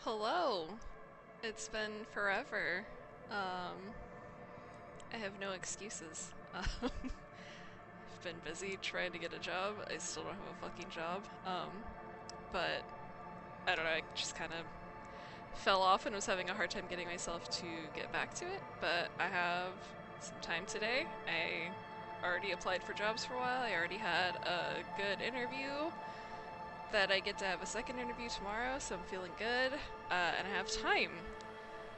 Hello. It's been forever. I have no excuses. I've been busy trying to get a job. I still don't have a fucking job. But I don't know, I just kind of fell off and was having a hard time getting myself to get back to it. But I have some time today. I already applied for jobs for a while. I already had a good interview that I get to have a second interview tomorrow, so I'm feeling good, and I have time.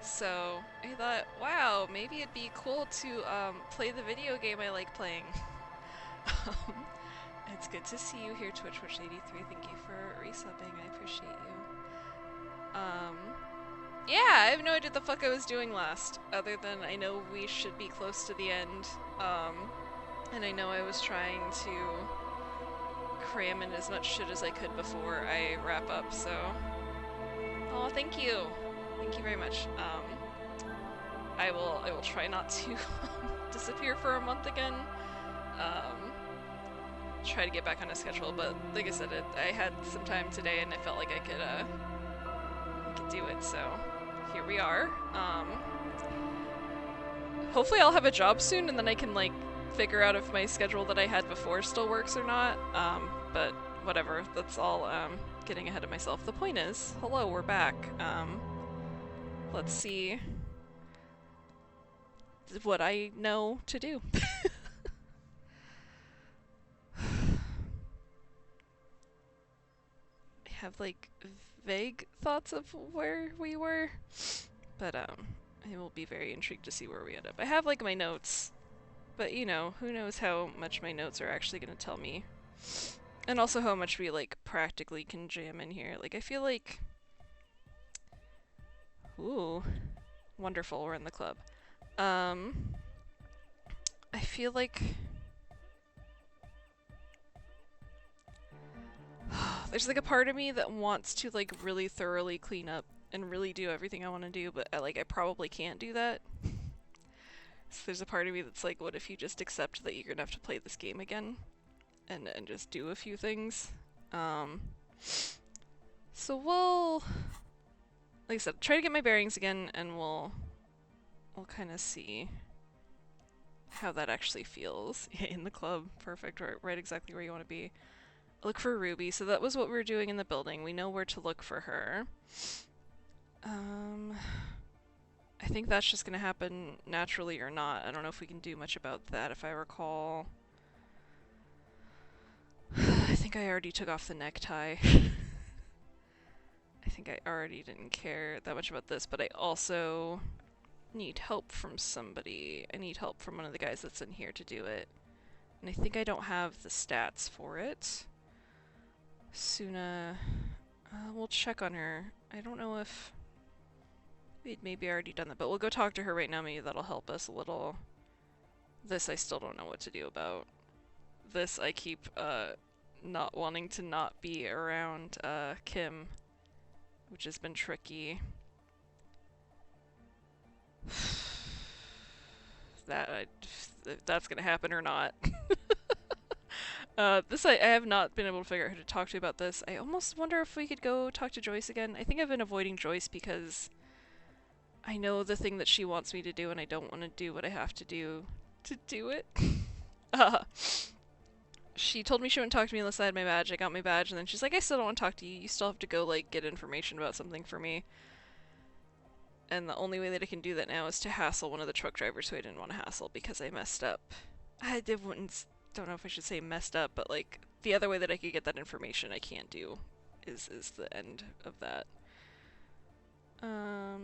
So I thought, wow, maybe it'd be cool to play the video game I like playing. um, it's good to see you here, Twitch83. Thank you for resubbing. I appreciate you. Yeah, I have no idea what the fuck I was doing last, other than I know we should be close to the end. And I know I was trying to cram in as much shit as I could before I wrap up, so... Oh, thank you! Thank you very much. I will try not to disappear for a month again. Try to get back on a schedule, but like I said, I had some time today and I felt like I could do it, so here we are. Hopefully I'll have a job soon and then I can, like, figure out if my schedule that I had before still works or not. But whatever, that's all getting ahead of myself. The point is, hello, we're back. Let's see what I know to do. I have, like, vague thoughts of where we were, but I will be very intrigued to see where we end up. I have, like, my notes, but, you know, who knows how much my notes are actually going to tell me. And also how much we, like, practically can jam in here. Like, I feel like... Ooh. Wonderful, we're in the club. I feel like... There's, like, a part of me that wants to, like, really thoroughly clean up and really do everything I want to do, but, I probably can't do that. So there's a part of me that's like, what if you just accept that you're gonna have to play this game again? And just do a few things. So we'll... Like I said, try to get my bearings again, and we'll kind of see how that actually feels. In the club. Perfect. Right exactly where you want to be. Look for Ruby. So that was what we were doing in the building. We know where to look for her. I think that's just gonna happen naturally or not. I don't know if we can do much about that, if I recall. I think I already took off the necktie. I think I already didn't care that much about this, but I also need help from somebody. I need help from one of the guys that's in here to do it. And I think I don't have the stats for it. Suna... we'll check on her. I don't know if... We'd maybe already done that, but we'll go talk to her right now. Maybe that'll help us a little. This I still don't know what to do about. This I keep not wanting to not be around Kim, which has been tricky. That's gonna happen or not. This I have not been able to figure out who to talk to about this. I almost wonder if we could go talk to Joyce again. I think I've been avoiding Joyce because I know the thing that she wants me to do, and I don't want to do what I have to do it. She told me she wouldn't talk to me unless I had my badge. I got my badge, and then she's like, I still don't want to talk to you. You still have to go, like, get information about something for me. And the only way that I can do that now is to hassle one of the truck drivers who I didn't want to hassle because I messed up. Don't know if I should say messed up, but, like, the other way that I could get that information I can't do is the end of that. I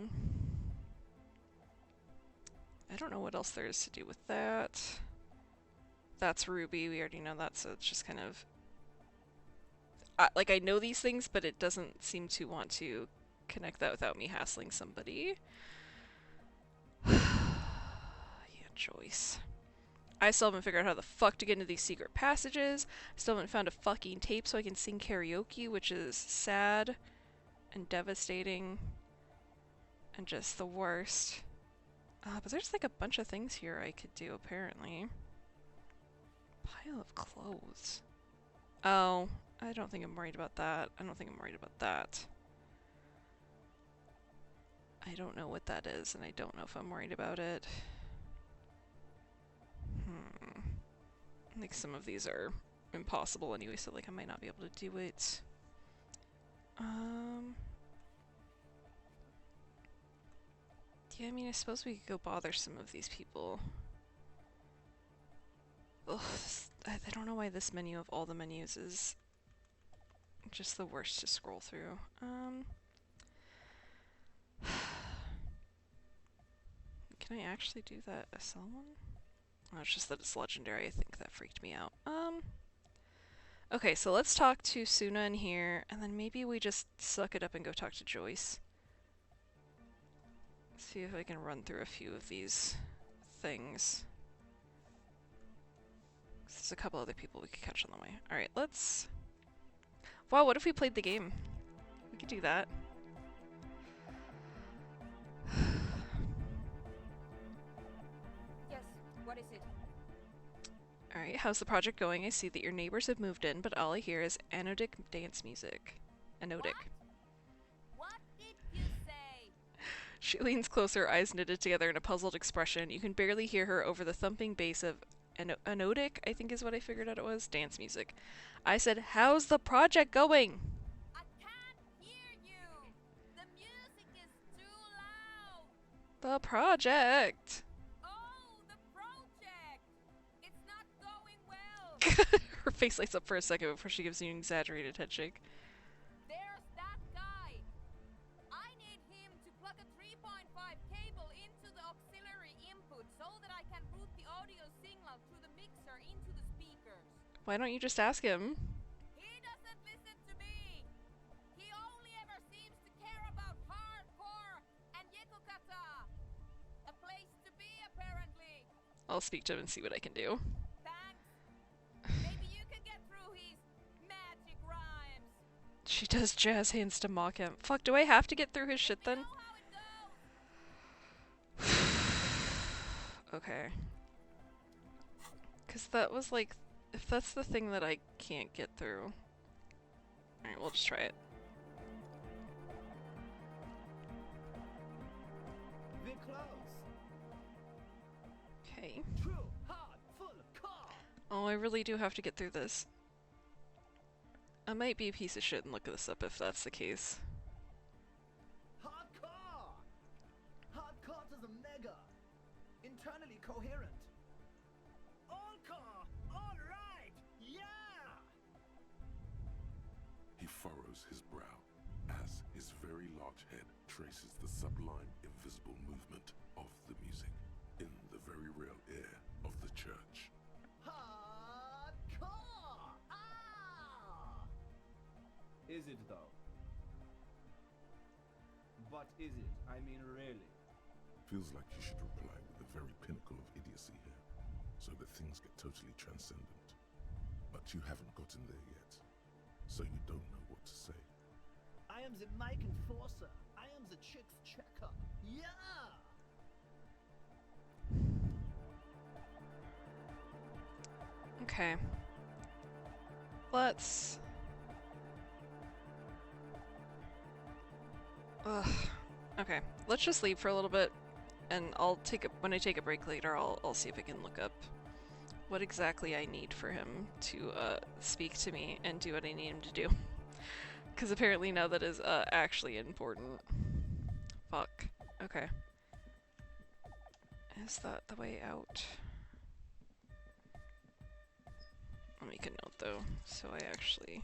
don't know what else there is to do with that. That's Ruby, we already know that, so it's just kind of... like, I know these things, but it doesn't seem to want to connect that without me hassling somebody. Yeah, Joyce. I still haven't figured out how the fuck to get into these secret passages. I still haven't found a fucking tape so I can sing karaoke, which is sad and devastating and just the worst. But there's like a bunch of things here I could do, apparently. Pile of clothes. Oh, I don't think I'm worried about that. I don't think I'm worried about that. I don't know what that is, and I don't know if I'm worried about it. Like, some of these are impossible anyway, so, like, I might not be able to do it. Yeah, I mean, I suppose we could go bother some of these people. Ugh, I don't know why this menu of all the menus is just the worst to scroll through. Can I actually do that SL one? Oh, it's just that it's legendary. I think that freaked me out. Okay, so let's talk to Suna in here, and then maybe we just suck it up and go talk to Joyce. See if I can run through a few of these things. There's a couple other people we could catch on the way. Alright, let's... Wow, what if we played the game? We could do that. Yes, what is it? Alright, how's the project going? I see that your neighbors have moved in, but all I hear is anodic dance music. Anodic. What did you say? She leans closer, eyes knitted together in a puzzled expression. You can barely hear her over the thumping bass of anodic, I think is what I figured out it was, dance music. I said, how's the project going? I can't hear you! The music is too loud! The project! Oh, the project! It's not going well! Her face lights up for a second before she gives you an exaggerated headshake. There's that guy! I need him to plug a 3.5 cable into the auxiliary input so that I can route the audio signal through the mixer into the speakers. Why don't you just ask him? He doesn't listen to me! He only ever seems to care about hardcore and Yekokata! A place to be, apparently! I'll speak to him and see what I can do. Thanks. Maybe you can get through his magic rhymes. She does jazz hands to mock him. Fuck, do I have to get through his shit then? Know how it goes. Okay. Because that was like... If that's the thing that I can't get through... Alright, we'll just try it. We're close. Okay. True, hard, full, car. Oh, I really do have to get through this. I might be a piece of shit and look this up if that's the case. Hardcore. Hardcore to the mega. Internally coherent. All car. All right. Yeah. He furrows his brow as his very large head traces the sublime, invisible movement of the music in the very real air of the church. Hardcore. Ah. Is it though? But is it? I mean, really? Feels like you should reply with the very pinnacle of idiocy here, so that things get totally transcendent. But you haven't gotten there yet, so you don't know what to say. I am the mic enforcer. I am the chick's checker. Yeah. Okay. Let's... Ugh. Okay, let's just leave for a little bit, and I'll take a when I take a break later, I'll see if I can look up what exactly I need for him to speak to me and do what I need him to do. Because apparently now that is actually important. Fuck. Okay. Is that the way out? I'll make a note though, so I actually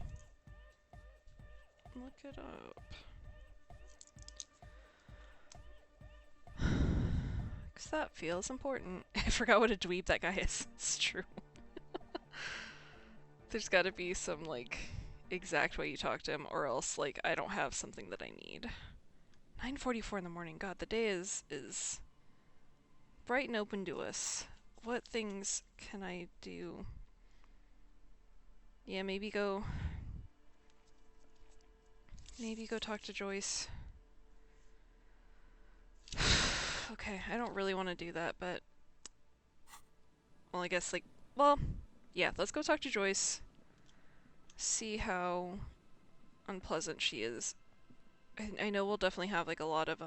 look it up. Because that feels important. I forgot what a dweeb that guy is. It's true. There's gotta be some, like, exact way you talk to him, or else, like, I don't have something that I need. 9:44 in the morning. God, the day is bright and open to us. What things can I do? Yeah, maybe go talk to Joyce. Okay, I don't really want to do that, but... Well, I guess, like... Well, yeah, let's go talk to Joyce. See how unpleasant she is. I know we'll definitely have, like, a lot of,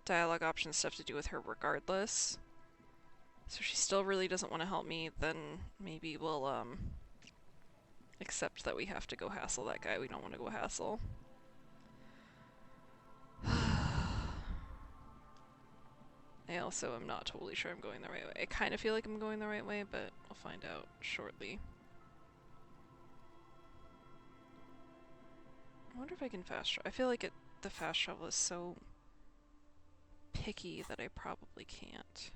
dialogue option stuff to do with her regardless. So if she still really doesn't want to help me, then maybe we'll, accept that we have to go hassle that guy we don't want to go hassle. I also am not totally sure I'm going the right way. I kind of feel like I'm going the right way, but I'll find out shortly. I wonder if I can fast travel. I feel like the fast travel is so picky that I probably can't.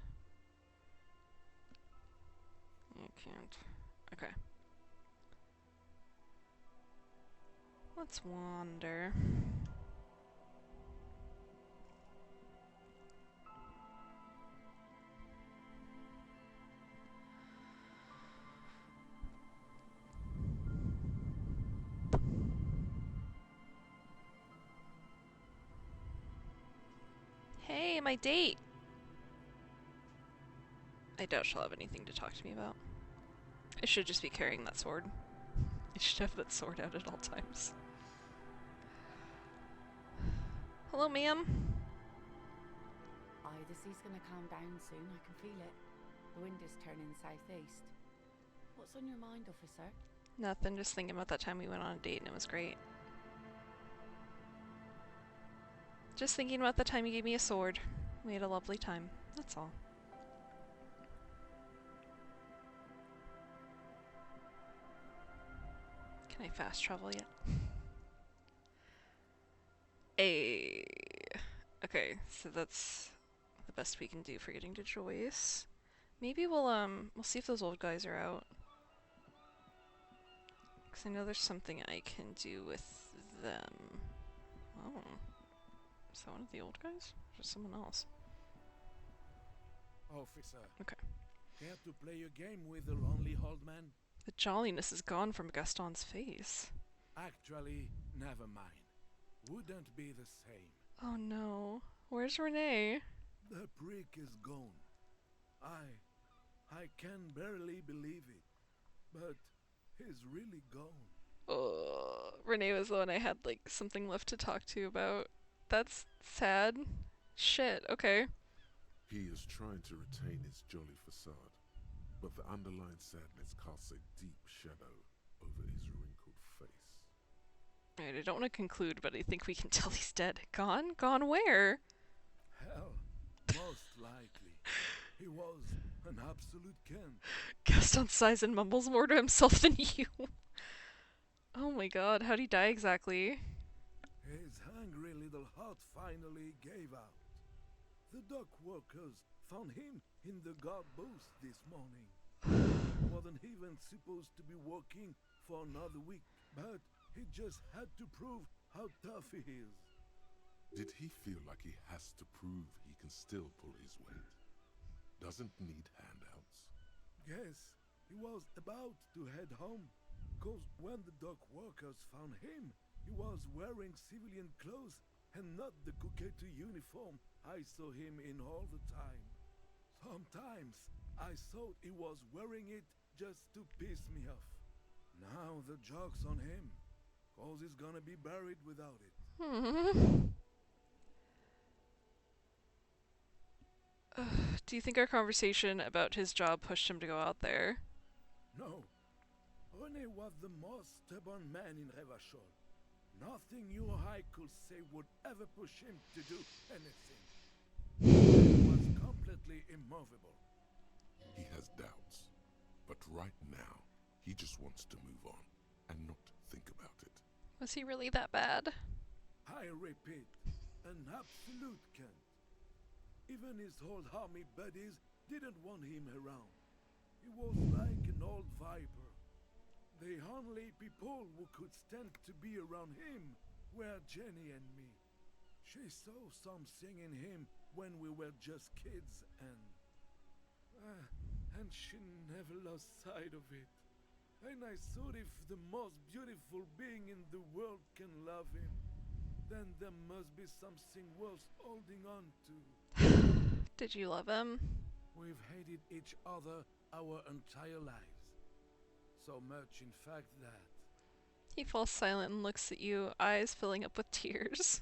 I can't. Okay. Let's wander. Hey, my date! I doubt she'll have anything to talk to me about. I should just be carrying that sword. I should have that sword out at all times. Hello, ma'am. Aye, the sea's gonna calm down soon. I can feel it. The wind is turning southeast. What's on your mind, officer? Nothing, just thinking about that time we went on a date and it was great. Just thinking about the time you gave me a sword. We had a lovely time. That's all. Can I fast travel yet? Okay, so that's the best we can do for getting to Joyce. Maybe we'll see if those old guys are out. Because I know there's something I can do with them. Oh. Is that one of the old guys? Or is it someone else? Officer. Okay. Care to play a game with the lonely old man? The jolliness is gone from Gaston's face. Actually, never mind. Wouldn't be the same. Oh no. Where's Renee? The prick is gone. I can barely believe it. But he's really gone. Oh, Renee was the one I had like something left to talk to about. That's sad. Shit, okay. He is trying to retain his jolly facade, but the underlying sadness casts a deep shadow over his wrinkled face. Alright, I don't want to conclude, but I think we can tell he's dead. Gone? Gone where? Hell, most likely. He was an absolute Kent. Gaston sighs and mumbles more to himself than you. Oh my god, how'd he die exactly? His hungry little heart finally gave out. The dock workers found him in the guard booth this morning. He wasn't even supposed to be working for another week, but he just had to prove how tough he is. Did he feel like he has to prove he can still pull his weight? Doesn't need handouts? Yes, he was about to head home, 'cause when the dock workers found him, he was wearing civilian clothes and not the coquette uniform I saw him in all the time. Sometimes I thought he was wearing it just to piss me off. Now the joke's on him, 'cause he's gonna be buried without it. Do you think our conversation about his job pushed him to go out there? No, René was the most stubborn man in Revachol. Nothing you or I could say would ever push him to do anything. He was completely immovable. He has doubts, but right now, he just wants to move on and not think about it. Was he really that bad? I repeat, an absolute Kent. Even his old army buddies didn't want him around. He was like an old viper. The only people who could stand to be around him were Jenny and me. She saw something in him when we were just kids, and she never lost sight of it. And I thought if the most beautiful being in the world can love him, then there must be something worth holding on to. Did you love him? We've hated each other our entire lives. So much, in fact, that... He falls silent and looks at you, eyes filling up with tears.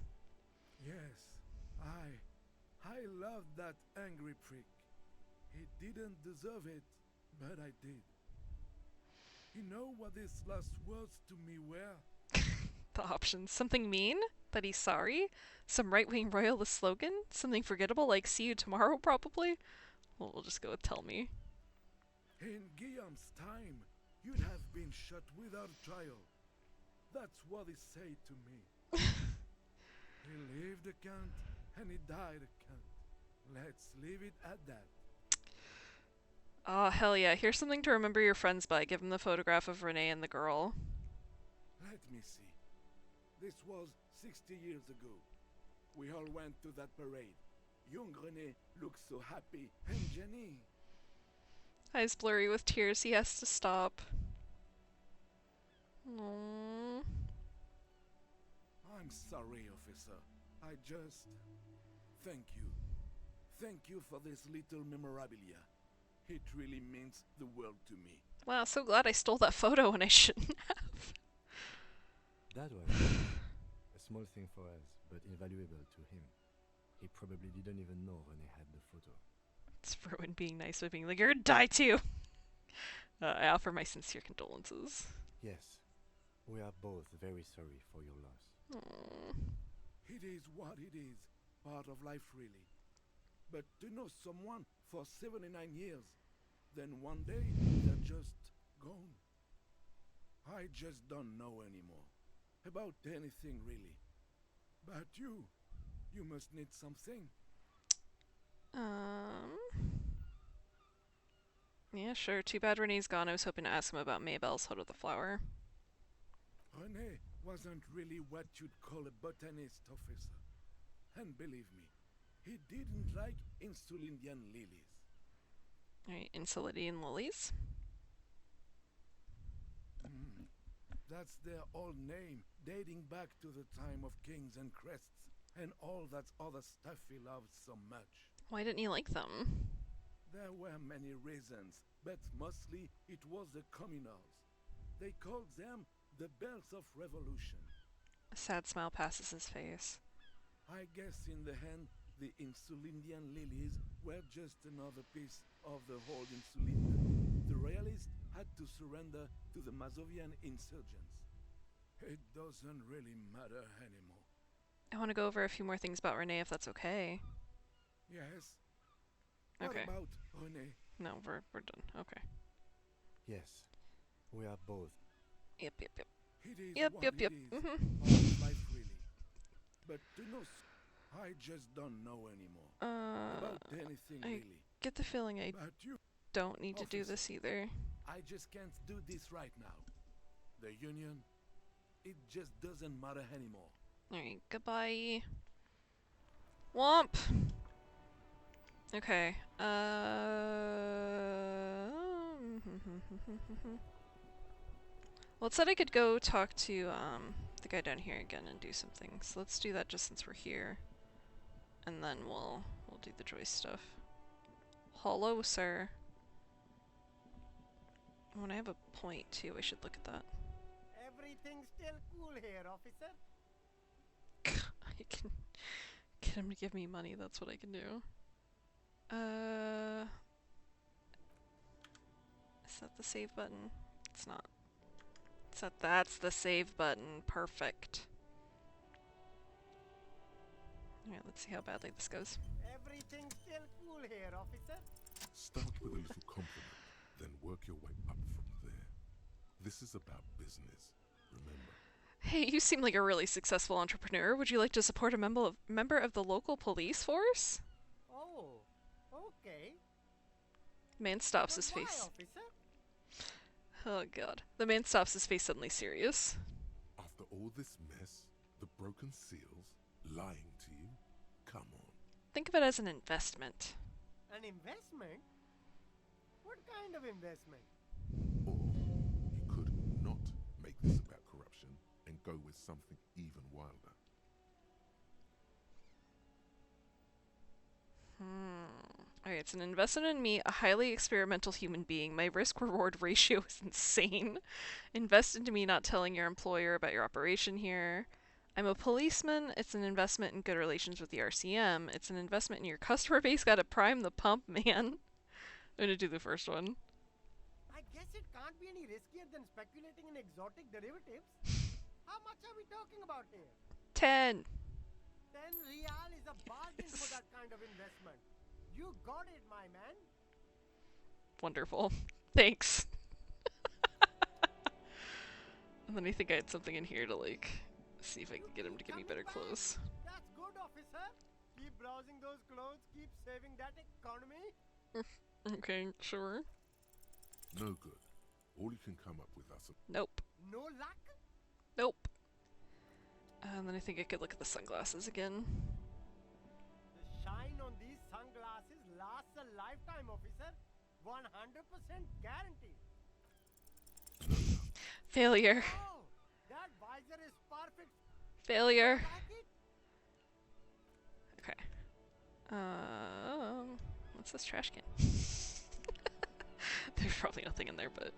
Yes, I loved that angry prick. He didn't deserve it, but I did. You know what his last words to me were? The options. Something mean? That he's sorry? Some right-wing royalist slogan? Something forgettable like see you tomorrow, probably? Well, we'll just go with tell me. In Guillaume's time, you'd have been shot without trial. That's what he said to me. He lived a cunt, and he died a cunt. Let's leave it at that. Oh, hell yeah. Here's something to remember your friends by. Give him the photograph of Renee and the girl. Let me see. This was 60 years ago. We all went to that parade. Young René looked so happy, and Jenny. Eyes blurry with tears. He has to stop. Aww. I'm sorry, officer. I just... Thank you. Thank you for this little memorabilia. It really means the world to me. Wow, so glad I stole that photo when I shouldn't have. That was a small thing for us, but invaluable to him. He probably didn't even know René had the photo. It's Rowan being nice with being like, you're gonna die too! I offer my sincere condolences. Yes, we are both very sorry for your loss. Aww. It is what it is. Part of life, really. But to know someone for 79 years, then one day they're just gone. I just don't know anymore. About anything, really. But you must need something. Yeah, sure. Too bad Renee's gone. I was hoping to ask him about Maybelle's Hood of the Flower. René wasn't really what you'd call a botanist, officer. And believe me, he didn't like Insulindian lilies. Alright, Insulidian lilies. That's their old name, dating back to the time of kings and crests, and all that other stuff he loved so much. Why didn't you like them? There were many reasons, but mostly it was the communals. They called them the bells of revolution. A sad smile passes his face. I guess in the end, the Insulindian lilies were just another piece of the whole Insulinda. The royalists had to surrender to the Mazovian insurgents. It doesn't really matter anymore. I want to go over a few more things about Renee if that's okay. Yes? Okay. What about René? No, we're done. Okay. Yes, we are both. Yep. It is Yep. what it is. Mm-hmm. Part of life, really. But to know, I just don't know anymore. About anything, I really. get the feeling I But you, don't need to do Officer. this either. I just can't do this right now. The Union, it just doesn't matter anymore. Alright, goodbye. Womp! Okay, well, it said I could go talk to, the guy down here again and do some things. So let's do that just since we're here. And then we'll do the Joyce stuff. Hello, sir. When I have a point, too, I should look at that. Everything's still cool here, officer. I can get him to give me money, that's what I can do. Is that the save button? It's not. That's the save button. Perfect. Alright, let's see how badly this goes. Everything's still cool here, officer. Start with a little compliment, then work your way up from there. This is about business, remember? Hey, you seem like a really successful entrepreneur. Would you like to support a member of the local police force? Oh, okay. Man stops But his why, face. officer? Oh god. The man stops his face suddenly serious. After all this mess, the broken seals, lying to you, come on. Think of it as an investment. An investment? What kind of investment? Or you could not make this about corruption and go with something even wilder. Alright, it's an investment in me, a highly experimental human being. My risk-reward ratio is insane. Invest into me not telling your employer about your operation here. I'm a policeman. It's an investment in good relations with the RCM. It's an investment in your customer base. Gotta prime the pump, man. I'm gonna do the first one. I guess it can't be any riskier than speculating in exotic derivatives. How much are we talking about here? 10. 10 real is a bargain for that kind of investment. You got it, my man. Wonderful. Thanks. And then I think I had something in here to, like, see if I can get him to give me better clothes. That's good, officer. Keep browsing those clothes, keep saving that economy. Okay, sure. No good. All you can come up with are some Nope. No luck? Nope. And then I think I could look at the sunglasses again. The shine on these sunglasses lasts a lifetime, officer. 100% guaranteed. Failure. Oh, that visor is perfect. Failure. Like it? Okay. What's this trash can? There's probably nothing in there, but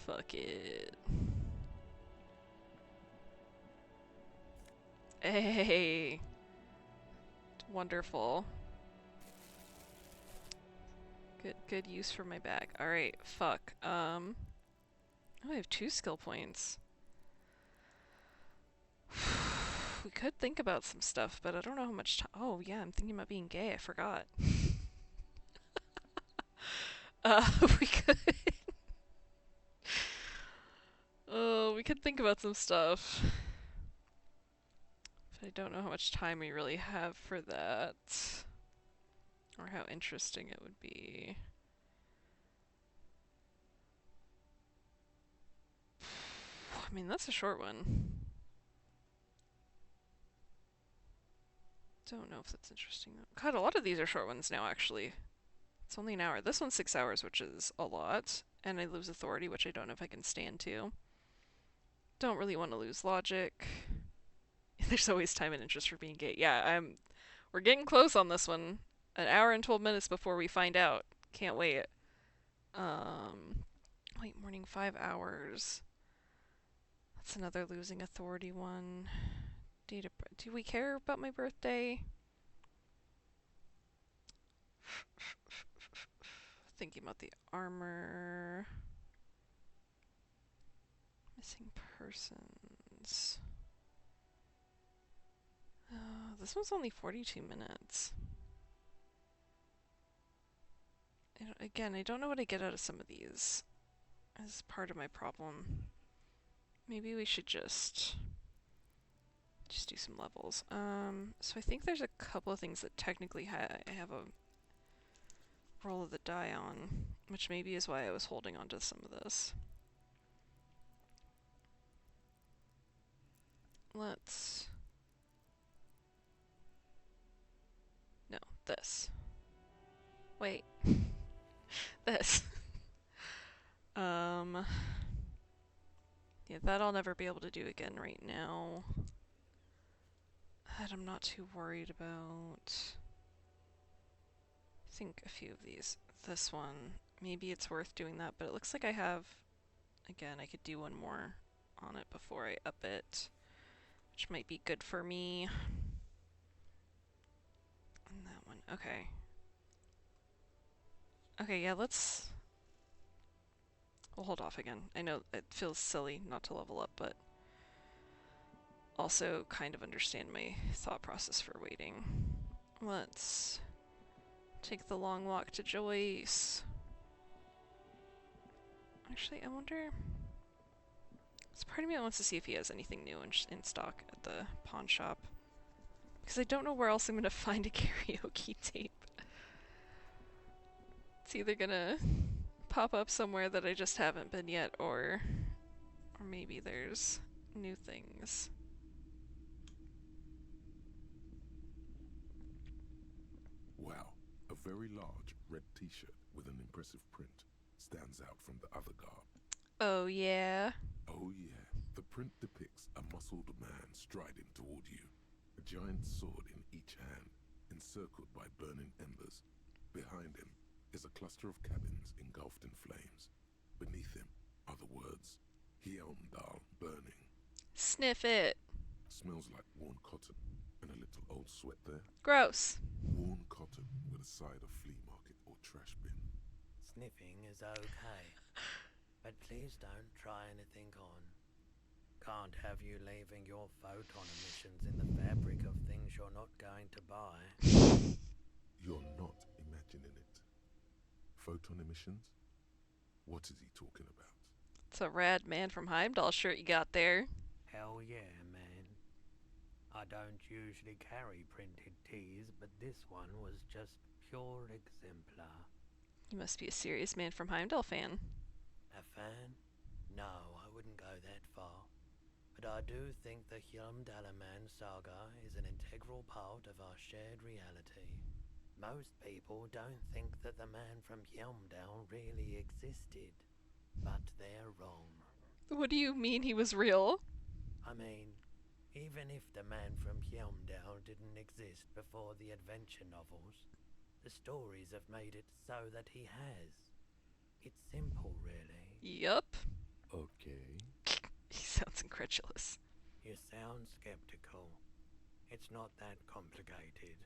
fuck it. Hey. Wonderful. Good use for my bag. Alright, fuck. Oh, I have 2 skill points. We could think about some stuff, but I don't know how much time. Oh, yeah, I'm thinking about being gay. I forgot. We could. Oh, we could think about some stuff. But I don't know how much time we really have for that. Or how interesting it would be. I mean, that's a short one. Don't know if that's interesting though. God, a lot of these are short ones now, actually. It's only an hour. This one's 6 hours, which is a lot. And I lose authority, which I don't know if I can stand to. Don't really want to lose logic. There's always time and interest for being gay. Yeah, we're getting close on this one. An hour and 12 minutes before we find out. Can't wait. Late morning, 5 hours. That's another losing authority one. Do we care about my birthday? Thinking about the armor. Missing persons. This one's only 42 minutes. Again, I don't know what I get out of some of these. As part of my problem. Maybe we should just do some levels. So I think there's a couple of things that technically I have a roll of the die on, which maybe is why I was holding on to some of this. Let's... No, this. Wait. This. Yeah, that I'll never be able to do again right now. That I'm not too worried about. I think a few of these. This one, maybe it's worth doing that, but it looks like I have, again, I could do one more on it before I up it, which might be good for me. And that one, okay. Okay, yeah, we'll hold off again. I know it feels silly not to level up, but also kind of understand my thought process for waiting. Let's take the long walk to Joyce. Actually, I wonder... There's part of me that wants to see if he has anything new in stock at the pawn shop. Because I don't know where else I'm going to find a karaoke tape. It's either going to pop up somewhere that I just haven't been yet, or maybe there's new things. Wow, a very large red t-shirt with an impressive print stands out from the other garb. Oh yeah? Oh yeah, the print depicts a muscled man striding toward you, a giant sword in each hand, encircled by burning embers. Behind him is a cluster of cabins engulfed in flames. Beneath him are the words, Hyondal burning. Sniff it. Smells like worn cotton and a little old sweat there. Gross. Worn cotton with a side of flea market or trash bin. Sniffing is okay, but please don't try anything on. Can't have you leaving your photon emissions in the fabric of things you're not going to buy. You're not imagining it. Photon emissions? What is he talking about? It's a rad Man from Heimdall shirt you got there. Hell yeah, man. I don't usually carry printed tees, but this one was just pure exemplar. You must be a serious Man from Heimdall fan. A fan? No, I wouldn't go that far. But I do think the Hjálmdalaman saga is an integral part of our shared reality. Most people don't think that the man from Hjálmdal really existed, but they're wrong. What do you mean he was real? I mean, even if the man from Hjálmdal didn't exist before the adventure novels, the stories have made it so that he has. It's simple, really. Yup. Okay. He sounds incredulous. You sound skeptical. It's not that complicated.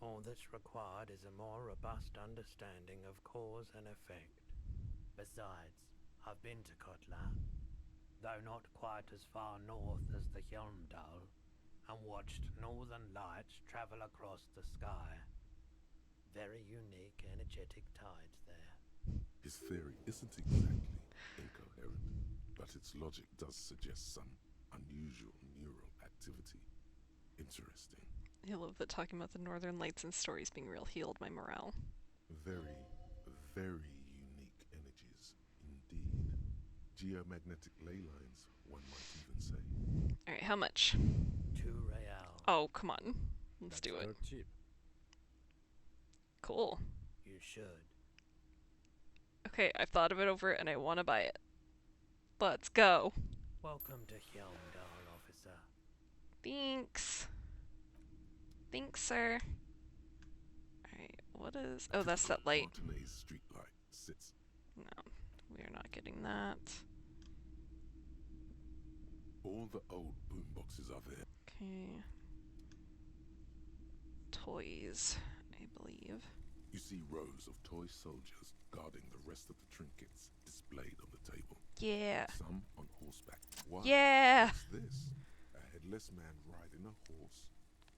All that's required is a more robust understanding of cause and effect. Besides, I've been to Kotla, though not quite as far north as the Hjálmdal, and watched northern lights travel across the sky. Very unique, energetic tides there. His theory isn't exactly incoherent, but its logic does suggest some unusual neural activity. Interesting. I love that talking about the Northern Lights and stories being real healed my morale. Very, very unique energies indeed. Geomagnetic ley lines, one might even say. Alright, how much? 2 real. Oh, come on. Let's That's do it. dirt cheap. Cool. You should. Okay, I've thought of it over and I want to buy it. Let's go. Welcome to Hjálmdal, officer. Thanks. Thanks, sir. Alright, what is... Oh, that's that light. Montanay's street light sits. No, we are not getting that. All the old boomboxes are there. Okay. Toys, I believe. You see rows of toy soldiers guarding the rest of the trinkets displayed on the table. Yeah. Some on horseback. Why? Yeah. What's this? A headless man riding a horse.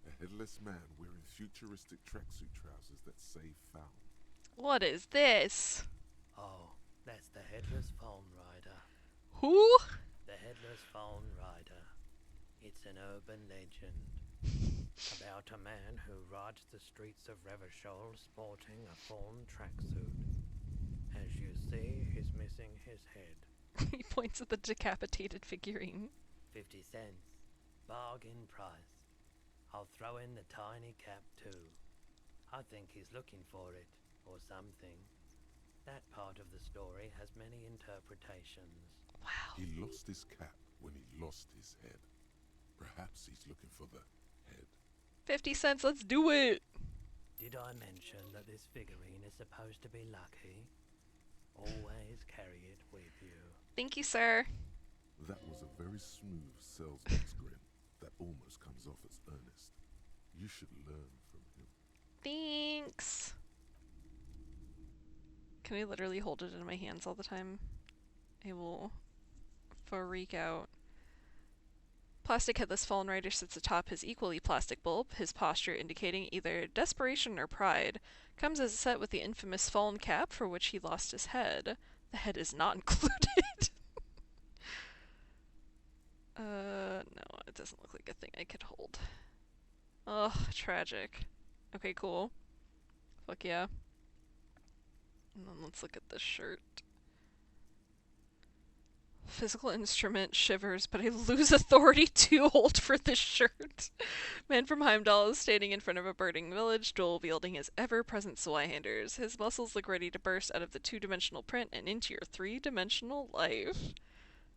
A headless man wearing futuristic tracksuit trousers that say found. What is this? Oh, that's the Headless Phone Rider. Who? The Headless Phone Rider. It's an urban legend about a man who rides the streets of Revachol sporting a fawn tracksuit. As you see, he's missing his head. He points at the decapitated figurine. 50 cents. Bargain price. I'll throw in the tiny cap too. I think he's looking for it, or something. That part of the story has many interpretations. Wow. He lost his cap when he lost his head. Perhaps he's looking for the head. 50 cents, let's do it! Did I mention that this figurine is supposed to be lucky? Always carry it with you. Thank you, sir. That was a very smooth salesman's grin that almost comes off as earnest. You should learn from him. Thanks. Can I literally hold it in my hands all the time? I will freak out. Plastic headless fallen rider sits atop his equally plastic bulb, his posture indicating either desperation or pride. Comes as a set with the infamous fallen cap for which he lost his head. The head is not included. No, it doesn't look like a thing I could hold. Ugh, tragic. Okay, cool. Fuck yeah. And then let's look at this shirt. Physical instrument shivers, but I lose authority too old for this shirt. Man from Heimdall is standing in front of a burning village, dual wielding his ever-present Zweihanders. His muscles look ready to burst out of the two-dimensional print and into your three-dimensional life.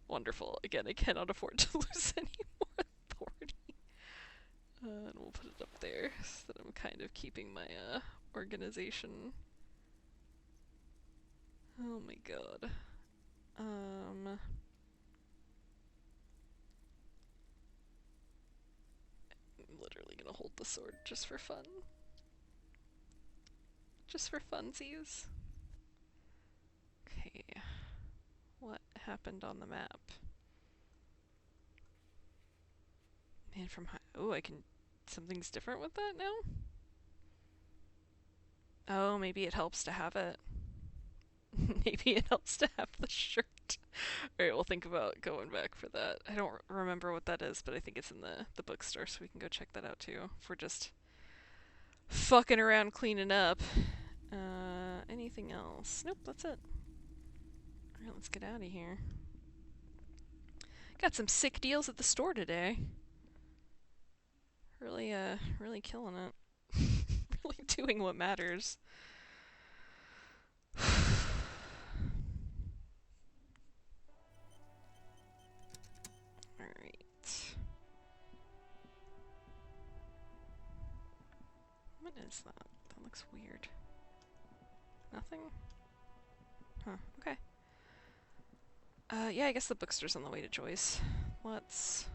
Wonderful. Again, I cannot afford to lose any more authority. And we'll put it up there so that I'm kind of keeping my organization. Oh my god. sword just for fun. Just for funsies. Okay. What happened on the map? Man from high. Oh, I can. Something's different with that now? Oh, maybe it helps to have it. Maybe it helps to have the shirt. Alright, we'll think about going back for that. I don't remember what that is, but I think it's in the bookstore, so we can go check that out too. If we're just fucking around cleaning up. Anything else? Nope, that's it. Alright, let's get out of here. Got some sick deals at the store today. Really killing it. Really doing what matters. Alright. What is that? That looks weird. Nothing? Huh, okay. Yeah, I guess the bookstore's on the way to Joyce. Let's...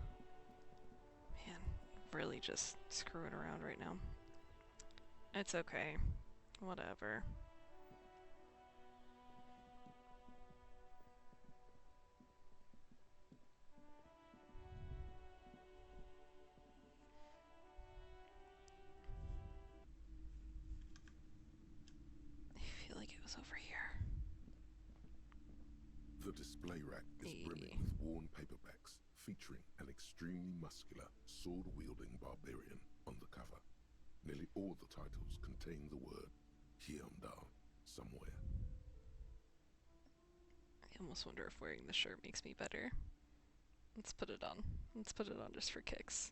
Man, really just screwing around right now. It's okay. Whatever. I feel like it was over here. The display rack is brimming with worn paperbacks featuring an extremely muscular, sword-wielding barbarian on the cover. Nearly all the titles contain the word Hyundai somewhere. I almost wonder if wearing the shirt makes me better. Let's put it on. Let's put it on just for kicks.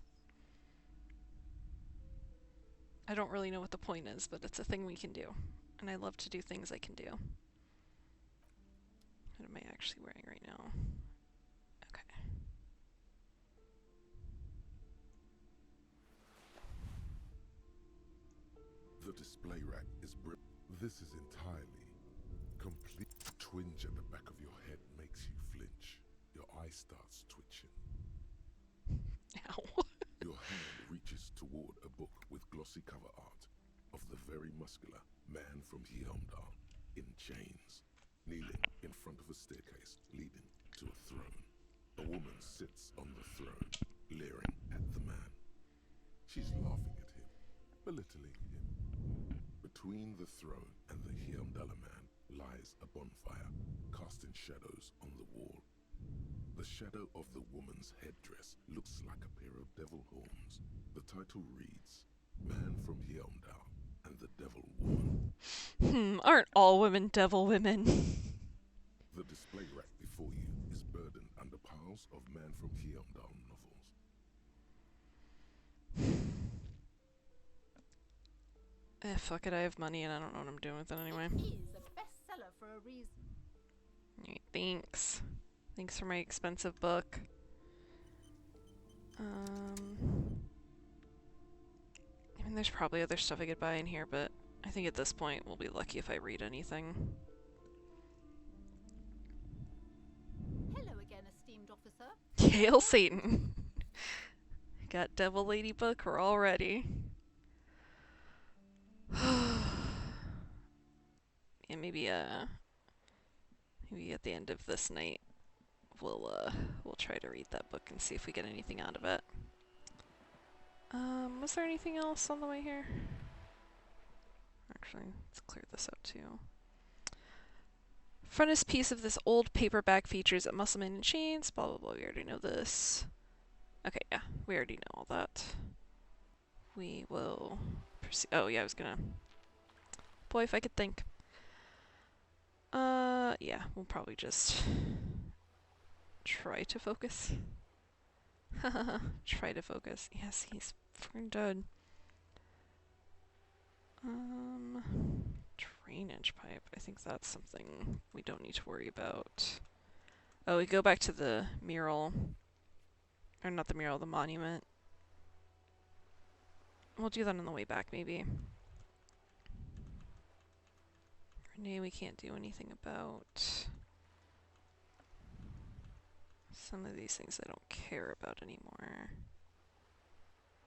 I don't really know what the point is, but it's a thing we can do. And I love to do things I can do. What am I actually wearing right now? Okay. The display rack is This is entirely complete. A twinge at the back of your head makes you flinch. Your eye starts twitching. Ow. Your hand reaches toward a book with glossy cover art of the very muscular man from Hyundai in chains, kneeling in front of a staircase leading to a throne. A woman sits on the throne, leering at the man. She's laughing at him, belittling him. Between the throne and the Hyundai man lies a bonfire, casting shadows on the wall. The shadow of the woman's headdress looks like a pair of devil horns. The title reads, Man from Hyundai and the Devil Woman. Aren't all women devil women? The display rack before you is burdened under piles of Man from Hyundai novels. Fuck it, I have money and I don't know what I'm doing with it anyway. It is a bestseller for a reason. Alright, thanks. Thanks for my expensive book. I mean, there's probably other stuff I could buy in here, but I think at this point we'll be lucky if I read anything. Hello again, esteemed officer. Hail Satan! Got Devil Lady book, we're all ready. Yeah, maybe at the end of this night we'll try to read that book and see if we get anything out of it. Was there anything else on the way here? Actually, let's clear this out too. Frontispiece of this old paperback features a muscleman in chains, blah blah blah, we already know this. Okay, yeah, we already know all that. We will proceed. Oh yeah, I was gonna... Boy, if I could think. Yeah, we'll probably just try to focus. Try to focus. Yes, he's freaking dead. Drainage pipe. I think that's something we don't need to worry about. Oh, we go back to the mural. Or not the mural, the monument. We'll do that on the way back, maybe. Renee, we can't do anything about. Some of these things I don't care about anymore.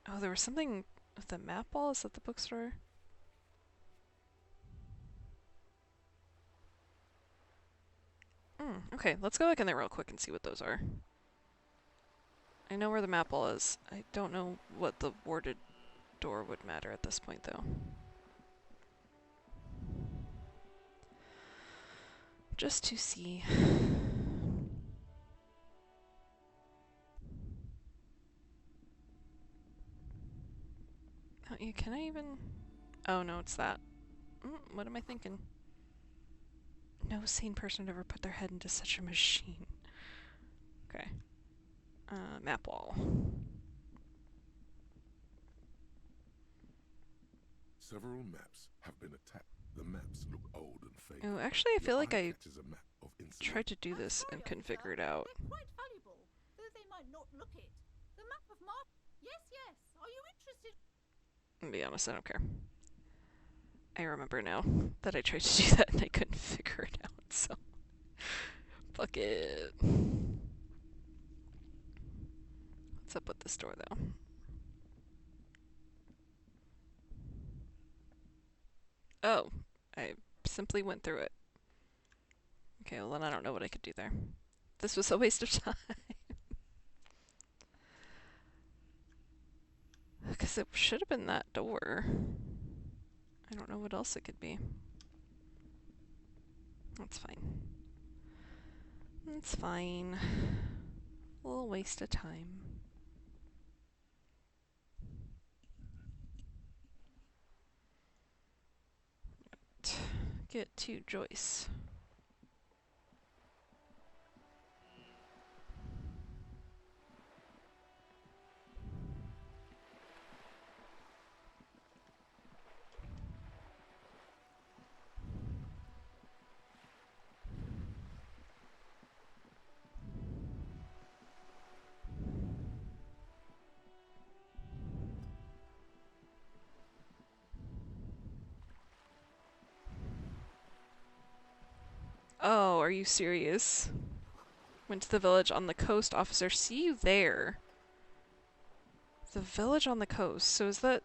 Oh, there was something With the map wall? Is that the bookstore? Okay, let's go back in there real quick and see what those are. I know where the map wall is. I don't know what the warded door would matter at this point, though. Just to see. Oh, yeah, can I even... Oh, no, it's that. What am I thinking? No sane person would ever put their head into such a machine. Okay. Map wall. Several maps have been attacked. The maps look old and faded. Oh, actually, I feel like I catches a map of incident. tried to do this and couldn't figure it out. They're quite valuable, though they might not look it. The map of Mar... Yes, yes. Are you interested? To be honest, I don't care. I remember now that I tried to do that and I couldn't figure it out, so... Fuck it. What's up with this door, though? Oh, I simply went through it. Okay, well then I don't know what I could do there. This was a waste of time. Because it should have been that door. I don't know what else it could be. That's fine. It's fine. A little waste of time. Get to Joyce. Oh, are you serious? Went to the village on the coast, officer. See you there. The village on the coast. So is that...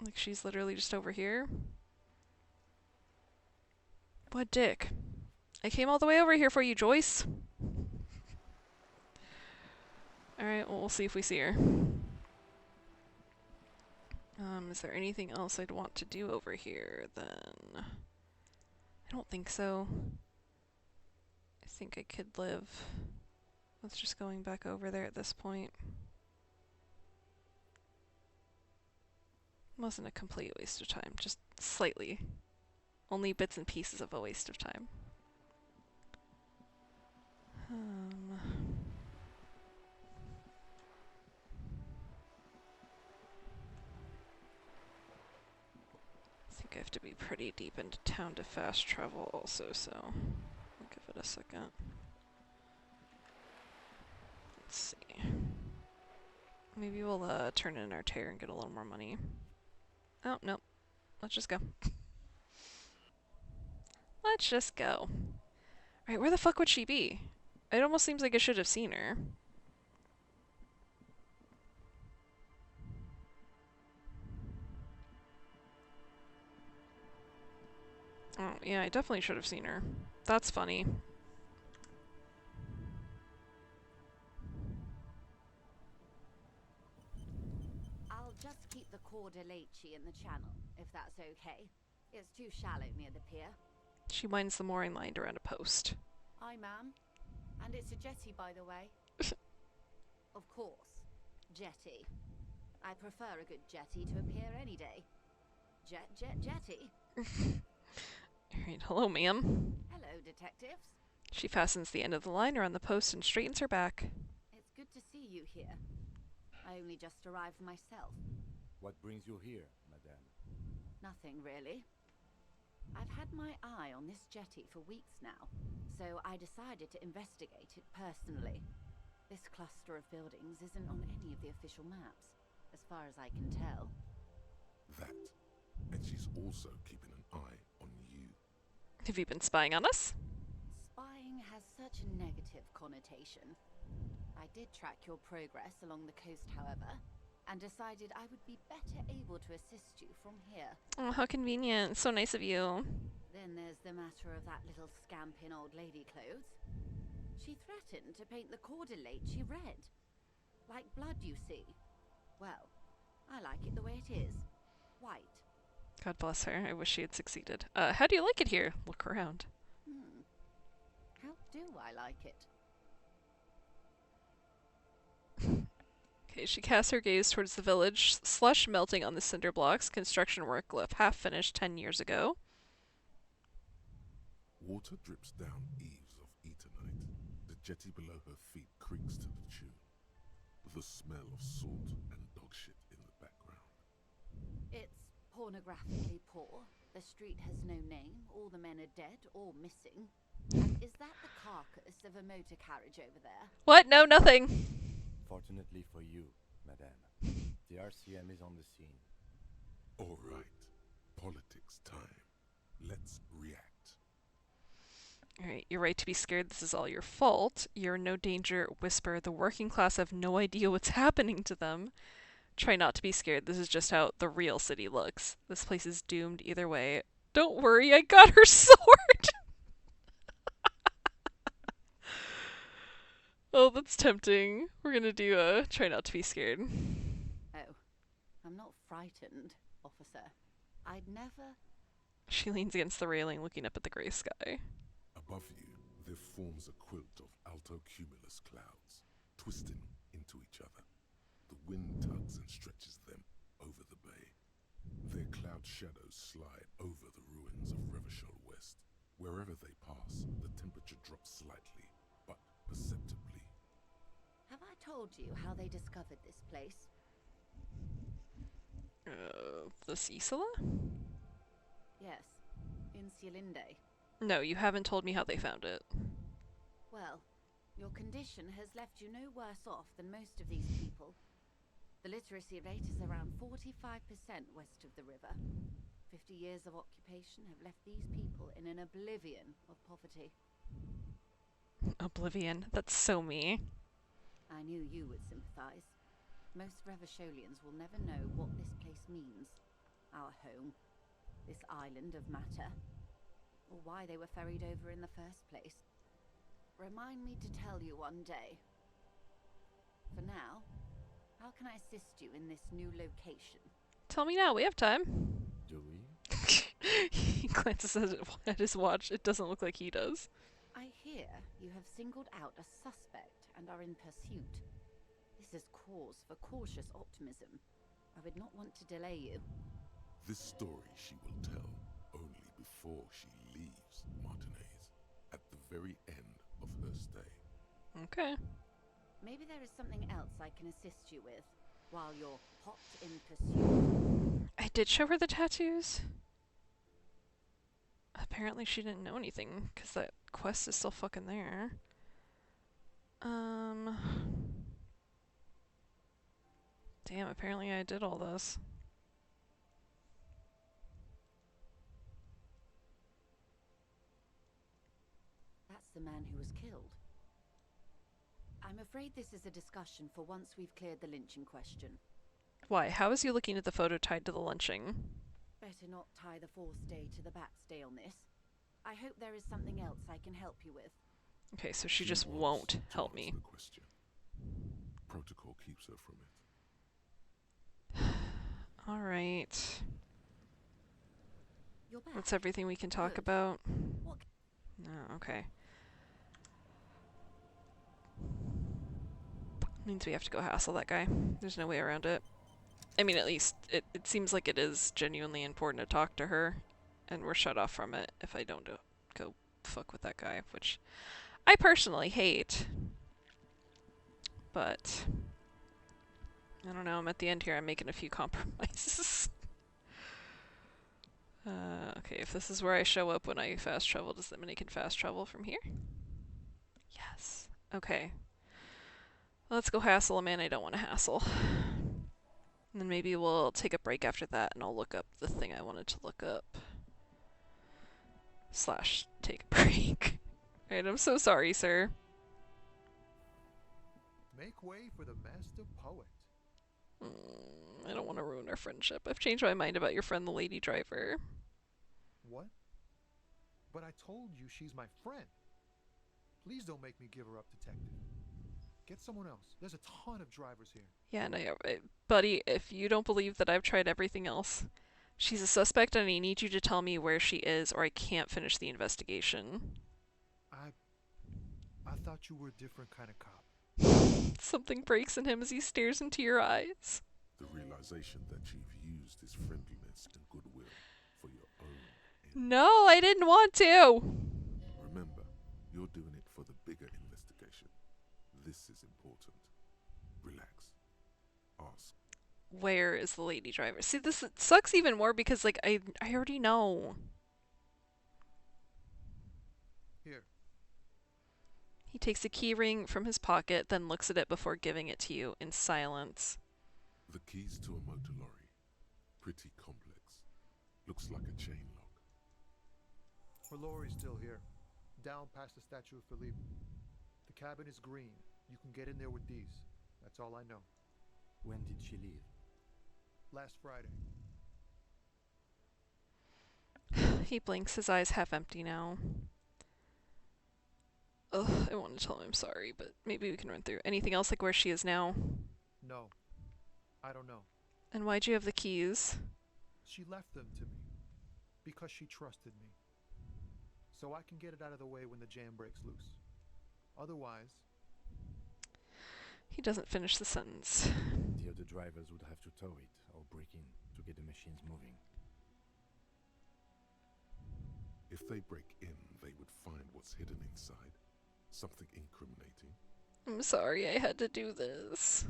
Like she's literally just over here? What dick? I came all the way over here for you, Joyce. Alright, well, we'll see if we see her. Is there anything else I'd want to do over here, then? I don't think so. I think I could live with just going back over there at this point. Wasn't a complete waste of time, just slightly. Only bits and pieces of a waste of time. I think I have to be pretty deep into town to fast travel also, so I'll give it a second. Let's see. Maybe we'll turn in our tear and get a little more money. Oh, nope. Let's just go. Let's just go. Alright, where the fuck would she be? It almost seems like I should have seen her. Oh, yeah, I definitely should have seen her. That's funny. I'll just keep the Cordeleche in the channel, if that's okay. It's too shallow near the pier. She winds the mooring line around a post. Aye, ma'am. And it's a jetty, by the way. Of course. Jetty. I prefer a good jetty to a pier any day. Jetty. Alright, hello, ma'am. Hello, detectives. She fastens the end of the line around the post and straightens her back. It's good to see you here. I only just arrived myself. What brings you here, madame? Nothing, really. I've had my eye on this jetty for weeks now, so I decided to investigate it personally. This cluster of buildings isn't on any of the official maps, as far as I can tell. That. And she's also keeping an eye on you. Have you been spying on us? Spying has such a negative connotation. I did track your progress along the coast, however, and decided I would be better able to assist you from here. Oh, how convenient. So nice of you. Then there's the matter of that little scamp in old lady clothes. She threatened to paint the cordelate she read. Like blood, you see. Well, I like it the way it is. White. God bless her. I wish she had succeeded. How do you like it here? Look around. How do I like it? Okay, she casts her gaze towards the village. Slush melting on the cinder blocks. Construction work left half finished 10 years ago. Water drips down eaves of Eternite. The jetty below her feet creaks to the tune. The smell of salt and dog shit in the background. It's pornographically poor. The street has no name. All the men are dead or missing. And is that the carcass of a motor carriage over there? What? No, nothing. Fortunately for you, madame, the RCM is on the scene. All right. Politics time. Let's react. Alright, you're right to be scared. This is all your fault. You're in no danger. Whisper. The working class have no idea what's happening to them. Try not to be scared. This is just how the real city looks. This place is doomed either way. Don't worry, I got her sword! Oh, that's tempting. We're gonna do a try not to be scared. Oh, I'm not frightened, officer. I'd never... She leans against the railing, looking up at the grey sky. Above you, there forms a quilt of altocumulus clouds, twisting into each other. The wind tugs and stretches them over the bay. Their cloud shadows slide over the ruins of Revachol West. Wherever they pass, the temperature drops slightly, but perceptibly. Have I told you how they discovered this place? The Cecila? Yes, in Cielinde. No, you haven't told me how they found it. Well, your condition has left you no worse off than most of these people. The literacy rate is around 45% west of the river. 50 years of occupation have left these people in an oblivion of poverty. Oblivion. That's so me. I knew you would sympathize. Most Revacholians will never know what this place means. Our home. This island of matter. Or why they were ferried over in the first place. Remind me to tell you one day. For now, how can I assist you in this new location? Tell me now, we have time. Do we? He glances at his watch. It doesn't look like he does. I hear you have singled out a suspect and are in pursuit. This is cause for cautious optimism. I would not want to delay you. This story she will tell only before she leaves Martinez, at the very end of her stay. Okay. Maybe there is something else I can assist you with while you're hot in pursuit. I did show her the tattoos. Apparently she didn't know anything, because that quest is still fucking there. Damn, apparently I did all this. That's the man who was killed. I'm afraid this is a discussion for once we've cleared the lynching question. Why? How is you looking at the photo tied to the lynching? Better not tie the fourth day to the bat's day on this. I hope there is something else I can help you with. Okay, so she just wants won't to help ask me. the question. Protocol keeps her from it. Alright. You're back. That's everything we can talk Good. about. What No, okay. Means we have to go hassle that guy. There's no way around it. I mean, at least it seems like it is genuinely important to talk to her, and we're shut off from it if I don't go fuck with that guy, which I personally hate. But I don't know, I'm at the end here, I'm making a few compromises. Okay, if this is where I show up when I fast travel, does that mean I can fast travel from here? Yes. Okay. Let's go hassle a man I don't want to hassle. And then maybe we'll take a break after that and I'll look up the thing I wanted to look up. / take a break. Alright, I'm so sorry, sir. Make way for the master poet. I don't want to ruin our friendship. I've changed my mind about your friend, the lady driver. What? But I told you she's my friend. Please don't make me give her up, detective. Get someone else. There's a ton of drivers here. Yeah, no, buddy, if you don't believe that I've tried everything else, she's a suspect and I need you to tell me where she is or I can't finish the investigation. I thought you were a different kind of cop. Something breaks in him as he stares into your eyes. The realization that you've used his friendliness and goodwill for your own ends. No, I didn't want to! Remember, you're doing it for the bigger investigation. This is important. Relax. Ask. Where is the lady driver? See, this sucks even more because, like, I already know. Here. He takes a key ring from his pocket, then looks at it before giving it to you in silence. The keys to a motor lorry. Pretty complex. Looks like a chain lock. Her lorry's still here. Down past the Statue of Philippe. The cabin is green. You can get in there with these. That's all I know. When did she leave? Last Friday. He blinks, his eyes half empty now. Ugh, I want to tell him I'm sorry, but maybe we can run through. Anything else, like where she is now? No. I don't know. And why'd you have the keys? She left them to me. Because she trusted me. So I can get it out of the way when the jam breaks loose. Otherwise... He doesn't finish the sentence. The other drivers would have to tow it or break in to get the machines moving. If they break in, they would find what's hidden inside. Something incriminating. I'm sorry I had to do this.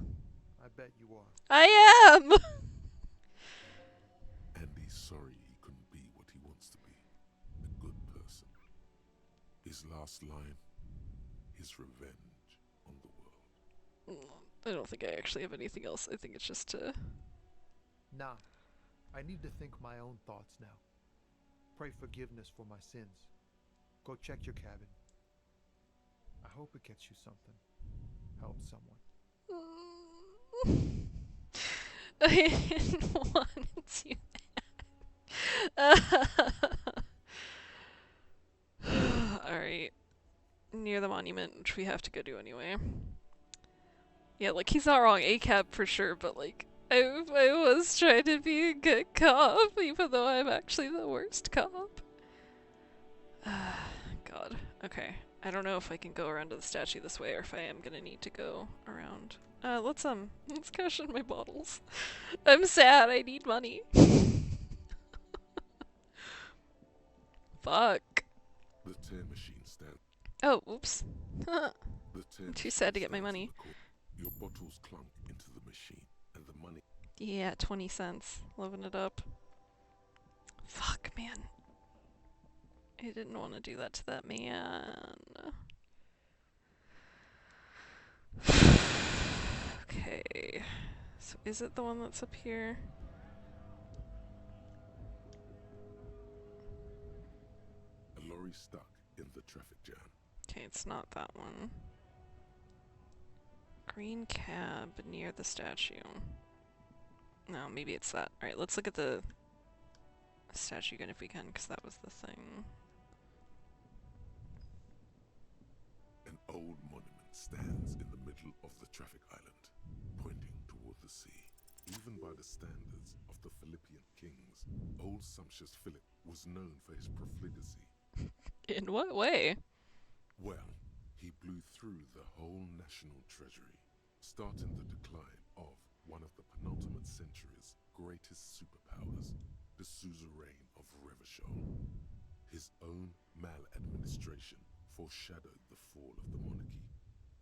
I bet you are. I am! And he's sorry he couldn't be what he wants to be. A good person. His last line, his revenge on the world. I don't think I actually have anything else. I think it's just to... Nah. I need to think my own thoughts now. Pray forgiveness for my sins. Go check your cabin. I hope it gets you something. Help someone. I didn't want to do that. Alright. Near the monument, which we have to go do anyway. Yeah, like, he's not wrong. A-cab for sure, but, like, I was trying to be a good cop, even though I'm actually the worst cop. God. Okay. I don't know if I can go around to the statue this way, or if I am gonna need to go around. Let's cash in my bottles. I'm sad, I need money. Fuck. The tear machine stand. Oh, oops. I'm too sad to get my money. Your bottles clunk into the machine, and the money... Yeah, 20 cents. Loving it up. Fuck, man. I didn't want to do that to that man. Okay. So is it the one that's up here? A lorry stuck in the traffic jam. Okay, it's not that one. Green cab near the statue. No, maybe it's that. Alright, let's look at the statue again if we can, because that was the thing. An old monument stands in the middle of the traffic island, pointing toward the sea. Even by the standards of the Philippian kings, old sumptuous Philip was known for his profligacy. In what way? Well, he blew through the whole national treasury, starting the decline of one of the penultimate century's greatest superpowers, the suzerain of Revachol. His own maladministration foreshadowed the fall of the monarchy.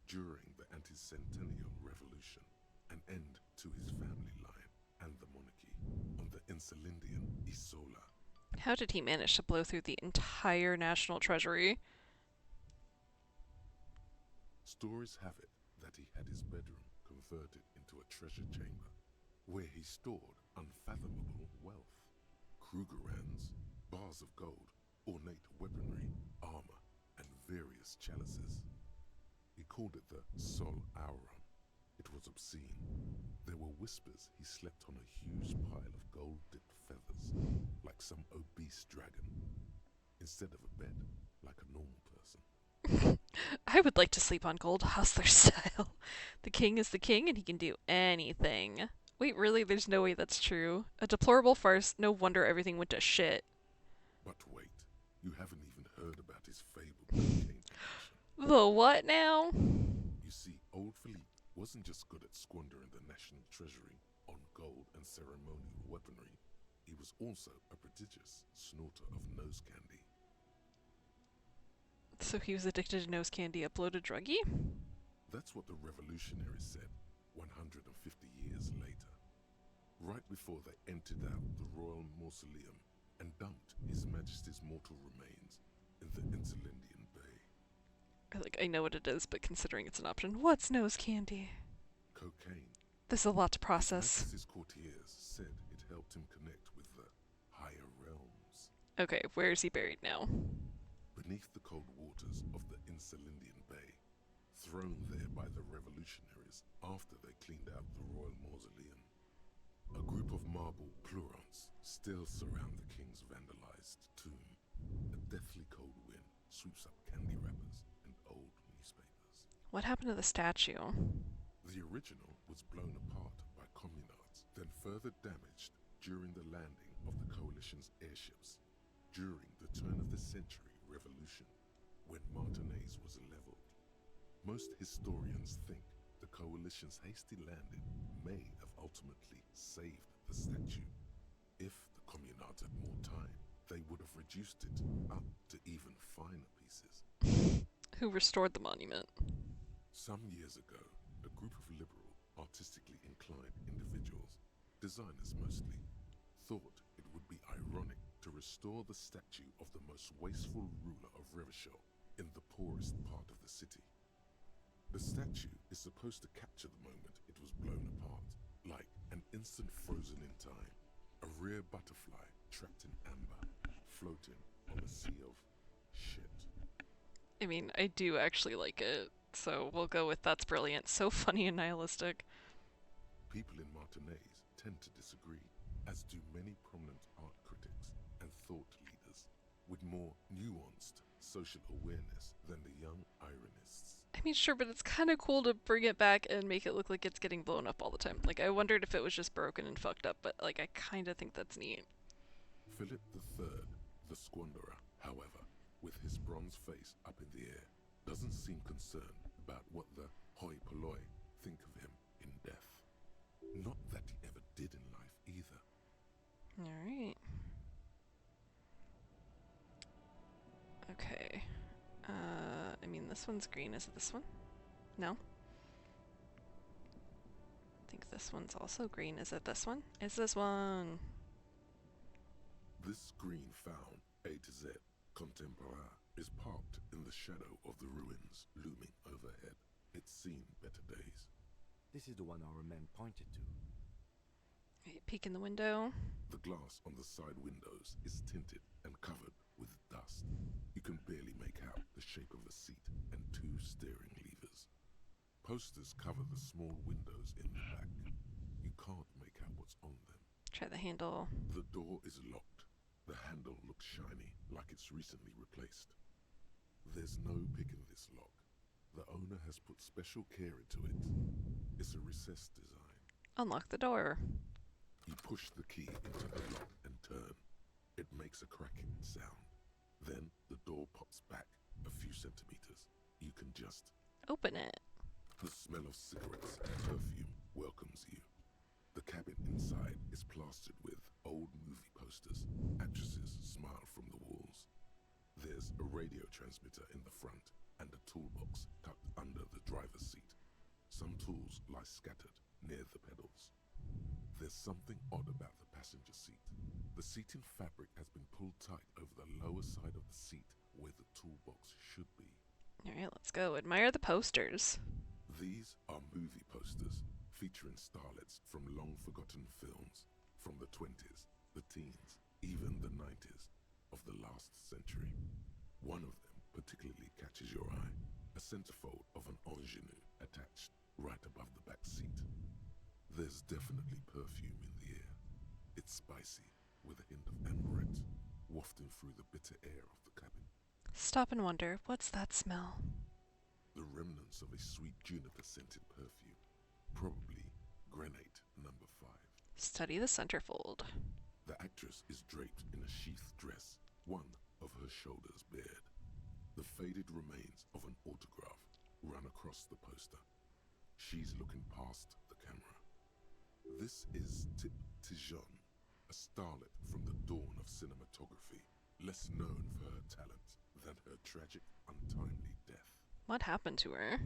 During the anti-centennial revolution, an end to his family line and the monarchy on the Insulindian Isola. How did he manage to blow through the entire national treasury? Stories have it that he had his bedroom converted into a treasure chamber, where he stored unfathomable wealth. Krugerrands, bars of gold, ornate weaponry, armor, and various chalices. He called it the Sol Auron, It was obscene. There were whispers he slept on a huge pile of gold-dipped feathers, like some obese dragon, instead of a bed, like a normal person. I would like to sleep on gold, hustler style. The king is the king and he can do anything. Wait, really? There's no way that's true. A deplorable farce, no wonder everything went to shit. But wait, you haven't even heard about his fabled cocaine collection. The what now? You see, old Philippe wasn't just good at squandering the national treasury on gold and ceremonial weaponry. He was also a prodigious snorter of nose candy. So he was addicted to nose candy, a bloated druggie? That's what the revolutionaries said 150 years later. Right before they emptied out the royal mausoleum and dumped His Majesty's mortal remains in the Elysium Bay. I know what it is, but considering it's an option, what's nose candy? Cocaine. There's a lot to process. His courtiers said it helped him connect with the higher realms. Okay, where is he buried now? Beneath the cold waters of the Elysium Bay, thrown there by the revolutionaries after they cleaned out the royal mausoleum. A group of marble pleurons still surround the king's vandalized tomb. A deathly cold wind sweeps up candy wrappers and old newspapers. What happened to the statue? The original was blown apart by communards, then further damaged during the landing of the coalition's airships during the turn-of-the-century revolution, when Martinez was leveled. Most historians think the coalition's hasty landing may have ultimately saved the statue. If the communards had more time, they would have reduced it up to even finer pieces. Who restored the monument? Some years ago, a group of liberal, artistically inclined individuals, designers mostly, thought it would be ironic to restore the statue of the most wasteful ruler of Revachol in the poorest part of the city. The statue is supposed to capture the moment it was blown apart, like an instant frozen in time, a rare butterfly trapped in amber, floating on a sea of shit. I mean, I do actually like it, so we'll go with that's brilliant. So funny and nihilistic. People in Martinez tend to disagree, as do many prominent art critics and thought leaders with more nuanced social awareness than the young ironists. I mean, sure, but it's kind of cool to bring it back and make it look like it's getting blown up all the time. Like, I wondered if it was just broken and fucked up, but, like, I kind of think that's neat. Philip III, the Squanderer, however, with his bronze face up in the air, doesn't seem concerned about what the hoi polloi think of him in death. Not that he ever did in life either. Alright. Okay. I mean, this one's green. Is it this one? No? I think this one's also green. Is it this one? It's this one! This green found, A to Z, contemporaire, is parked in the shadow of the ruins looming overhead. It's seen better days. This is the one our man pointed to. Right, peek in the window. The glass on the side windows is tinted and covered with dust. You can barely make out the shape of a seat and two steering levers. Posters cover the small windows in the back. You can't make out what's on them. Try the handle. The door is locked. The handle looks shiny, like it's recently replaced. There's no pick in this lock. The owner has put special care into it. It's a recessed design. Unlock the door. You push the key into the lock and turn. It makes a cracking sound. Then the door pops back a few centimeters. You can just open it. The smell of cigarettes and perfume welcomes you. The cabin inside is plastered with old movie posters. Actresses smile from the walls. There's a radio transmitter in the front and a toolbox tucked under the driver's seat. Some tools lie scattered near the pedals. There's something odd about the passenger seat. The seating fabric has been pulled tight over the lower side of the seat where the toolbox should be. Alright, let's go. Admire the posters. These are movie posters featuring starlets from long-forgotten films from the 20s, the teens, even the 90s of the last century. One of them particularly catches your eye. A a centerfold of an ingenue attached right above the back seat. There's definitely perfume in the air. It's spicy, with a hint of amberette, wafting through the bitter air of the cabin. Stop and wonder, what's that smell? The remnants of a sweet juniper-scented perfume, probably Grenade number 5. Study the centerfold. The actress is draped in a sheathed dress, one of her shoulders bared. The faded remains of an autograph run across the poster. She's looking past the camera. This is Tip Tijon, a starlet from the dawn of cinematography, less known for her talent than her tragic, untimely death. What happened to her?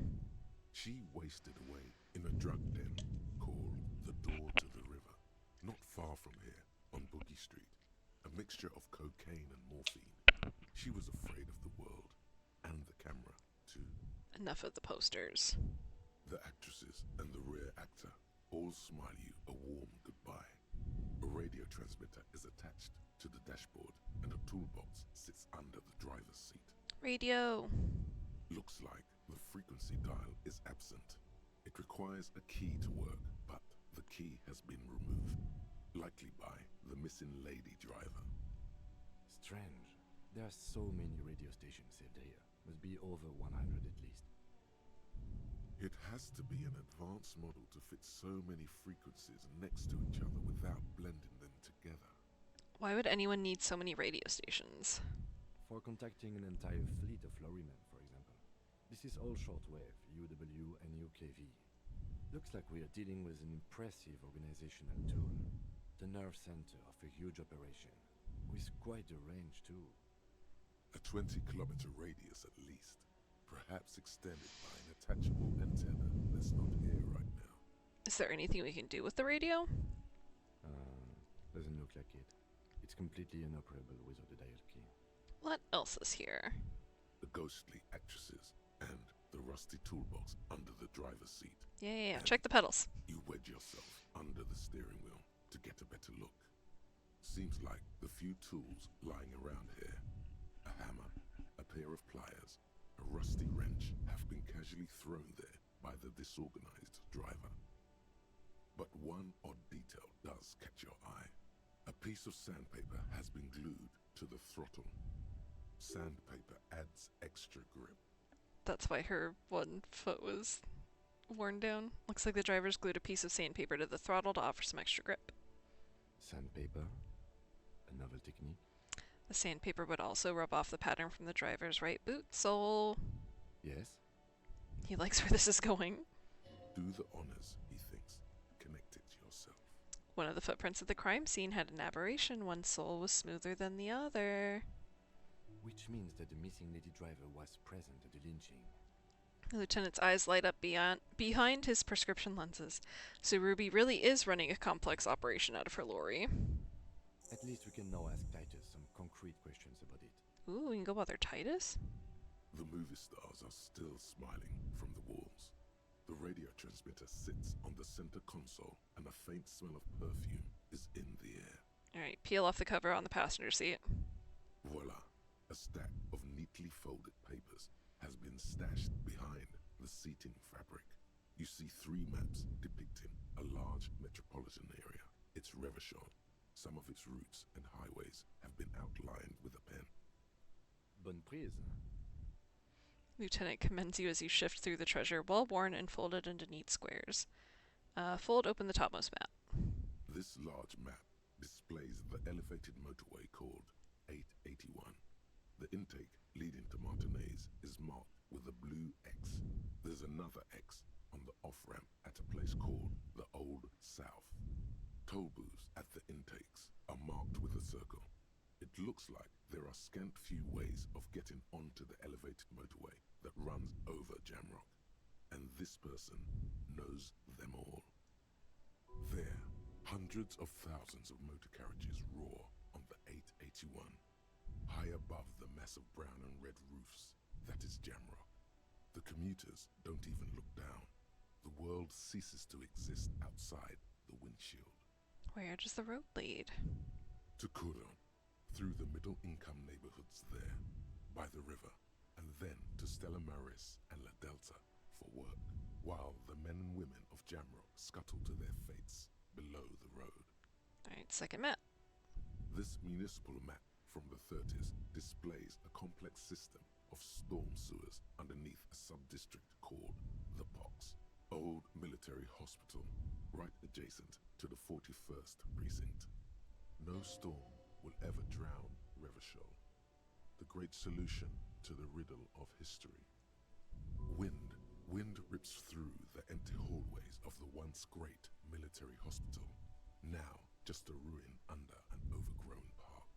She wasted away in a drug den called the Door to the River, not far from here, on Boogie Street, a mixture of cocaine and morphine. She was afraid of the world, and the camera, too. Enough of the posters. The actresses and the rear actor all smile you a warm goodbye. A radio transmitter is attached to the dashboard, and a toolbox sits under the driver's seat. Radio. Looks like the frequency dial is absent. It requires a key to work, but the key has been removed, likely by the missing lady driver. Strange. There are so many radio stations saved here. Must be over 100 at least. It has to be an advanced model to fit so many frequencies next to each other without blending them together. Why would anyone need so many radio stations? For contacting an entire fleet of lorrymen, for example. This is all shortwave, UW and UKV. Looks like we are dealing with an impressive organizational tool. The nerve center of a huge operation, with quite a range too. A 20-kilometer radius at least, perhaps extended by an attachable antenna that's not here right now. Is there anything we can do with the radio? Doesn't look like it. It's completely inoperable without a dial key. What else is here? The ghostly actresses and the rusty toolbox under the driver's seat. Yeah. Check the pedals. You wedge yourself under the steering wheel to get a better look. Seems like the few tools lying around here, a hammer, a pair of pliers, a rusty wrench, have been casually thrown there by the disorganized driver. But one odd detail does catch your eye. A piece of sandpaper has been glued to the throttle. Sandpaper adds extra grip. That's why her one foot was worn down. Looks like the driver's glued a piece of sandpaper to the throttle to offer some extra grip. Sandpaper? A novel technique? The sandpaper would also rub off the pattern from the driver's right boot sole. Yes? He likes where this is going. Do the honors, he thinks. Connect it yourself. One of the footprints at the crime scene had an aberration. One sole was smoother than the other. Which means that the missing lady driver was present at the lynching. The lieutenant's eyes light up behind his prescription lenses. So Ruby really is running a complex operation out of her lorry. At least we can now ask Titus some concrete questions about it. Ooh, we can go bother Titus? The movie stars are still smiling from the walls. The radio transmitter sits on the center console, and a faint smell of perfume is in the air. Alright, peel off the cover on the passenger seat. Voila! A stack of neatly folded papers has been stashed behind the seating fabric. You see 3 maps depicting a large metropolitan area. It's Revachon. Some of its routes and highways have been outlined with a pen. Bonne prise. Lieutenant commends you as you shift through the treasure, well worn and folded into neat squares. Fold open the topmost map. This large map displays the elevated motorway called 881. The intake leading to Martinez is marked with a blue X. There's another X on the off-ramp at a place called the Old South. Toll booths at the intakes are marked with a circle. It looks like there are scant few ways of getting onto the elevated motorway that runs over Jamrock, and this person knows them all. There, hundreds of thousands of motor carriages roar on the 881. High above the mass of brown and red roofs, that is Jamrock. The commuters don't even look down. The world ceases to exist outside the windshield. Where does the road lead? To Couron, through the middle-income neighborhoods there, by the river, and then to to Stella Maris and La Delta for work, while the men and women of Jamrock scuttle to their fates below the road. Alright, second map. This municipal map from the 30s displays a complex system of storm sewers underneath a sub-district called the Pox, old military hospital, right adjacent to the 41st precinct. No storm will ever drown Revachol, the great solution to the riddle of history. Wind rips through the empty hallways of the once great military hospital, now just a ruin under an overgrown park.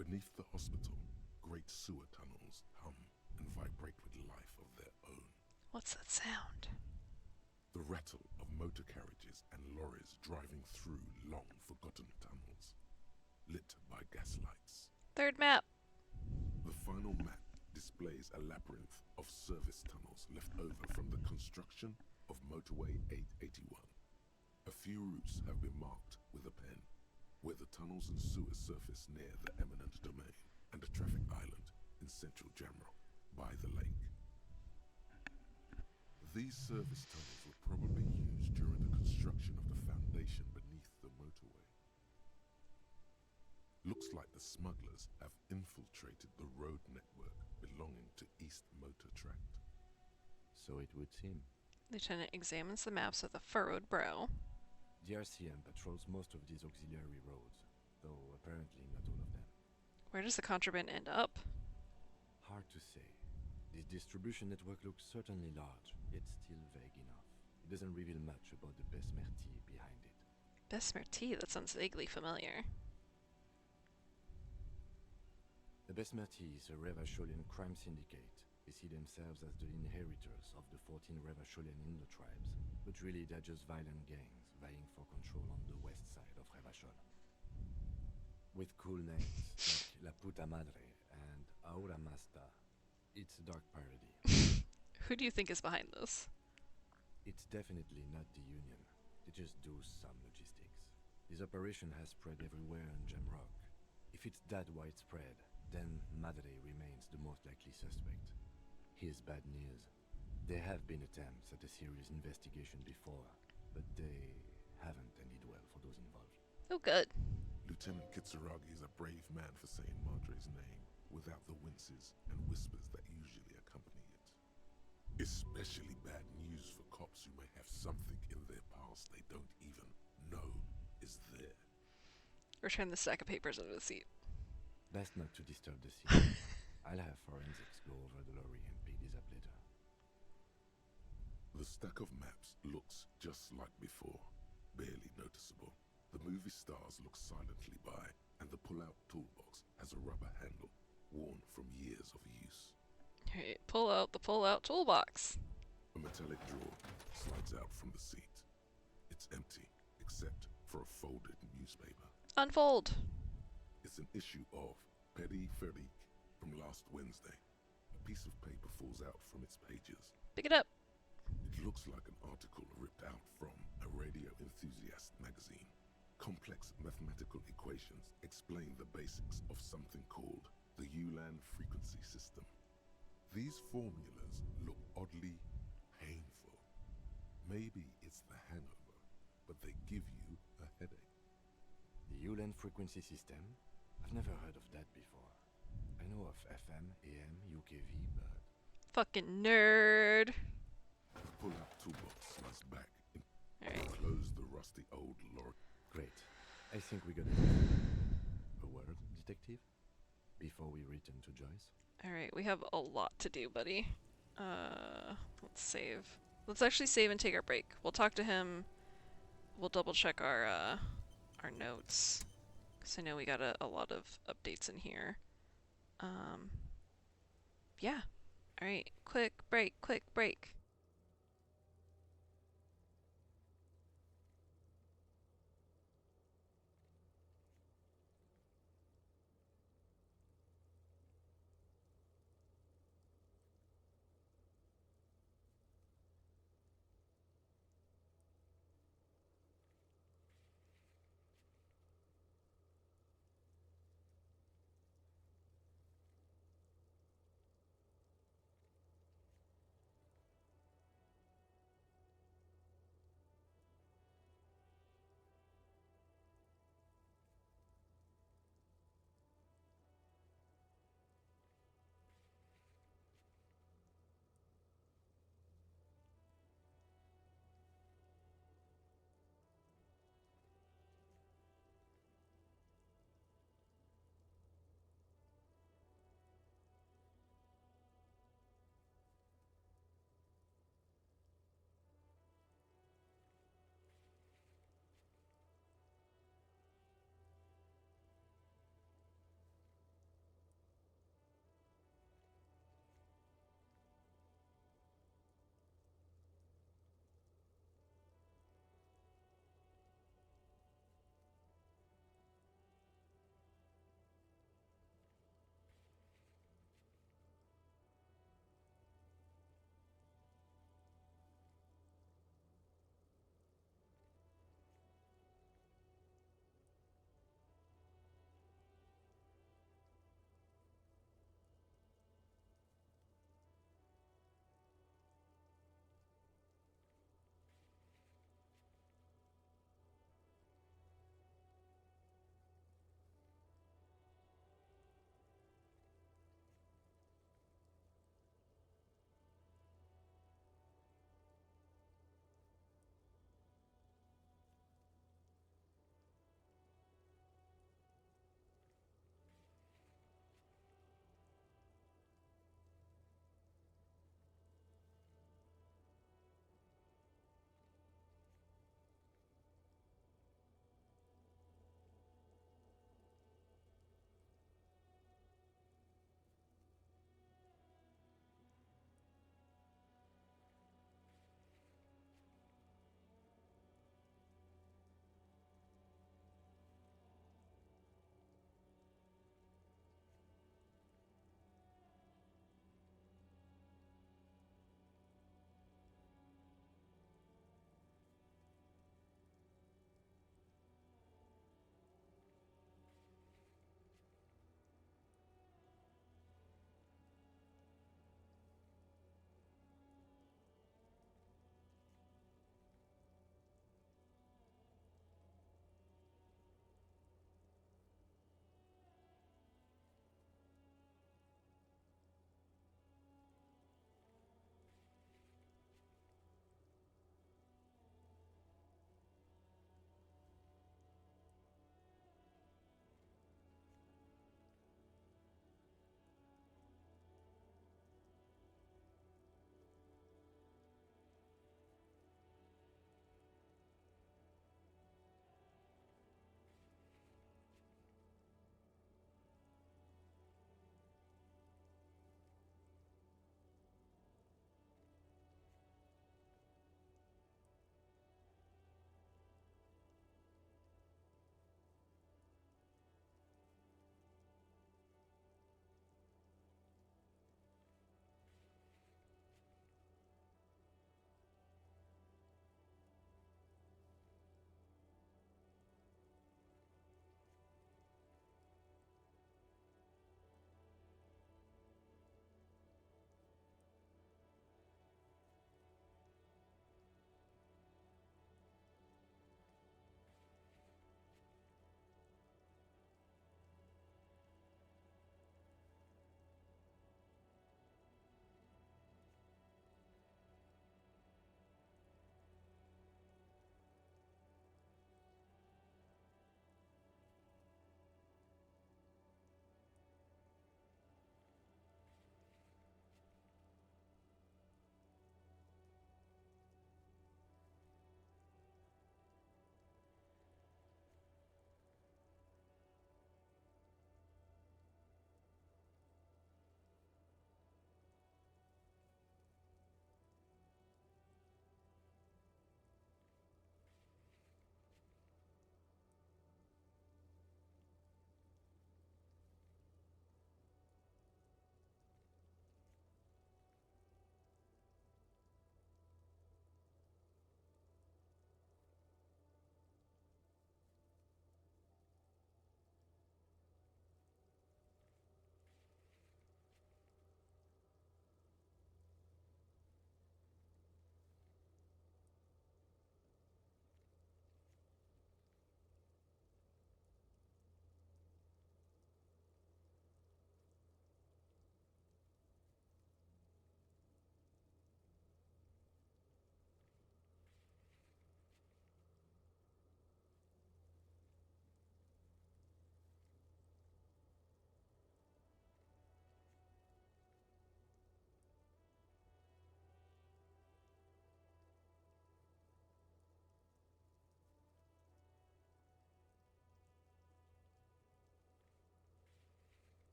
Beneath the hospital, great sewer tunnels hum and vibrate with life of their own. What's that sound? The rattle of motor carriages and lorries driving through long-forgotten tunnels, lit by gaslights. Third map. The final map displays a labyrinth of service tunnels left over from the construction of Motorway 881. A few routes have been marked with a pen, where the tunnels and sewers surface near the eminent domain and a traffic island in central Jamrock by the lake. These service tunnels were probably used during the construction of the foundation beneath the motorway. Looks like the smugglers have infiltrated the road network belonging to East Motor Tract. So it would seem. Lieutenant examines the maps with a furrowed brow. The RCM patrols most of these auxiliary roads, though apparently not all of them. Where does the contraband end up? Hard to say. This distribution network looks certainly large, yet still vague enough. It doesn't reveal much about the Besmerti behind it. Besmerti? That sounds vaguely familiar. The Besmerti is a Revacholian crime syndicate. They see themselves as the inheritors of the 14 Revacholian Indo-tribes, but really they're just violent gangs vying for control on the west side of Revachol. With cool names like La Puta Madre and Aura Masta, it's a dark parody. Who do you think is behind this? It's definitely not the Union. They just do some logistics. This operation has spread everywhere in Jamrock. If it's that widespread, then Madre remains the most likely suspect. Here's bad news. There have been attempts at a serious investigation before, but they haven't ended well for those involved. Oh, good. Lieutenant Kitsuragi is a brave man for saying Madre's name without the winces and whispers that usually accompany it. Especially bad news for cops who may have something in their past they don't even know is there. Return the stack of papers under the seat. Best not to disturb the scene. I'll have forensics go over the lorry and pick these up later. The stack of maps looks just like before, barely noticeable. The movie stars look silently by, and the pull-out toolbox has a rubber handle, worn from years of use. Alright, pull out the pull-out toolbox. A metallic drawer slides out from the seat. It's empty, except for a folded newspaper. Unfold. It's an issue of Petit Ferric from last Wednesday. A piece of paper falls out from its pages. Pick it up. It looks like an article ripped out from a radio enthusiast magazine. Complex mathematical equations explain the basics of something called the Ulan frequency system. These formulas look oddly painful. Maybe it's the hangover, but they give you a headache. The Ulan frequency system? I've never heard of that before. I know of FM, AM, UKV, but... Fucking nerd. The pull-out toolbox slides back and Alright. close the rusty old lorry. Great. I think we got it. A word, detective? Before we return to Joyce? Alright, we have a lot to do, buddy. Let's save. Let's actually save and take our break. We'll talk to him. We'll double check our notes. Because I know we got a lot of updates in here. Yeah. Alright, quick break, quick break.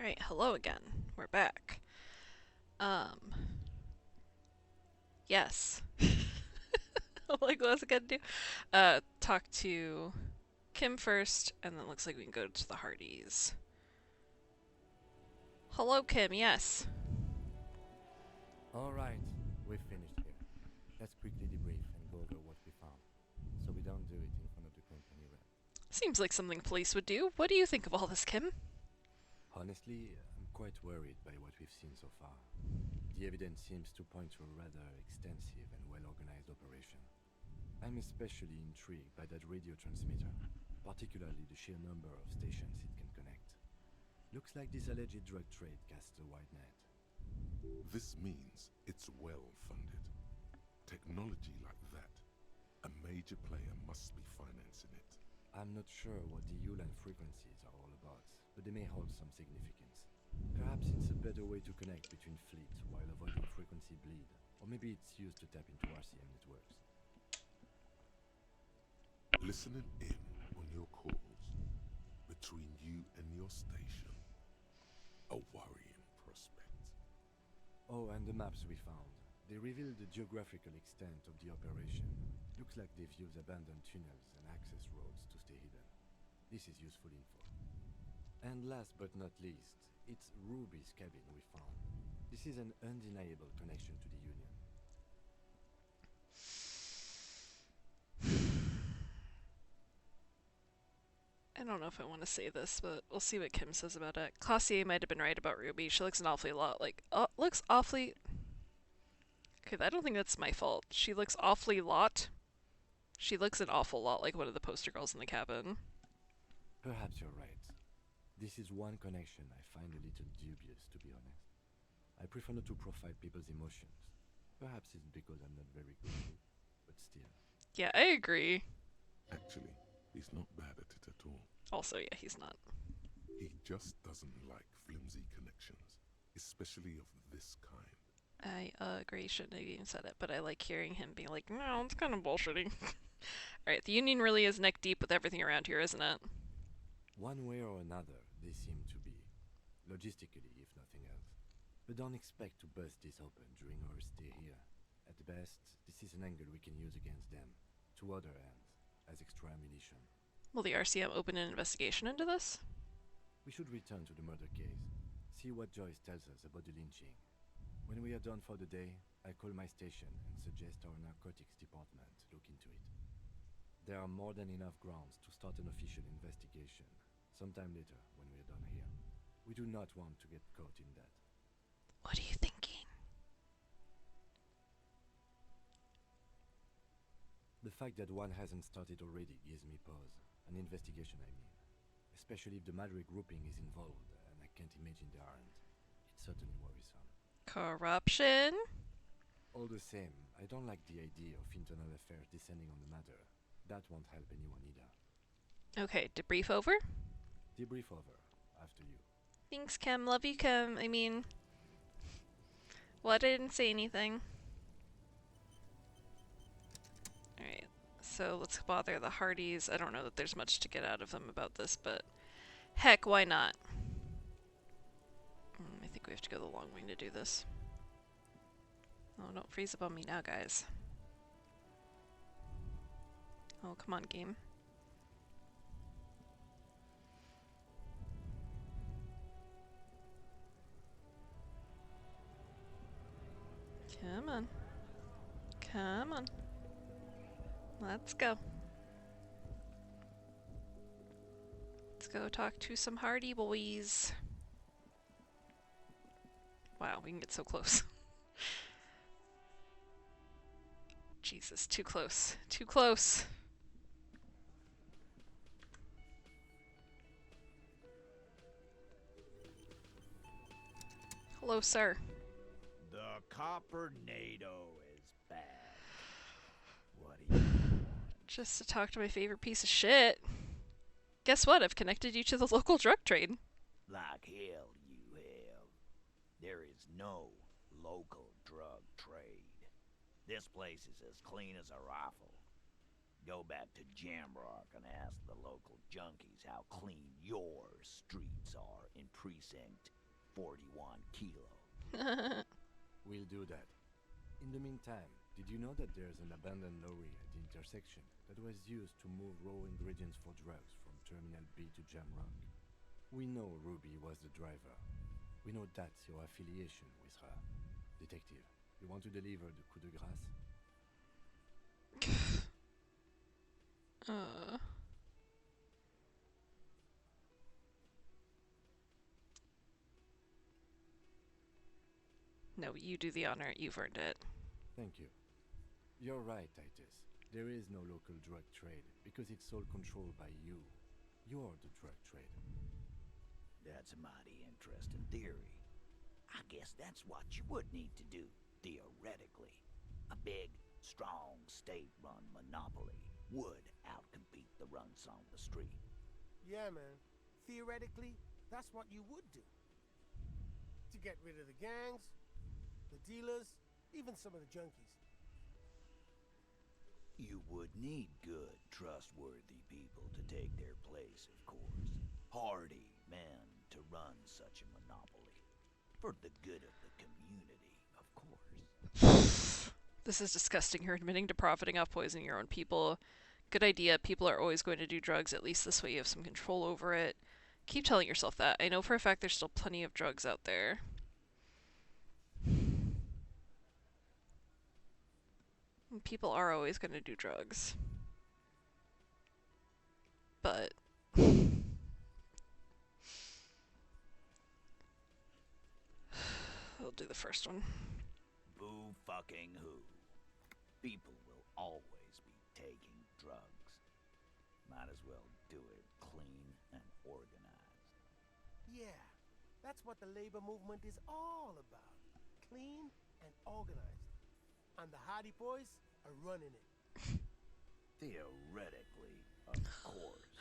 Alright, hello again. We're back. Yes. Like, what was I gonna do? Talk to Kim first, and then looks like we can go to the Hardys. Hello, Kim, yes. Alright, we've finished here. Let's quickly debrief and go over what we found, so we don't do it in front of the company rep. Seems like something police would do. What do you think of all this, Kim? Honestly, I'm quite worried by what we've seen so far. The evidence seems to point to a rather extensive and well-organized operation. I'm especially intrigued by that radio transmitter, particularly the sheer number of stations it can connect. Looks like this alleged drug trade casts a wide net. This means it's well funded. Technology like that, a major player must be financing it. I'm not sure what the Ulan frequencies are all about, but they may hold some significance. Perhaps it's a better way to connect between fleets while avoiding frequency bleed, or maybe it's used to tap into RCM networks. Listening in on your calls between you and your station, a worrying prospect. Oh, and the maps we found. They reveal the geographical extent of the operation. Looks like they've used abandoned tunnels and access roads to stay hidden. This is useful info. And last but not least, it's Ruby's cabin we found. This is an undeniable connection to the Union. I don't know if I want to say this, but we'll see what Kim says about it. Classier might have been right about Ruby. She looks an awfully lot like... looks awfully... Okay, I don't think that's my fault. She looks awfully lot. She looks an awful lot like one of the poster girls in the cabin. Perhaps you're right. This is one connection I find a little dubious, to be honest. I prefer not to profile people's emotions. Perhaps it's because I'm not very good at it, but still. Yeah, I agree. Actually, he's not bad at it at all. Also, yeah, he's not. He just doesn't like flimsy connections, especially of this kind. I agree, shouldn't have even said it, but I like hearing him be like, no, it's kind of bullshitting. Alright, the Union really is neck deep with everything around here, isn't it? One way or another, they seem to be. Logistically, if nothing else. But don't expect to bust this open during our stay here. At best, this is an angle we can use against them, to other ends, as extra ammunition. Will the RCM open an investigation into this? We should return to the murder case, see what Joyce tells us about the lynching. When we are done for the day, I call my station and suggest our narcotics department look into it. There are more than enough grounds to start an official investigation, sometime later when we are done here. We do not want to get caught in that. What are you thinking? The fact that one hasn't started already gives me pause. An investigation, I mean. Especially if the Madrid grouping is involved, and I can't imagine they aren't. It's certainly worrisome. Corruption? All the same, I don't like the idea of internal affairs descending on the matter. That won't help anyone either. Okay, debrief over? Debrief over. After you. Thanks, Kim. Love you, Kim. I mean... Well, I didn't say anything. Alright, so let's bother the Hardys. I don't know that there's much to get out of them about this, but... Heck, why not? I think we have to go the long way to do this. Oh, don't freeze up on me now, guys. Oh, come on, game. Come on. Come on. Let's go. Let's go talk to some Hardy boys. Wow, we can get so close. Jesus, too close. Too close. Hello, sir. The Coppernado is back. What do you want? Just to talk to my favorite piece of shit. Guess what? I've connected you to the local drug trade. Like hell you have. There is no local drug trade. This place is as clean as a rifle. Go back to Jamrock and ask the local junkies how clean your streets are in Precinct 41 kilo. We'll do that. In the meantime, did you know that there's an abandoned lorry at the intersection that was used to move raw ingredients for drugs from Terminal B to Jamrock? We know Ruby was the driver. We know that's your affiliation with her. Detective, you want to deliver the coup de grâce? No, you do the honor. You've earned it. Thank you. You're right, Titus. There is no local drug trade because it's all controlled by you. You're the drug trade. That's a mighty interesting theory. I guess that's what you would need to do, theoretically. A big, strong, state-run monopoly would outcompete the runts on the street. Yeah, man. Theoretically, that's what you would do. To get rid of the gangs, the dealers, even some of the junkies. You would need good, trustworthy people to take their place, of course. Hardy men to run such a monopoly. For the good of the community, of course. This is disgusting. You're admitting to profiting off poisoning your own people. Good idea. People are always going to do drugs. At least this way you have some control over it. Keep telling yourself that. I know for a fact there's still plenty of drugs out there. And people are always going to do drugs. But I'll do the first one. Boo fucking who. People will always be taking drugs. Might as well do it clean and organized. Yeah, that's what the labor movement is all about. Clean and organized. And the Hardy Boys are running it. Theoretically, of course.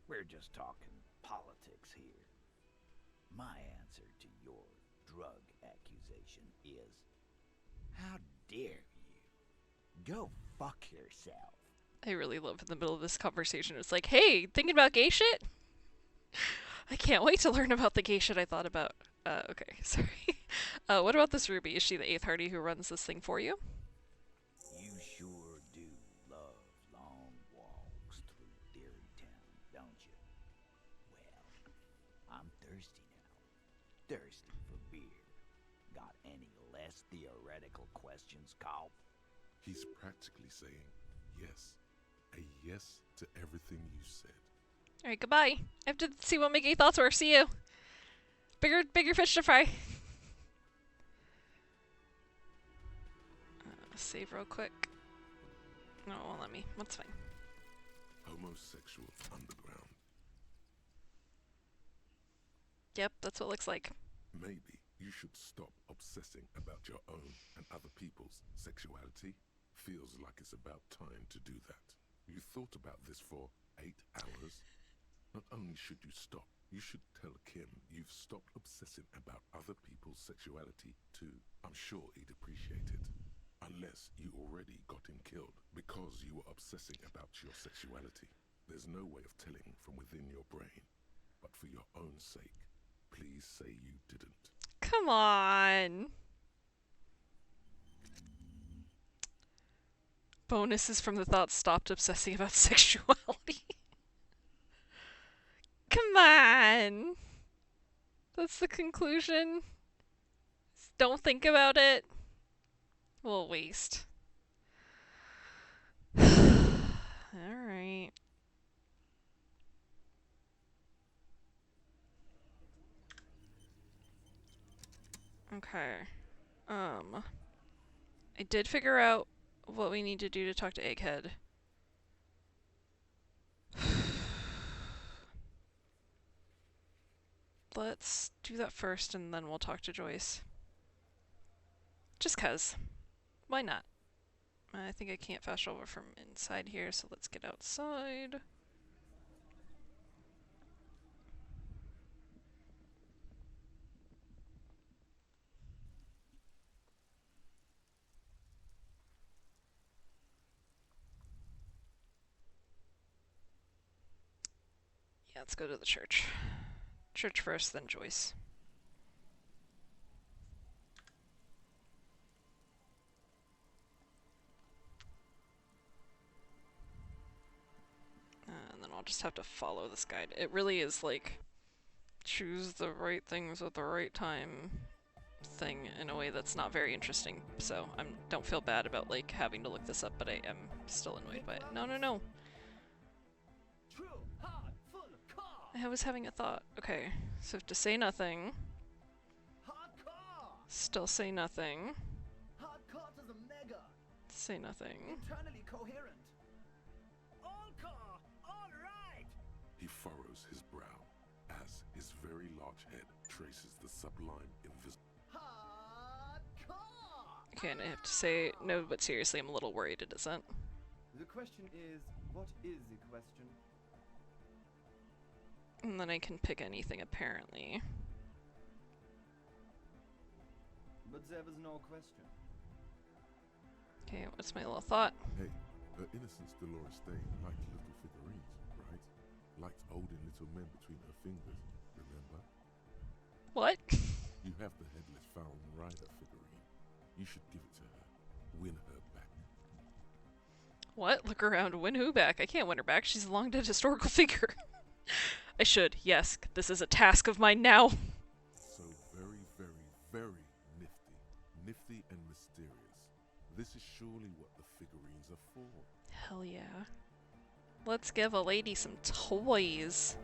We're just talking politics here. My answer to your drug accusation is, how dare you? Go fuck yourself. I really love in the middle of this conversation. It's like, hey, thinking about gay shit? I can't wait to learn about the gay shit I thought about. Okay, sorry. What about this Ruby? Is she the 8th Hardy who runs this thing for you? You sure do love long walks through Dairy Town, don't you? Well, I'm thirsty now. Thirsty for beer. Got any less theoretical questions, Carl? He's practically saying yes. A yes to everything you said. Alright, goodbye. I have to see what my gay thoughts were. See you. Bigger fish to fry. Save real quick. No, it won't let me. That's fine. Homosexual underground. Yep, that's what it looks like. Maybe you should stop obsessing about your own and other people's sexuality. Feels like it's about time to do that. You thought about this for 8 hours? Not only should you stop, you should tell Kim you've stopped obsessing about other people's sexuality too. I'm sure he'd appreciate it. Unless you already got him killed because you were obsessing about your sexuality. There's no way of telling from within your brain. But for your own sake, please say you didn't. Come on. Bonuses from the thought stopped obsessing about sexuality. Come on. That's the conclusion. Don't think about it. We'll waste. Alright. Okay. I did figure out what we need to do to talk to Egghead. Let's do that first and then we'll talk to Joyce. Just 'cause. Why not? I think I can't fast travel from inside here, so let's get outside. Yeah, let's go to the church. Church first, then Joyce. just have to follow this guide. It really is like choose the right things at the right time thing in a way that's not very interesting. So I don't feel bad about like having to look this up, but I am still annoyed by it. No, no, no. I was having a thought. Okay, so to say nothing. Still say nothing. Say nothing. Internally coherent. All car, all right. He furrows his brow as his very large head traces the sublime invisible. Okay, and I have to say, no, but seriously, I'm a little worried it isn't. The question is, what is the question? And then I can pick anything, apparently. But there was no question. Okay, what's my little thought? Hey, her innocence Dolores Dane liked little figurines, right? Liked holding little men between her fingers, remember? What? You have the headless Fallen Rider figurine. You should give it to her. Win her back. What? Look around, win who back? I can't win her back, she's a long dead historical figure. I should, yes. This is a task of mine now. So very, very, very nifty. Nifty and mysterious. This is surely what the figurines are for. Hell yeah. Let's give a lady some toys.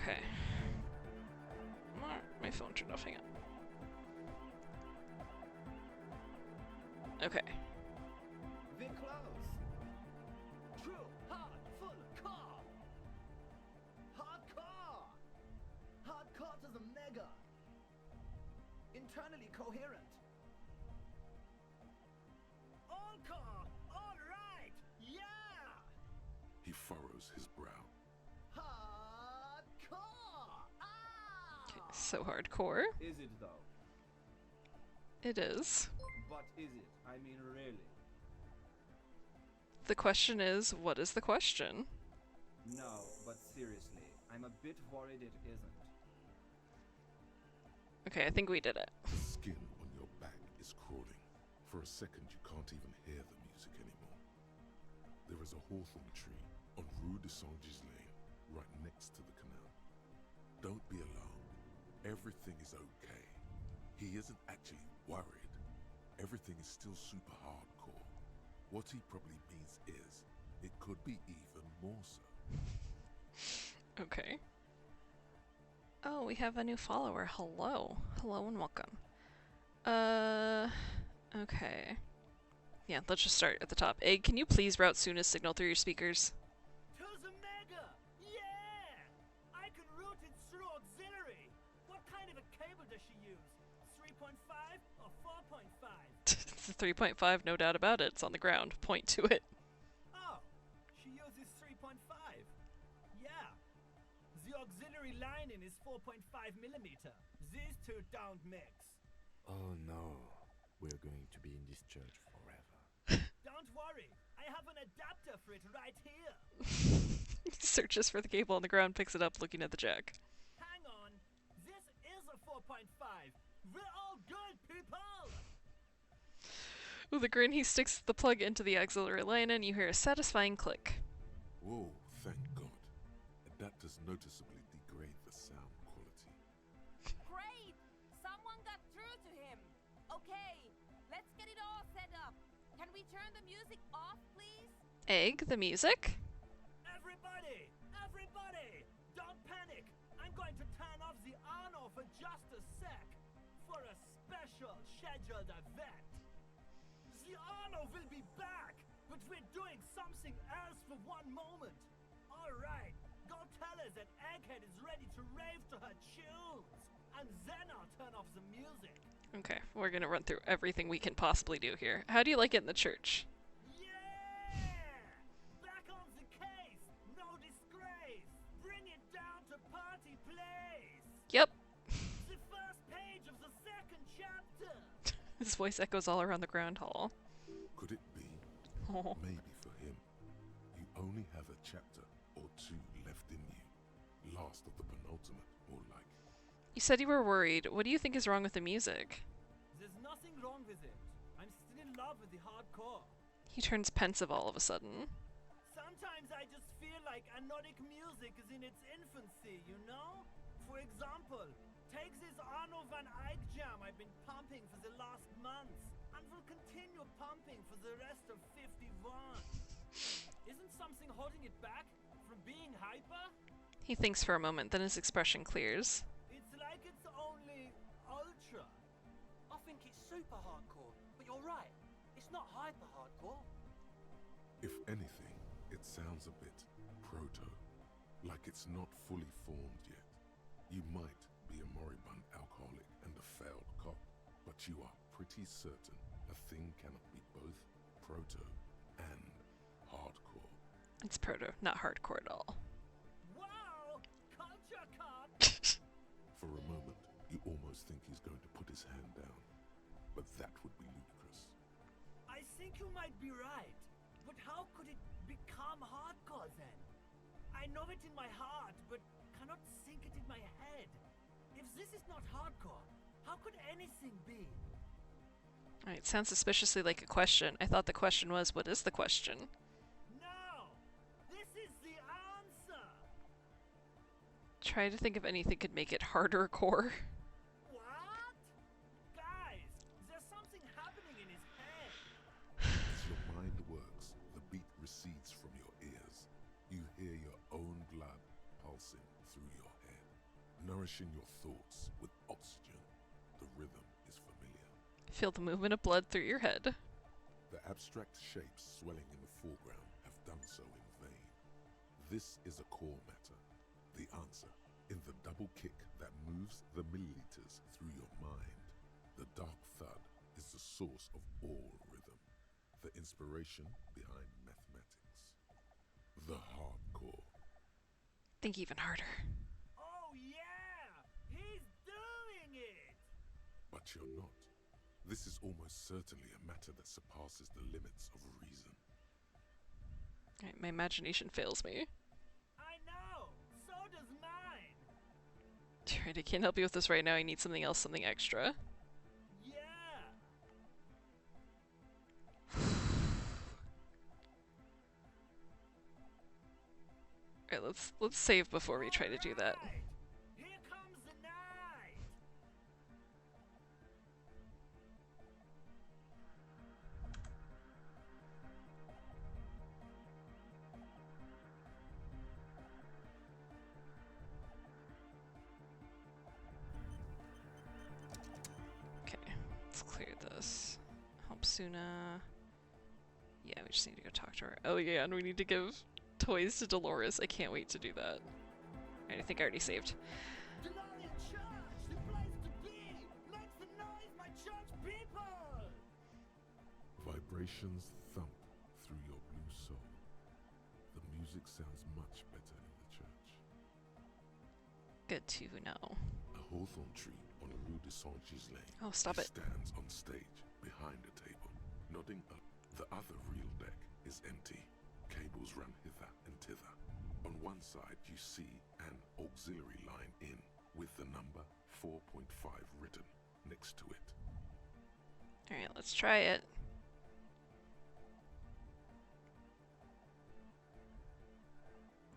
Okay. My phone turned off, hang on. Okay. We're close. True, hard, full car. Hardcore. Hardcore to the mega. Internally coherent. All car, all right. Yeah. He furrows his brow. Hardcore. Okay, so hardcore. Is it though? It is. But is it? I mean, really? The question is, what is the question? No, but seriously, I'm a bit worried it isn't. Okay, I think we did it. The skin on your back is crawling. For a second, you can't even hear the music anymore. There is a hawthorn tree on Rue de Saint-Gislain, right next to the canal. Don't be alarmed. Everything is okay. He isn't actually worried. Everything is still super hardcore. What he probably means is, it could be even more so. Okay. Oh, we have a new follower. Hello. Hello and welcome. Okay. Yeah, let's just start at the top. Egg, can you please route Suna's signal through your speakers? To the mega! Yeah! I can route it through auxiliary! What kind of a cable does she use? 3.5 or 4.5? It's a 3.5, no doubt about it. It's on the ground. Point to it. Oh, she uses 3.5. Yeah. The auxiliary lining is 4.5 millimeter. These two don't mix. Oh no, we're going to be in this church forever. Don't worry, I have an adapter for it right here. Searches for the cable on the ground, picks it up, looking at the jack. Hang on, this is a 4.5. We're all good, people! With a grin, he sticks the plug into the auxiliary line and you hear a satisfying click. Whoa, thank God. Adapters noticeably degrade the sound quality. Great! Someone got through to him. Okay, let's get it all set up. Can we turn the music off, please? Egg, the music? Everybody! Everybody! Don't panic! I'm going to turn off the Arno for just a sec. For a special scheduled event. The Arno will be back, but we're doing something else for one moment. Alright, go tell her that Egghead is ready to rave to her tunes. And then I'll turn off the music. Okay, we're gonna run through everything we can possibly do here. How do you like it in the church? Yeah! Back on the case! No disgrace! Bring it down to party place! Yep. The first page of the second chapter! His voice echoes all around the ground hall. Could it be? Oh. Maybe for him, you only have a chapter or two left in you. Last of the penultimate, more like. You said you were worried. What do you think is wrong with the music? There's nothing wrong with it. I'm still in love with the hardcore. He turns pensive all of a sudden. Sometimes Sometimes I just feel like anodic music is in its infancy, you know? For example, take this Arno van Eyck jam I've been pumping for the last months, and will continue pumping for the rest of 51. Isn't something holding it back from being hyper? He thinks for a moment, then his expression clears. It's like it's only ultra. I think it's super hardcore, but you're right. It's not hyper hardcore. If anything, it sounds a bit proto, like it's not fully formed yet. You might be a moribund alcoholic and a failed cop, but you are pretty certain a thing cannot be both proto and hardcore. It's proto, not hardcore at all. Wow! Culture card! For a moment, you almost think he's going to put his hand down, but that would be ludicrous. I think you might be right, but how could it become hardcore then? I know it in my heart, but cannot sink it in my head. If this is not hardcore, how could anything be? Alright, sounds suspiciously like a question. I thought the question was, what is the question? No! This is the answer! Try to think of anything could make it harder core. What? Guys, there's something happening in his head. As your mind works, the beat recedes from your ears. You hear your own blood pulsing through your head, nourishing your thoughts with oxygen. The rhythm is familiar. Feel the movement of blood through your head. The abstract shapes swelling in the foreground have done so in vain. This is a core matter. The answer in the double kick that moves the milliliters through your mind. The dark thud is the source of all rhythm, the inspiration behind mathematics. The hardcore. Think even harder. Oh yeah! He's doing it! But you're not. This is almost certainly a matter that surpasses the limits of reason. Alright, my imagination fails me. I know! So does mine! Alright, I can't help you with this right now. I need something else, something extra. Yeah! Alright, let's save before we try to do that. Alright, here comes the night! Okay, let's clear this. Help Suna. Yeah, we just need to go talk to her. Oh yeah, and we need to give toys to Dolores. I can't wait to do that. Alright, I think I already saved. Delorean Church! The place to be! Make the noise, my church people! Vibrations thump through your blue soul. The music sounds much better in the church. Good to know. A hawthorn tree on Rue de Saint-Gislain Oh, stop it. stands on stage behind a table, nodding up. The other real deck is empty. Cables run hither and thither. On one side you see an auxiliary line in with the number 4.5 written next to it. Alright, let's try it.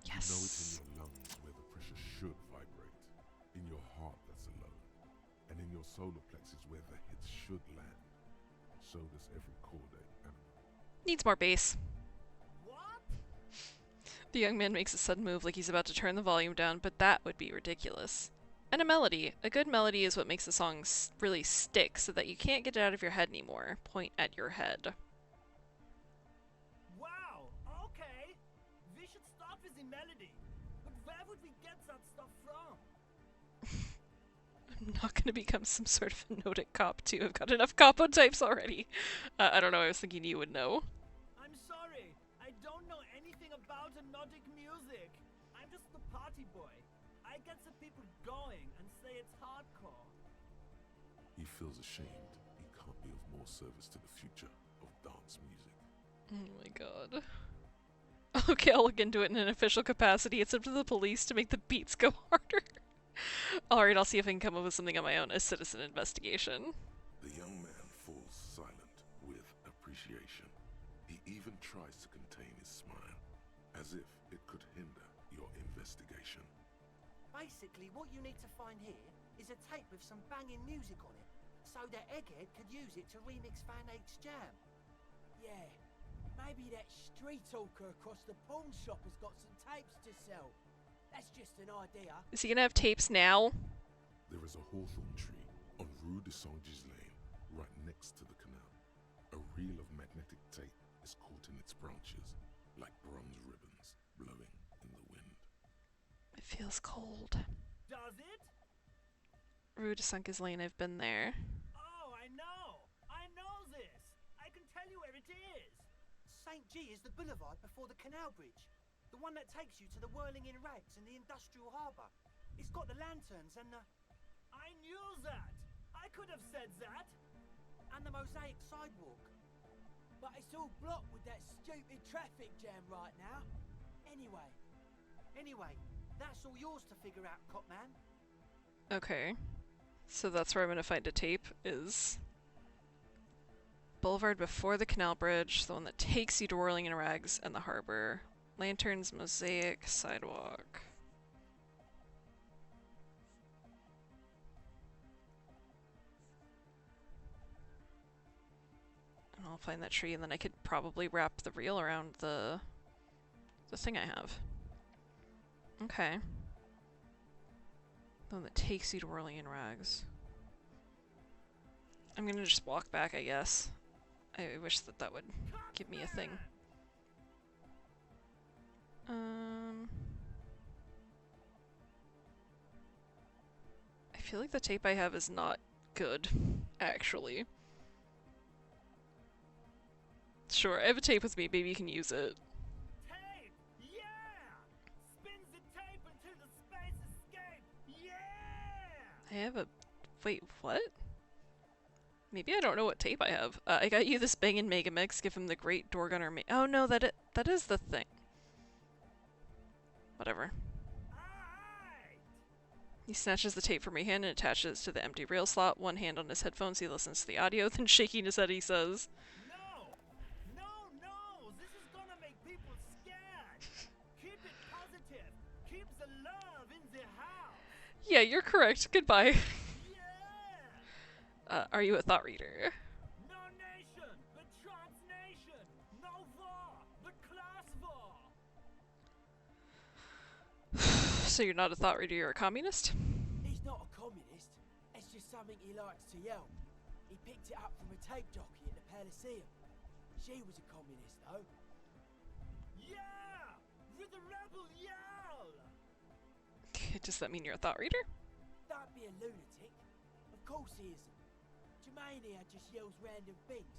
Yes. You know it in your lungs where the pressure should vibrate, in your heart that's alone, and in your solar plexus where the hits should land. So does every chordate animal. Needs more bass. What? The young man makes a sudden move like he's about to turn the volume down, but that would be ridiculous. And a melody. A good melody is what makes the song really stick so that you can't get it out of your head anymore. Point at your head. Wow, okay. We should start with the melody. But where would we get that stuff from? I'm not going to become some sort of hypnotic cop too. I've got enough capo types already. I don't know, I was thinking you would know. I'm sorry. I don't know anything about hypnotic music. I'm just the party boy. I get the people going and say it's hardcore. He feels ashamed he can't be of more service to the future of dance music. Oh my god. Okay, I'll look into it in an official capacity. It's up to the police to make the beats go harder. Alright, I'll see if I can come up with something on my own. A citizen investigation. The young man falls silent with appreciation. He even tries to contain his smile, Basically, what you need to find here is a tape with some banging music on it, so that Egghead could use it to remix Fan 8's jam. Yeah, maybe that street hawker across the pawn shop has got some tapes to sell. That's just an idea. Is he gonna have tapes now? There is a hawthorn tree on Rue de Saint-Gilles Lane, right next to the canal. A reel of magnetic tape is caught in its branches, like bronze ribbons blowing in the wind. It feels cold. Does it? Rue de Saint-Gilles Lane, I've been there. Oh, I know! I know this! I can tell you where it is! St. G is the boulevard before the canal bridge. The one that takes you to the whirling in rags and the industrial harbour. It's got the lanterns and the... I knew that! I could have said that! and the mosaic sidewalk. But it's all blocked with that stupid traffic jam right now. Anyway, that's all yours to figure out, Cop Man. Okay. So that's where I'm gonna find a tape, is... Boulevard before the canal bridge, the one that takes you to Whirling in Rags and the harbor. Lanterns, mosaic, sidewalk. And I'll find that tree and then I could probably wrap the reel around the thing I have. Okay. The one that takes you to Whirling in Rags. I'm gonna just walk back, I guess. I wish that that would give me a thing. I feel like the tape I have is not good, actually. Sure, I have a tape with me, maybe you can use it. Tape! Yeah! Spins the tape into the space escape! Yeah! I have a... Wait, what? Maybe I don't know what tape I have. I got you this Bangin' Megamix, give him the great door gunner oh no, that is the thing. Whatever. He snatches the tape from my hand and attaches it to the empty reel slot, one hand on his headphones, he listens to the audio, then shaking his head he says, No! No! This is gonna make people scared! Keep it positive! Keep the love in the house! yeah, you're correct, goodbye. Are you a thought reader? No nation, but transnation! No war, but class war! So you're not a thought reader, you're a communist? He's not a communist. It's just something he likes to yell. He picked it up from a tape jockey at the Elysium. She was a communist, though. Yeah! With the rebel yell! Does that mean you're a thought reader? Don't be a lunatic. Of course he isn't. Jermaine here just yells random things.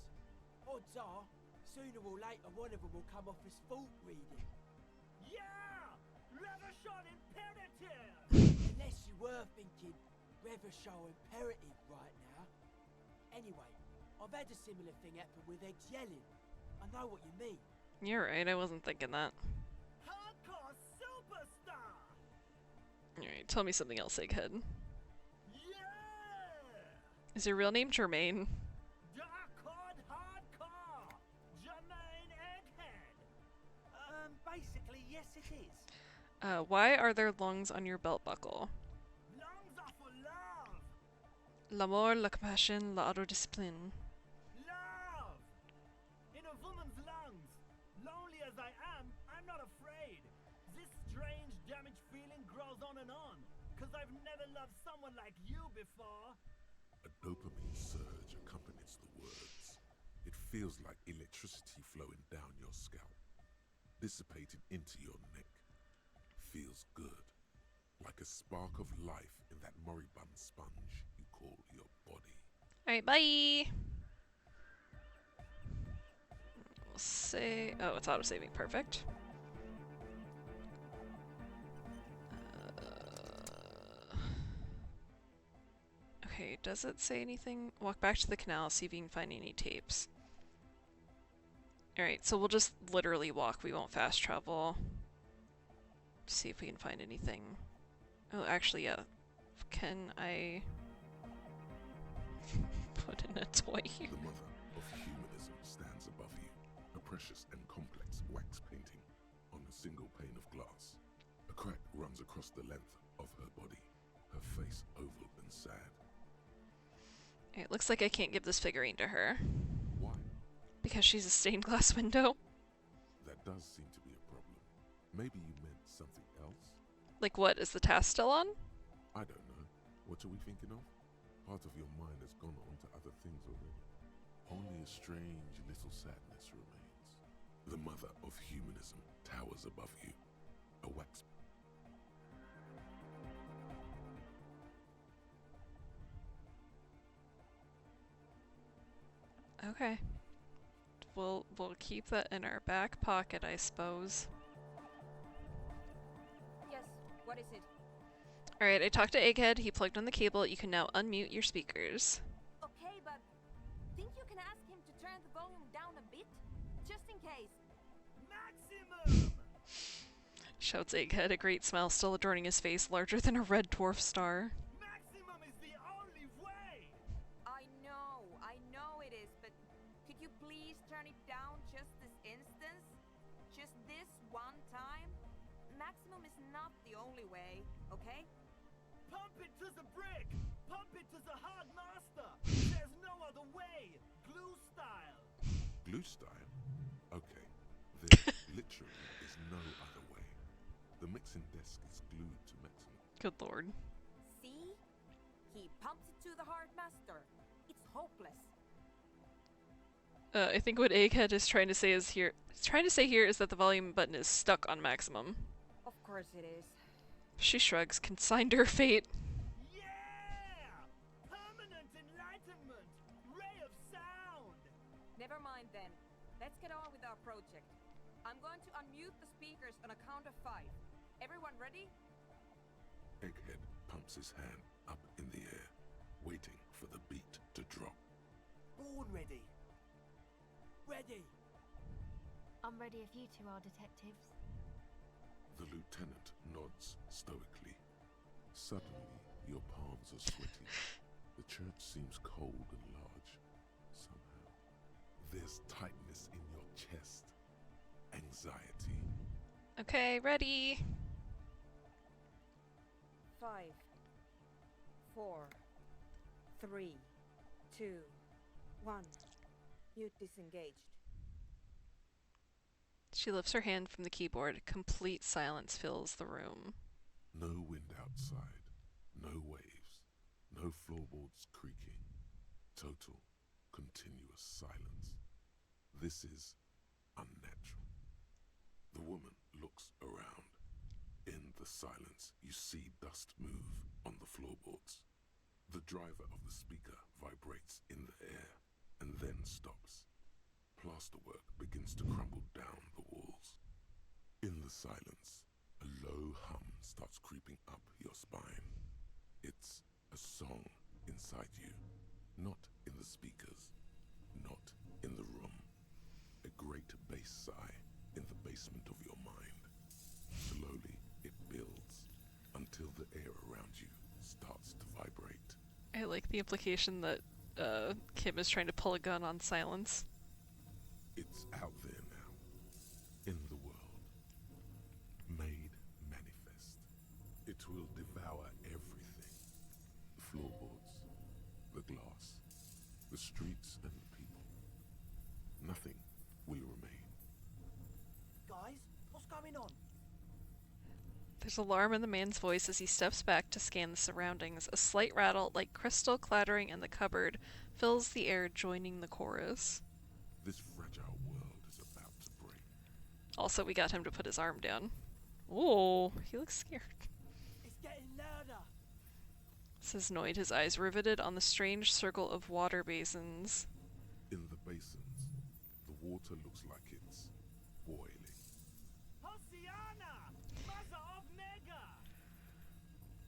Odds are, sooner or later one of them will come off as fault reading. Yeah! Revershot imperative! Unless you were thinking Revershot imperative right now. Anyway, I've had a similar thing happen with Eggs yelling. I know what you mean. You're right, I wasn't thinking that. Hardcore superstar! Alright, tell me something else, Egghead. Yeah! Is your real name Jermaine? Dark hardcore! Jermaine Egghead! Basically, yes it is. Why are there lungs on your belt buckle? Lungs are for love! L'amour, la compassion, la autodiscipline. Love! In a woman's lungs. Lonely as I am, I'm not afraid. This strange, damaged feeling grows on and on. 'Cause I've never loved someone like you before. A dopamine surge accompanies the words. It feels like electricity flowing down your scalp, dissipating into your neck. Feels good, like a spark of life in that moribund sponge you call your body. Alright, bye! We'll say... Oh, it's auto-saving, perfect. Okay, does it say anything? Walk back to the canal, see if you can find any tapes. Alright, so we'll just literally walk, we won't fast travel. See if we can find anything. Oh, actually, yeah. Can I put in a toy here? The mother of humanism stands above you, a precious and complex wax painting on a single pane of glass. A crack runs across the length of her body, her face oval and sad. It looks like I can't give this figurine to her. Why? Because she's a stained glass window. That does seem to be a problem. Maybe you meant something else? Like what, is the task still on? I don't know. What are we thinking of? Part of your mind has gone on to other things already. Only a strange little sadness remains. The mother of humanism towers above you. A wax... Okay. We'll keep that in our back pocket, I suppose. Yes, what is it? Alright, I talked to Egghead, he plugged on the cable, you can now unmute your speakers. Okay, but think you can ask him to turn the volume down a bit? Just in case. Maximum! Shouts Egghead, a great smile still adorning his face, larger than a red dwarf star. Maximum is the only way! I know it is, but could you please turn it down just this instance? Just this one time? Maximum is not the only way, okay? Pump it to the brick! Pump it to the hard master! There's no other way! Glue style! Glue style? Okay. There literally is no other way. The mixing desk is glued to maximum. Good lord. See? He pumps it to the hard master. It's hopeless. I think what Egghead is trying to say is that the volume button is stuck on maximum. Of course it is. She shrugs, consigned to her fate. Yeah! Permanent enlightenment! Ray of sound! Never mind then. Let's get on with our project. I'm going to unmute the speakers on a count of 5. Everyone ready? Egghead pumps his hand up in the air, waiting for the beat to drop. Born ready. Ready. I'm ready if you two are detectives. The lieutenant nods stoically. Suddenly, your palms are sweaty. The church seems cold and large. Somehow, there's tightness in your chest. Anxiety. Okay, ready. 5, 4, 3, 2, 1. Mute disengaged. She lifts her hand from the keyboard. Complete silence fills the room. No wind outside. No waves. No floorboards creaking. Total, continuous silence. This is unnatural. The woman looks around. In the silence, you see dust move on the floorboards. The driver of the speaker vibrates in the air and then stops. Plasterwork begins to crumble down the walls. In the silence, a low hum starts creeping up your spine. It's a song inside you, not in the speakers, not in the room. A great bass sigh in the basement of your mind. Slowly, it builds until the air around you starts to vibrate. I like the implication that Kim is trying to pull a gun on silence. It's out there now, in the world, made manifest. It will devour everything. The floorboards, the glass, the streets and the people. Nothing will remain. Guys, what's going on? There's alarm in the man's voice as he steps back to scan the surroundings. A slight rattle, like crystal clattering in the cupboard, fills the air, joining the chorus. This fragile world is about to break. Also, we got him to put his arm down. Ooh, he looks scared. It's getting louder. Says Noid, his eyes riveted on the strange circle of water basins. In the basins, the water looks like it's boiling. Hosiana! Mother of Mega!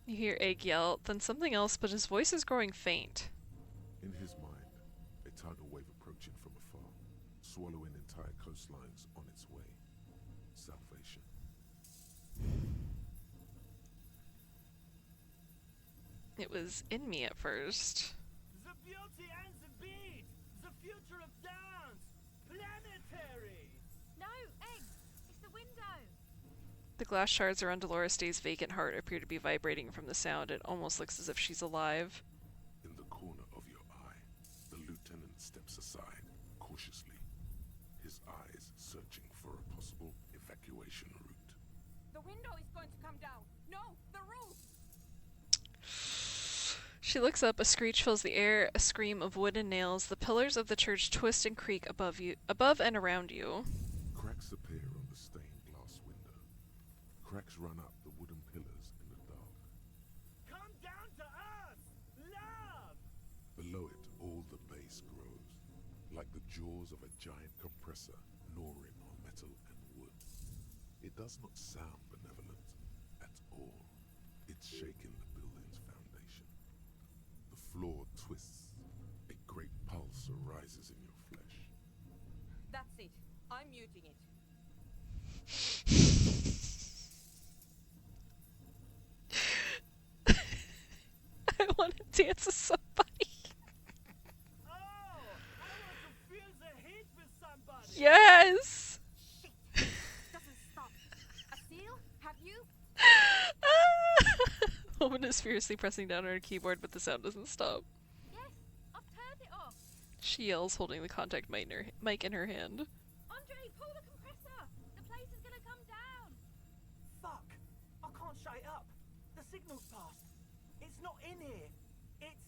You hear Egg yell, then something else, but his voice is growing faint. In his mind, a tidal wave approaching from afar, swallowing entire coastlines on its way. Salvation. It was in me at first. The beauty and the beat! The future of dance! Planetary! No, Egg! It's the window! The glass shards around Dolores Day's vacant heart appear to be vibrating from the sound. It almost looks as if she's alive. In the corner of your eye, the lieutenant steps aside, cautiously, his eyes searching for a possible evacuation route. The window is going to come down. No, the roof! She looks up, a screech fills the air, a scream of wood and nails. The pillars of the church twist and creak above and around you. Cracks appear on the stained glass window. Cracks run up the wooden pillars in the dark. Come down to us! Love! Below it, all the bass grows, like the jaws of a giant compressor gnawing on metal and wood. It does not sound benevolent at all. It's shaking the building's foundation. The floor twists. A great pulse arises in your flesh. That's it. I'm muting it. I want to dance with somebody. Oh! I want to feel the heat with somebody! Yes! Shit! Doesn't stop. A seal? Have you? Woman is furiously pressing down on her keyboard, but the sound doesn't stop. Yes, I've turned it off. She yells, holding the contact mic in her hand. Andre, pull the compressor. The place is gonna come down. Fuck! I can't shut it up. The signal's passed. It's not in here. It's...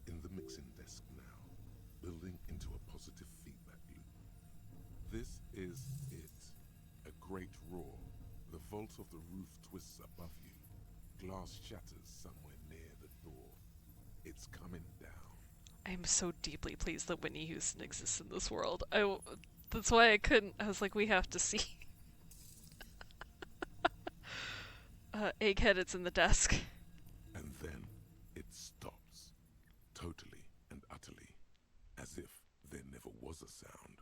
In the mixing desk now, building into a positive feedback loop. This is it. A great roar. The vault of the roof twists above you. Glass shatters somewhere near the door. It's coming down. I'm so deeply pleased that Whitney Houston exists in this world. That's why I couldn't. I was like, we have to see. Egghead, it's in the desk. And then it stops. Totally and utterly. As if there never was a sound.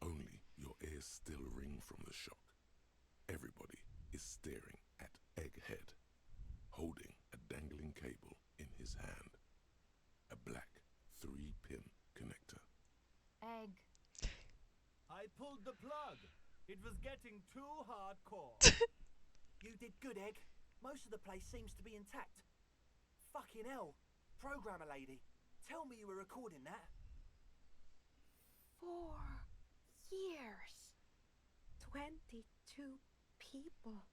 Only your ears still ring from the shock. Everybody is staring at Egghead, holding a dangling cable in his hand. A black 3-pin connector. Egg. I pulled the plug. It was getting too hardcore. You did good, Egg. Most of the place seems to be intact. Fucking hell. Programmer lady, tell me you were recording that. 4 years. 22 people.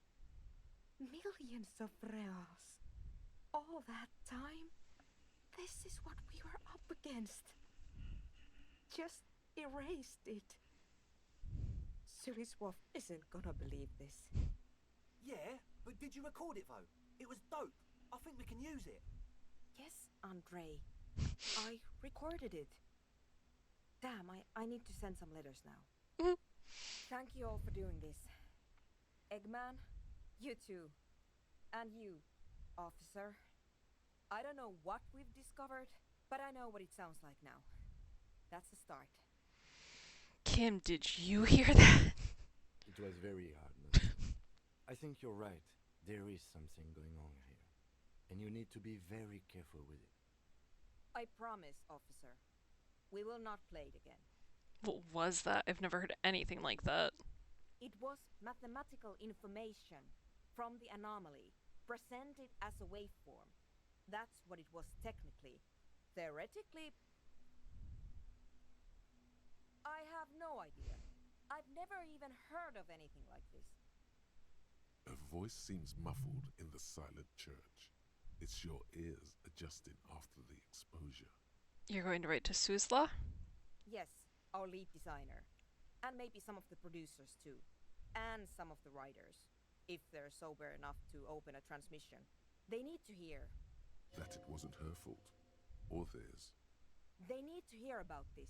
Millions of reals. All that time? This is what we were up against. Just erased it. Suliswolf isn't gonna believe this. Yeah, but did you record it though? It was dope. I think we can use it. Yes, Andre. I recorded it. Damn, I need to send some letters now. Thank you all for doing this. Eggman, you too. And you, officer. I don't know what we've discovered, but I know what it sounds like now. That's a start. Kim, did you hear that? It was very hard, not to. I think you're right. There is something going on here. And you need to be very careful with it. I promise, officer. We will not play it again. What was that? I've never heard anything like that. It was mathematical information from the anomaly, presented as a waveform. That's what it was technically. Theoretically, I have no idea. I've never even heard of anything like this. A voice seems muffled in the silent church. It's your ears adjusting after the exposure. You're going to write to Susla? Yes, our lead designer. And maybe some of the producers too. And some of the writers. If they're sober enough to open a transmission. They need to hear. That it wasn't her fault. Or theirs. They need to hear about this.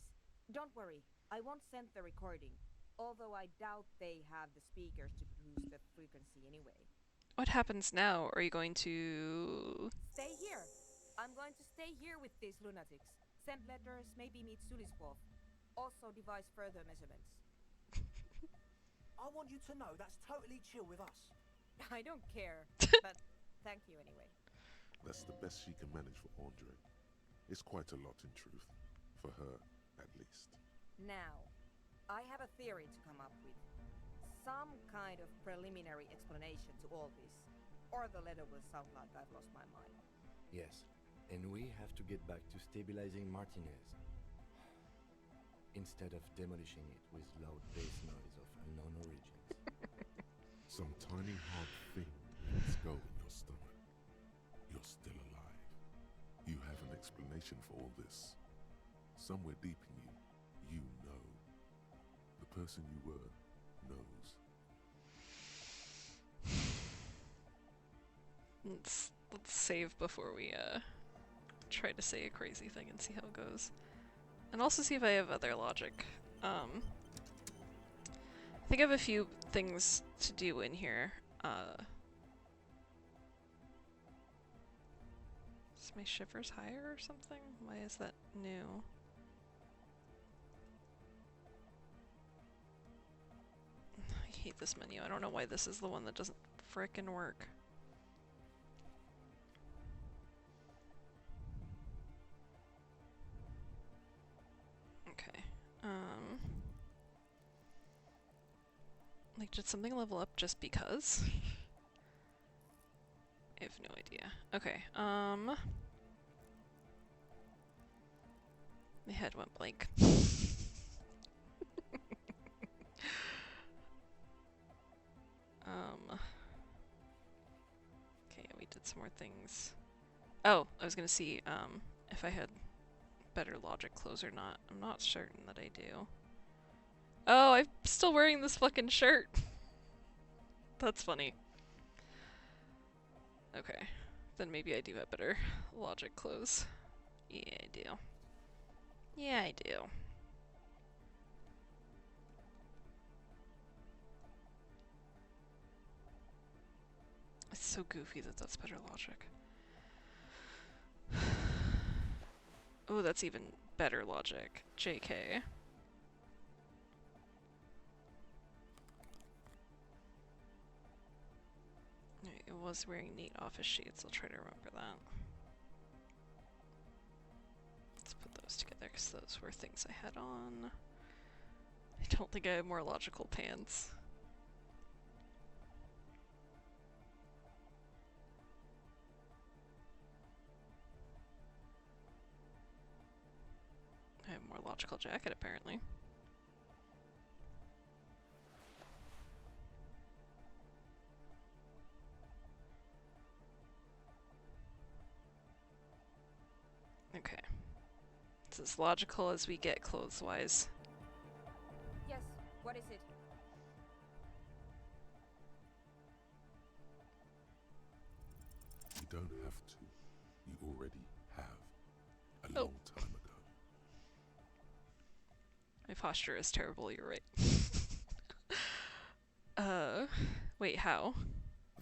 Don't worry, I won't send the recording. Although I doubt they have the speakers to produce the frequency anyway. What happens now? Are you going to... Stay here. I'm going to stay here with these lunatics. Send letters, maybe meet Suliswolf. Also devise further measurements. I want you to know that's totally chill with us. I don't care, but thank you anyway. That's the best she can manage for Andre. It's quite a lot in truth. For her, at least. Now, I have a theory to come up with. some kind of preliminary explanation to all this, or the letter will sound like I've lost my mind. Yes, and we have to get back to stabilizing Martinez. Instead of demolishing it with loud bass noise of unknown origins. Some tiny hard thing lets go in your stomach. You're still alive. You have an explanation for all this. Somewhere deep in you, you know. The person you were knows. Let's save before we try to say a crazy thing and see how it goes. And also see if I have other logic. I think I have a few things to do in here. Is my shivers higher or something? Why is that new? I hate this menu. I don't know why this is the one that doesn't frickin' work. Okay. Like, did something level up just because? I have no idea. Okay, my head went blank. Okay, we did some more things. Oh, I was gonna see, if I had better logic clothes or not. I'm not certain that I do. Oh, I'm still wearing this fucking shirt. That's funny. Okay, then maybe I do have better logic clothes. Yeah, I do. Yeah, I do. It's so goofy that that's better logic. Oh, that's even better logic. JK. It was wearing neat office sheets. I'll try to remember that. Let's put those together because those were things I had on. I don't think I have more logical pants. I have more logical jacket apparently. Okay. It's as logical as we get clothes-wise. Yes, what is it? You don't have to. You already have. A long time ago. My posture is terrible, you're right. Wait, how?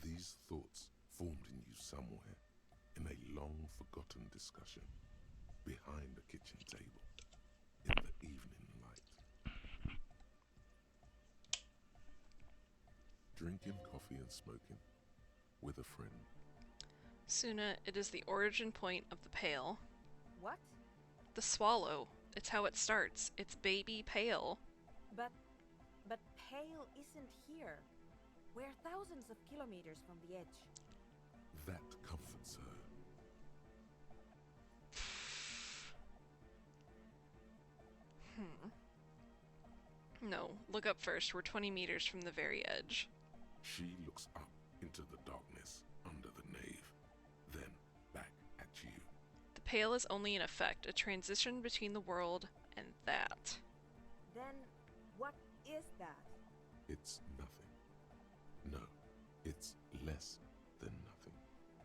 These thoughts formed in you somewhere, in a long forgotten discussion, behind the kitchen table, in the evening light. Drinking coffee and smoking, with a friend. Suna, it is the origin point of the Pale. What? The swallow. It's how it starts. It's baby Pale. But Pale isn't here. We're thousands of kilometers from the edge. That comforts her. No, look up first. We're 20 meters from the very edge. She looks up into the darkness under the nave, then back at you. The Pale is only an effect, a transition between the world and that. Then what is that? It's nothing. No, it's less than nothing.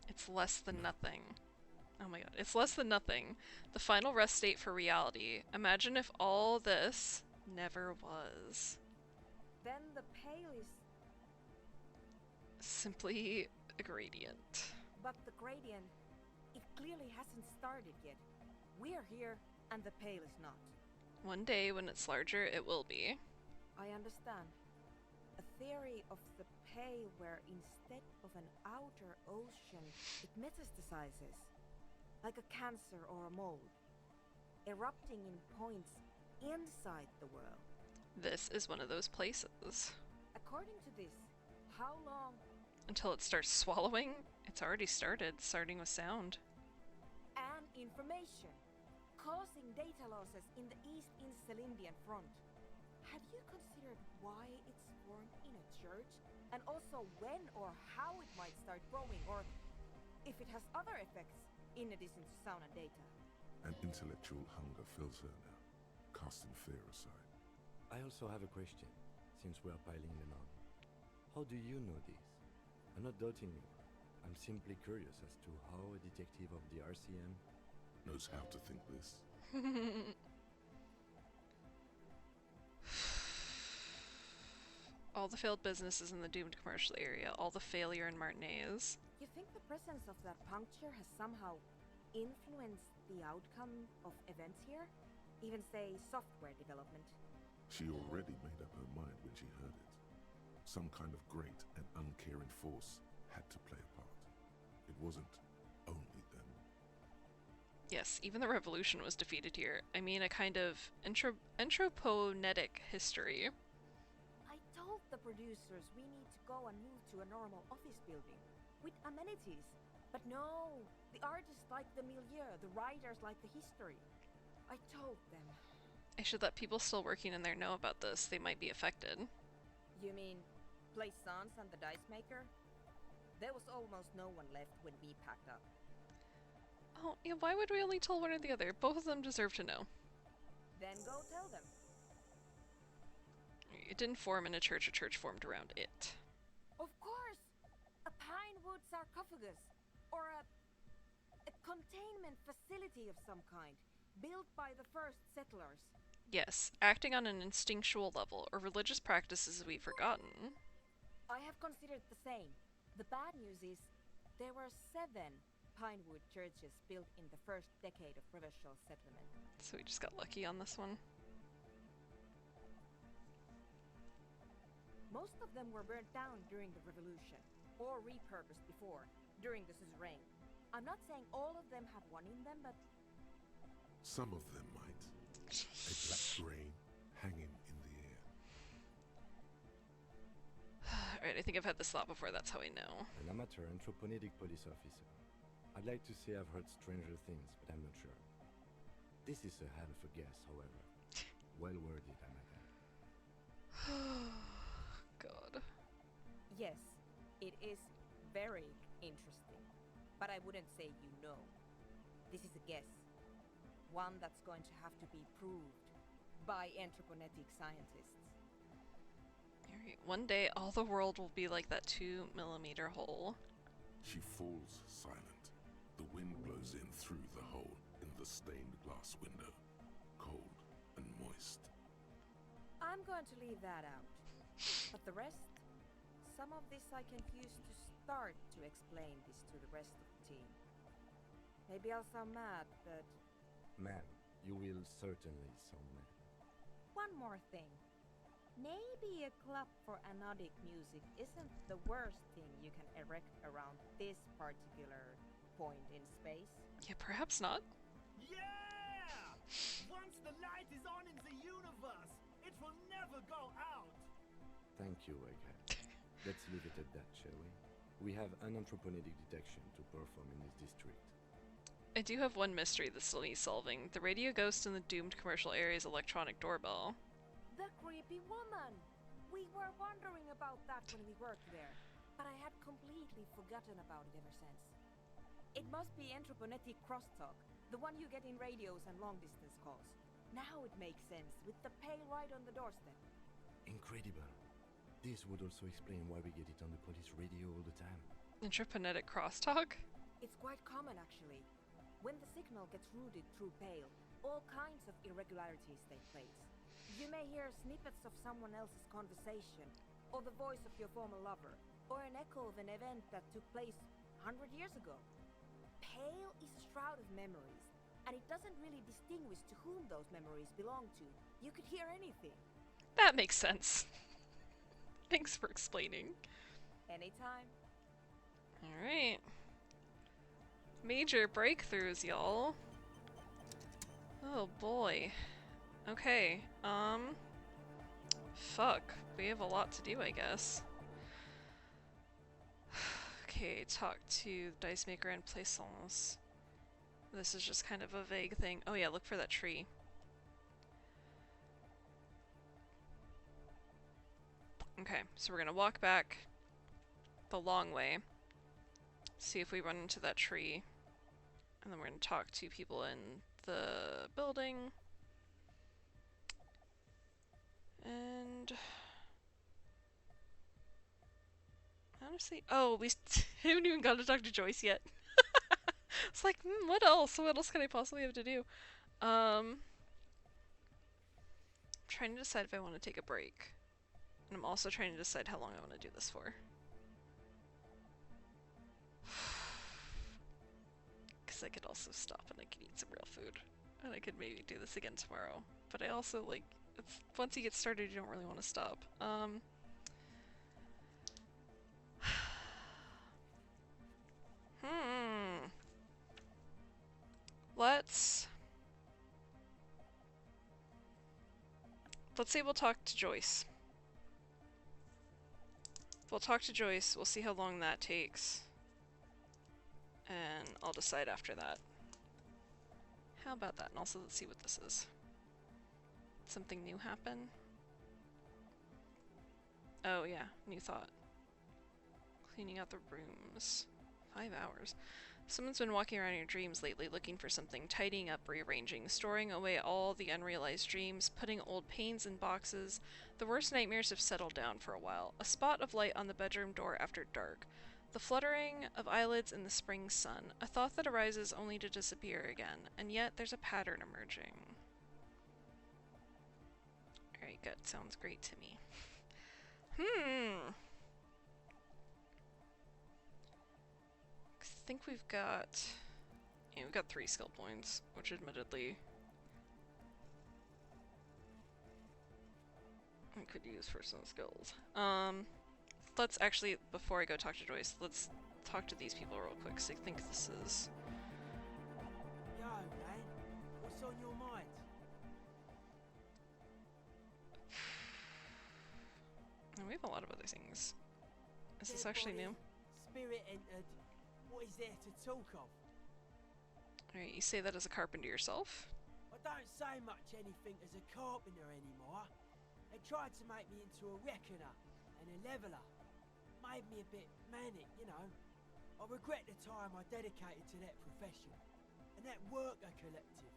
It's less than nothing. Oh my god, it's less than nothing. The final rest state for reality. Imagine if all this never was. Then the Pale is... simply a gradient. But the gradient, it clearly hasn't started yet. We're here, and the Pale is not. One day, when it's larger, it will be. I understand. A theory of the Pale where instead of an outer ocean, it metastasizes. Like a cancer or a mold. Erupting in points inside the world. This is one of those places. According to this, how long? Until it starts swallowing? It's already started, starting with sound. And information. Causing data losses in the East Insulindian front. Have you considered why it's formed in a church? And also when or how it might start growing, or if it has other effects in addition to sound and data? An intellectual hunger fills her now, casting fear aside. I also have a question, since we are piling them on. How do you know this? I'm not doubting you. I'm simply curious as to how a detective of the RCM knows how to think this. All the failed businesses in the doomed commercial area, all the failure in Martinez. You think the presence of that puncture has somehow influenced the outcome of events here? Even say software development? She already made up her mind when she heard it. Some kind of great and uncaring force had to play a part. It wasn't only them. Yes, even the revolution was defeated here. I mean, a kind of anthroponetic history. I told the producers we need to go and move to a normal office building with amenities. But no, the artists like the milieu, the writers like the history. I told them. I should let people still working in there know about this. They might be affected. You mean Plaisance and the dice maker? There was almost no one left when we packed up. Oh, yeah, why would we only tell one or the other? Both of them deserve to know. Then go tell them. It didn't form in a church formed around it. Of course! A pine wood sarcophagus! Or a containment facility of some kind, built by the first settlers. Yes, acting on an instinctual level, or religious practices we've forgotten. I have considered the same. The bad news is, there were 7 pinewood churches built in the first decade of provincial settlement. So we just got lucky on this one. Most of them were burnt down during the revolution, or repurposed before, during the suzerain. I'm not saying all of them have one in them, but... Some of them might. A black grain hanging in the air. Alright, I think I've had this thought before, that's how I know. An amateur anthroponetic police officer. I'd like to say I've heard stranger things, but I'm not sure. This is a hell of a guess, however. Well worded, I might add. God. Yes, it is very interesting. But I wouldn't say you know. This is a guess. One that's going to have to be proved by anthroponetic scientists. Alright, one day all the world will be like that 2mm hole. She falls silent. The wind blows in through the hole in the stained glass window, cold and moist. I'm going to leave that out. But the rest, some of this I can use to start to explain this to the rest of the team. Maybe I'll sound mad, but... Ma'am, you will certainly sound mad. One more thing. Maybe a club for anodic music isn't the worst thing you can erect around this particular point in space. Yeah, perhaps not. Yeah! Once the light is on in the universe, it will never go out! Thank you, Egghead. Let's leave it at that, shall we? We have an anthroponetic detection to perform in this district. I do have one mystery that still needs solving. The radio ghost in the doomed commercial area's electronic doorbell. The creepy woman! We were wondering about that when we worked there, but I had completely forgotten about it ever since. It must be anthroponetic crosstalk, the one you get in radios and long-distance calls. Now it makes sense, with the pail right on the doorstep. Incredible. This would also explain why we get it on the police radio all the time. Intraplanetic crosstalk? It's quite common, actually. When the signal gets routed through pail, all kinds of irregularities take place. You may hear snippets of someone else's conversation, or the voice of your former lover, or an echo of an event that took place 100 years ago. Pale is a shroud of memories, and it doesn't really distinguish to whom those memories belong to. You could hear anything. That makes sense. Thanks for explaining. Anytime. Alright. Major breakthroughs, y'all. Oh boy. Okay, Fuck, we have a lot to do, I guess. Okay, talk to the dice maker and Plaisance. This is just kind of a vague thing. Oh yeah, look for that tree. Okay, so we're gonna walk back the long way, see if we run into that tree, and then we're gonna talk to people in the building. And honestly, oh, we haven't even got to talk to Joyce yet. It's like, what else? What else can I possibly have to do? I'm trying to decide if I want to take a break. And I'm also trying to decide how long I want to do this for. Because I could also stop and I could eat some real food. And I could maybe do this again tomorrow. But I also, like, once you get started, you don't really want to stop. Let's say we'll talk to Joyce. We'll talk to Joyce, we'll see how long that takes. And I'll decide after that. How about that? And also let's see what this is. Something new happen? Oh yeah, new thought. Cleaning out the rooms. 5 hours. Someone's been walking around in your dreams lately looking for something, tidying up, rearranging, storing away all the unrealized dreams, putting old pains in boxes. The worst nightmares have settled down for a while. A spot of light on the bedroom door after dark. The fluttering of eyelids in the spring sun. A thought that arises only to disappear again. And yet there's a pattern emerging. Alright, good. Sounds great to me. I think we've got 3 skill points, which admittedly I could use for some skills. Let's actually, before I go talk to Joyce, let's talk to these people real quick, because I think this is... Yo, man, what's on your mind? And we have a lot of other things. Is this actually new? Spirit entered. What is there to talk of? Alright, you say that as a carpenter yourself? I don't say much anything as a carpenter anymore. They tried to make me into a reckoner and a leveler. Made me a bit manic, you know. I regret the time I dedicated to that profession and that worker collective.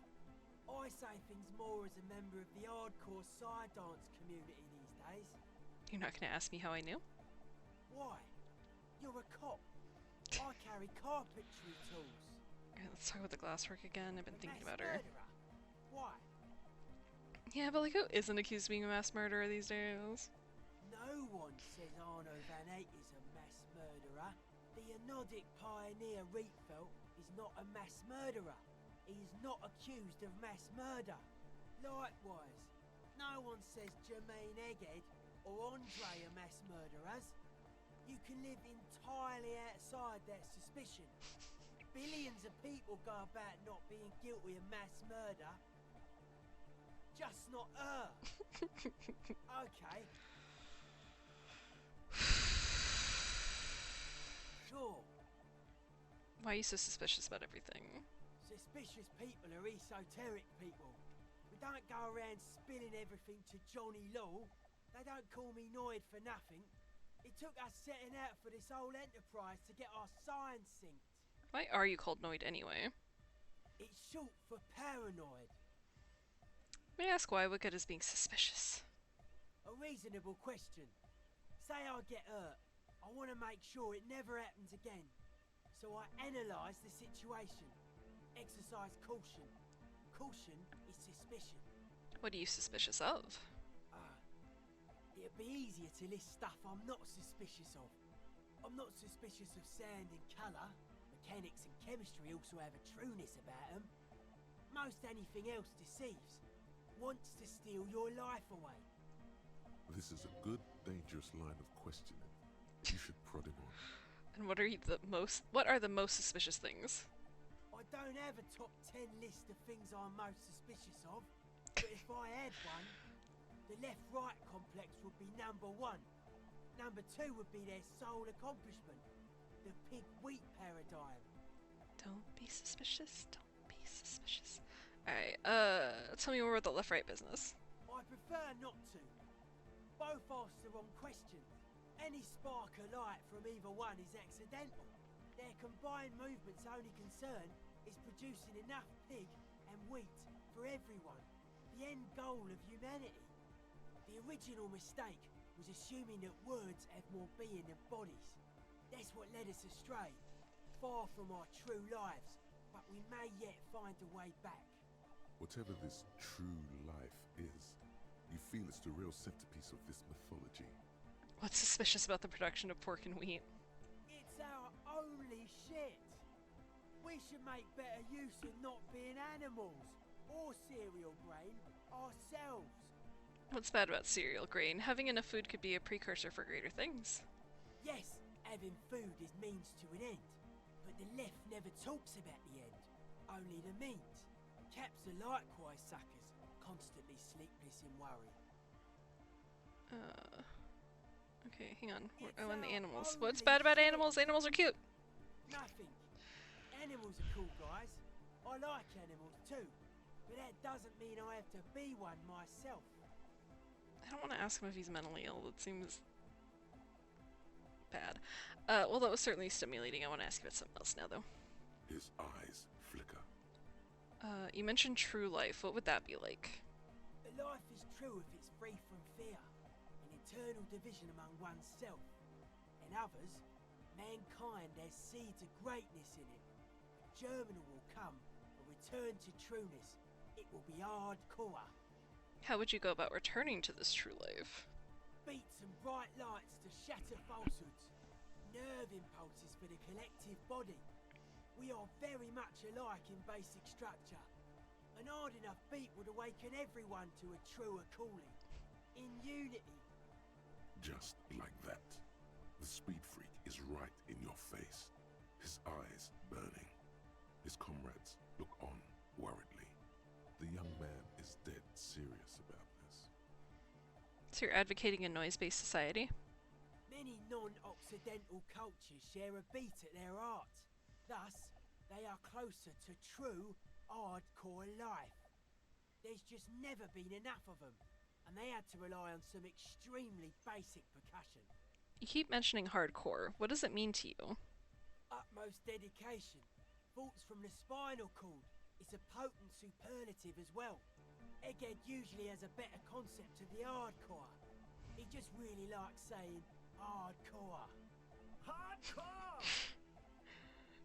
I say things more as a member of the hardcore side dance community these days. You're not gonna ask me how I knew? Why? You're a cop. I carry carpentry tools. Alright, let's talk about the glasswork again. I've been thinking about her. Murderer. Why? Yeah, but like, who isn't accused of being a mass murderer these days? No one says Arno Van Eyck is a mass murderer. The Anodic pioneer Rietveld is not a mass murderer. He is not accused of mass murder. Likewise, no one says Jermaine Egghead or Andre are mass murderers. You can live entirely outside that suspicion. Billions of people go about not being guilty of mass murder. Just not her. Okay. Sure. Why are you so suspicious about everything? Suspicious people are esoteric people. We don't go around spilling everything to Johnny Law. They don't call me Noid for nothing. It took us setting out for this whole enterprise to get our science synced. Why are you called Noid anyway? It's short for paranoid. May I ask why Wicked is being suspicious? A reasonable question. Say I get hurt. I want to make sure it never happens again. So I analyse the situation. Exercise caution. Caution is suspicion. What are you suspicious of? It'd be easier to list stuff I'm not suspicious of. I'm not suspicious of sound and colour. Mechanics and chemistry also have a trueness about them. Most anything else deceives. Wants to steal your life away. This is a good, dangerous line of questioning. You should prod him on. And what are the most suspicious things? I don't have a top 10 list of things I'm most suspicious of. But if I had one, The left-right complex would be number 1. Number 2 would be their sole accomplishment, the pig-wheat paradigm. Don't be suspicious. Don't be suspicious. Alright, tell me more about the left-right business. I prefer not to. Both ask the wrong questions. Any spark of light from either one is accidental. Their combined movement's only concern is producing enough pig and wheat for everyone. The end goal of humanity. The original mistake was assuming that words have more being than bodies. That's what led us astray. Far from our true lives, but we may yet find a way back. Whatever this true life is, you feel it's the real centerpiece of this mythology. What's suspicious about the production of pork and wheat? It's our only shit. We should make better use of not being animals or cereal grain ourselves. What's bad about cereal grain? Having enough food could be a precursor for greater things. Yes, having food is means to an end, but the left never talks about the end, only the means. Caps are likewise suckers, constantly sleepless in worry. Okay, hang on. Oh, and the animals. What's bad about animals? Animals are cute! Nothing. Animals are cool, guys. I like animals too, but that doesn't mean I have to be one myself. I don't want to ask him if he's mentally ill. That seems bad. Well, that was certainly stimulating. I want to ask you about something else now, though. His eyes flicker. You mentioned true life. What would that be like? Life is true if it's free from fear, an eternal division among oneself and others. Mankind has seeds of greatness in it. Germinal will come, a return to trueness. It will be hardcore. How would you go about returning to this true life? Beat some bright lights to shatter falsehoods. Nerve impulses for the collective body. We are very much alike in basic structure. An hard enough beat would awaken everyone to a truer calling. In unity. Just like that. The speed freak is right in your face. His eyes burning. His comrades look on worriedly. The young man is dead serious about this. So you're advocating a noise-based society? Many non-Occidental cultures share a beat at their art. Thus, they are closer to true, hardcore life. There's just never been enough of them, and they had to rely on some extremely basic percussion. You keep mentioning hardcore. What does it mean to you? Utmost dedication. Thoughts from the spinal cord. It's a potent superlative as well. Egghead usually has a better concept of the hardcore. He just really likes saying hardcore. Hardcore!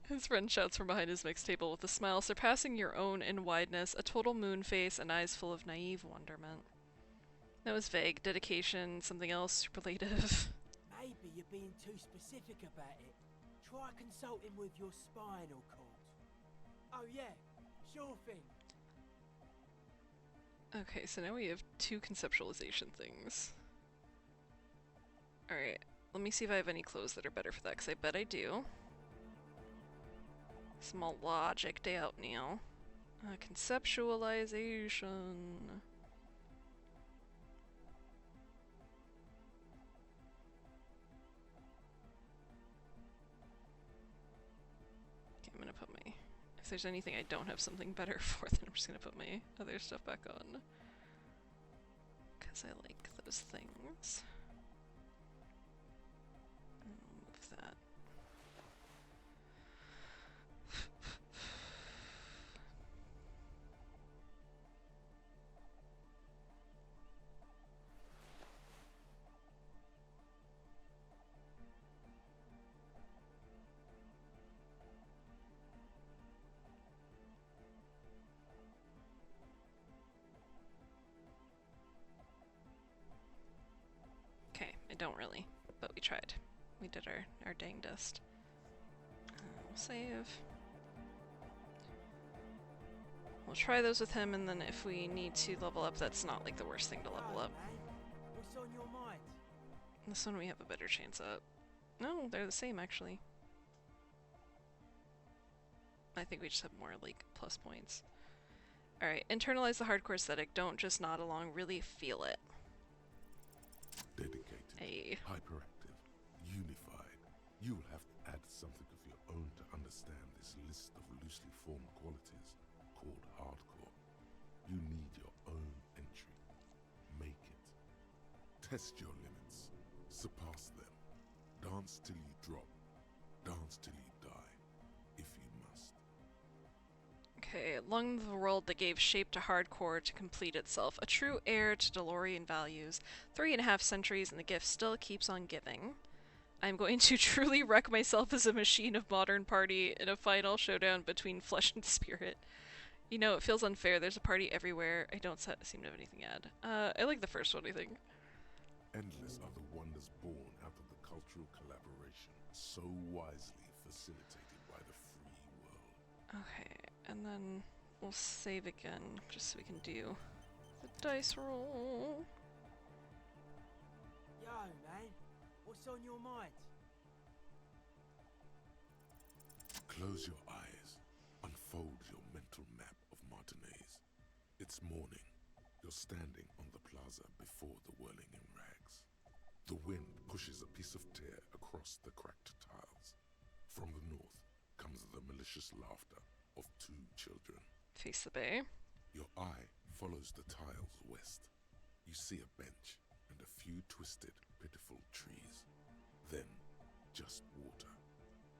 His friend shouts from behind his mix table with a smile surpassing your own in wideness, a total moon face, and eyes full of naive wonderment. That was vague. Dedication, something else, superlative. Maybe you're being too specific about it. Try consulting with your spinal cord. Oh yeah, sure thing. Okay, so now we have two conceptualization things. Alright, let me see if I have any clothes that are better for that, because I bet I do. Small logic out now. Conceptualization. Okay, I'm gonna put my... If there's anything I don't have something better for, then I'm just gonna put my other stuff back on. Because I like those things. Move that. I don't really, but we tried. We did our dangdest. We'll save. We'll try those with him, and then if we need to level up, that's not like the worst thing to level up. What's on your mind? This one we have a better chance at. No, they're the same actually. I think we just have more like plus points. Alright, internalize the hardcore aesthetic. Don't just nod along, really feel it. Hey. Hyperactive, unified. You will have to add something of your own to understand this list of loosely formed qualities called hardcore. You need your own entry. Make it. Test your limits. Surpass them. Dance till you drop. Dance till you die, if you must. Okay, lung the world that gave shape to hardcore to complete itself. A true heir to DeLorean values. 3.5 centuries and the gift still keeps on giving. I'm going to truly wreck myself as a machine of modern party in a final showdown between flesh and spirit. You know, it feels unfair. There's a party everywhere. I don't seem to have anything to add. I like the first one, I think. Endless are the wonders born out of the cultural collaboration, so wisely facilitated by the free world. Okay, and then we'll save again, just so we can do the dice roll. Yo, man, what's on your mind? Close your eyes. Unfold your mental map of Martinez. It's morning. You're standing on the plaza before the whirling in rags. The wind pushes a piece of tear across the cracked tiles. From the north comes the malicious laughter of 2 children. Face the bay. Your eye follows the tiles west. You see a bench and a few twisted, pitiful trees. Then, just water.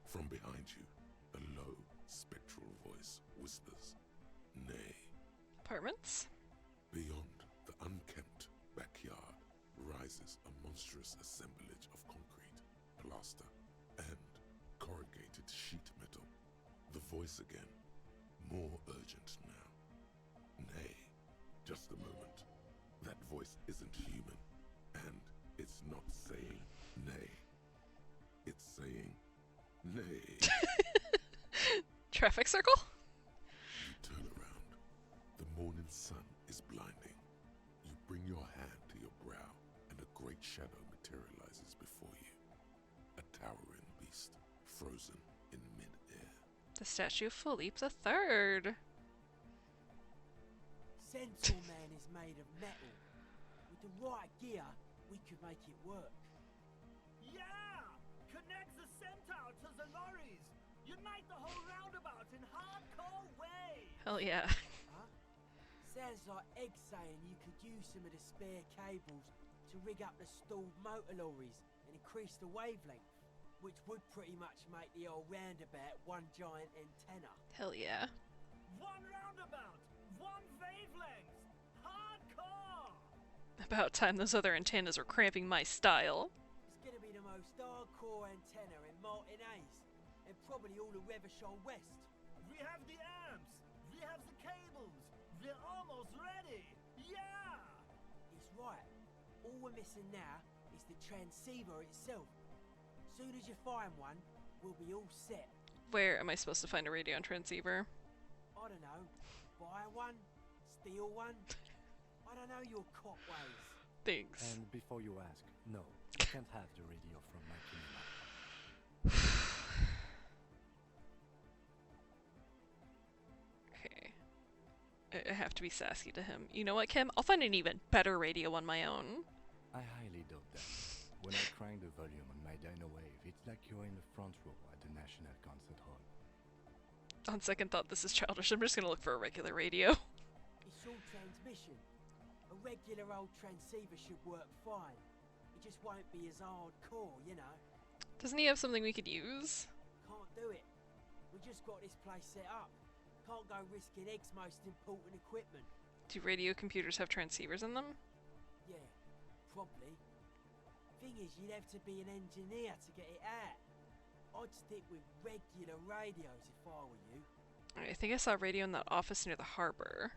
From behind you, a low, spectral voice whispers, "Nay." Apartments? Beyond the unkempt backyard rises a monstrous assemblage of concrete, plaster, and corrugated sheet metal. The voice again, more urgent now. "Nay." Just a moment. That voice isn't human, and it's not saying nay. It's saying nay. Traffic circle? You turn around. The morning sun is blinding. You bring your hand to your brow, and a great shadow materializes before you. A towering beast, frozen in mid-air. The statue of Philippe III. Centaur Man is made of metal. With the right gear, we could make it work. Yeah! Connect the centaur to the lorries! Unite the whole roundabout in hardcore way! Hell yeah. Huh? Sounds like Egg saying you could use some of the spare cables to rig up the stalled motor lorries and increase the wavelength, which would pretty much make the old roundabout one giant antenna. Hell yeah. One roundabout! One wavelength! Hardcore! About time those other antennas were cramping my style. It's gonna be the most hardcore antenna in Martinez, and probably all of Revershall West. We have the amps! We have the cables! We're almost ready! Yeah! It's right. All we're missing now is the transceiver itself. Soon as you find one, we'll be all set. Where am I supposed to find a radio and transceiver? I don't know. Buy one? Steal one? I don't know your cop ways. Thanks. And before you ask, no, you can't have the radio from my cinema. Okay. I have to be sassy to him. You know what, Kim? I'll find an even better radio on my own. I highly doubt that. When I crank the volume on my dyno wave, it's like you're in the front row at the National Concert Hall. On second thought, this is childish. I'm just gonna look for a regular radio. It's all transmission. A regular old transceiver should work fine. It just won't be as hardcore, you know. Doesn't he have something we could use? Can't do it. We just got this place set up. Can't go risking Egg's most important equipment. Do radio computers have transceivers in them? Yeah, probably. Thing is, you'd have to be an engineer to get it out. I'd stick with regular radios if I were you. I think I saw a radio in that office near the harbor.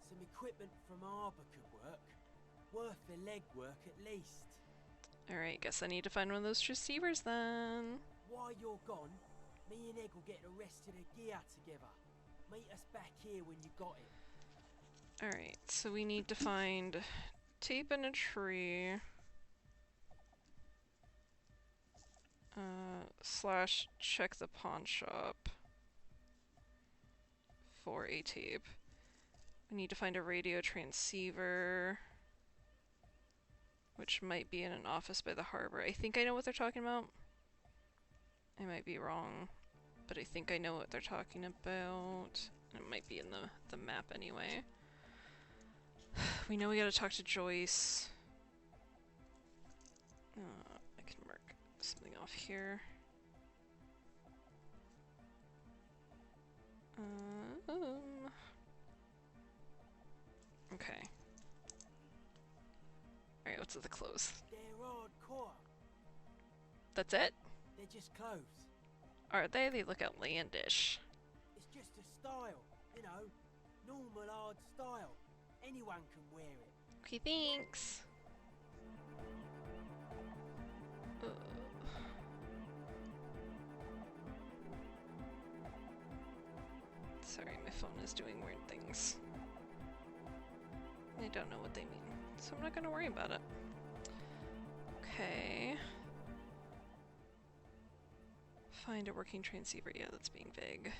Some equipment from Harbour could work. Worth the legwork at least. Alright, guess I need to find one of those receivers then. While you're gone, me and Egg will get the rest of the gear together. Meet us back here when you got it. Alright, so we need to find tape in a tree. Slash check the pawn shop for a tape. We need to find a radio transceiver. which might be in an office by the harbor. I think I know what they're talking about. I might be wrong, but I think I know what they're talking about. It might be in the map anyway. We know we gotta talk to Joyce. I can mark something off here. Okay. Alright, what's at the close? They're hardcore. That's it? They're just clothes. Are they? They look outlandish. It's just a style, you know, normal hard style. Anyone can wear it. Okay, thanks. Sorry, my phone is doing weird things. I don't know what they mean, so I'm not gonna worry about it. Okay. Find a working transceiver. Yeah, that's being vague.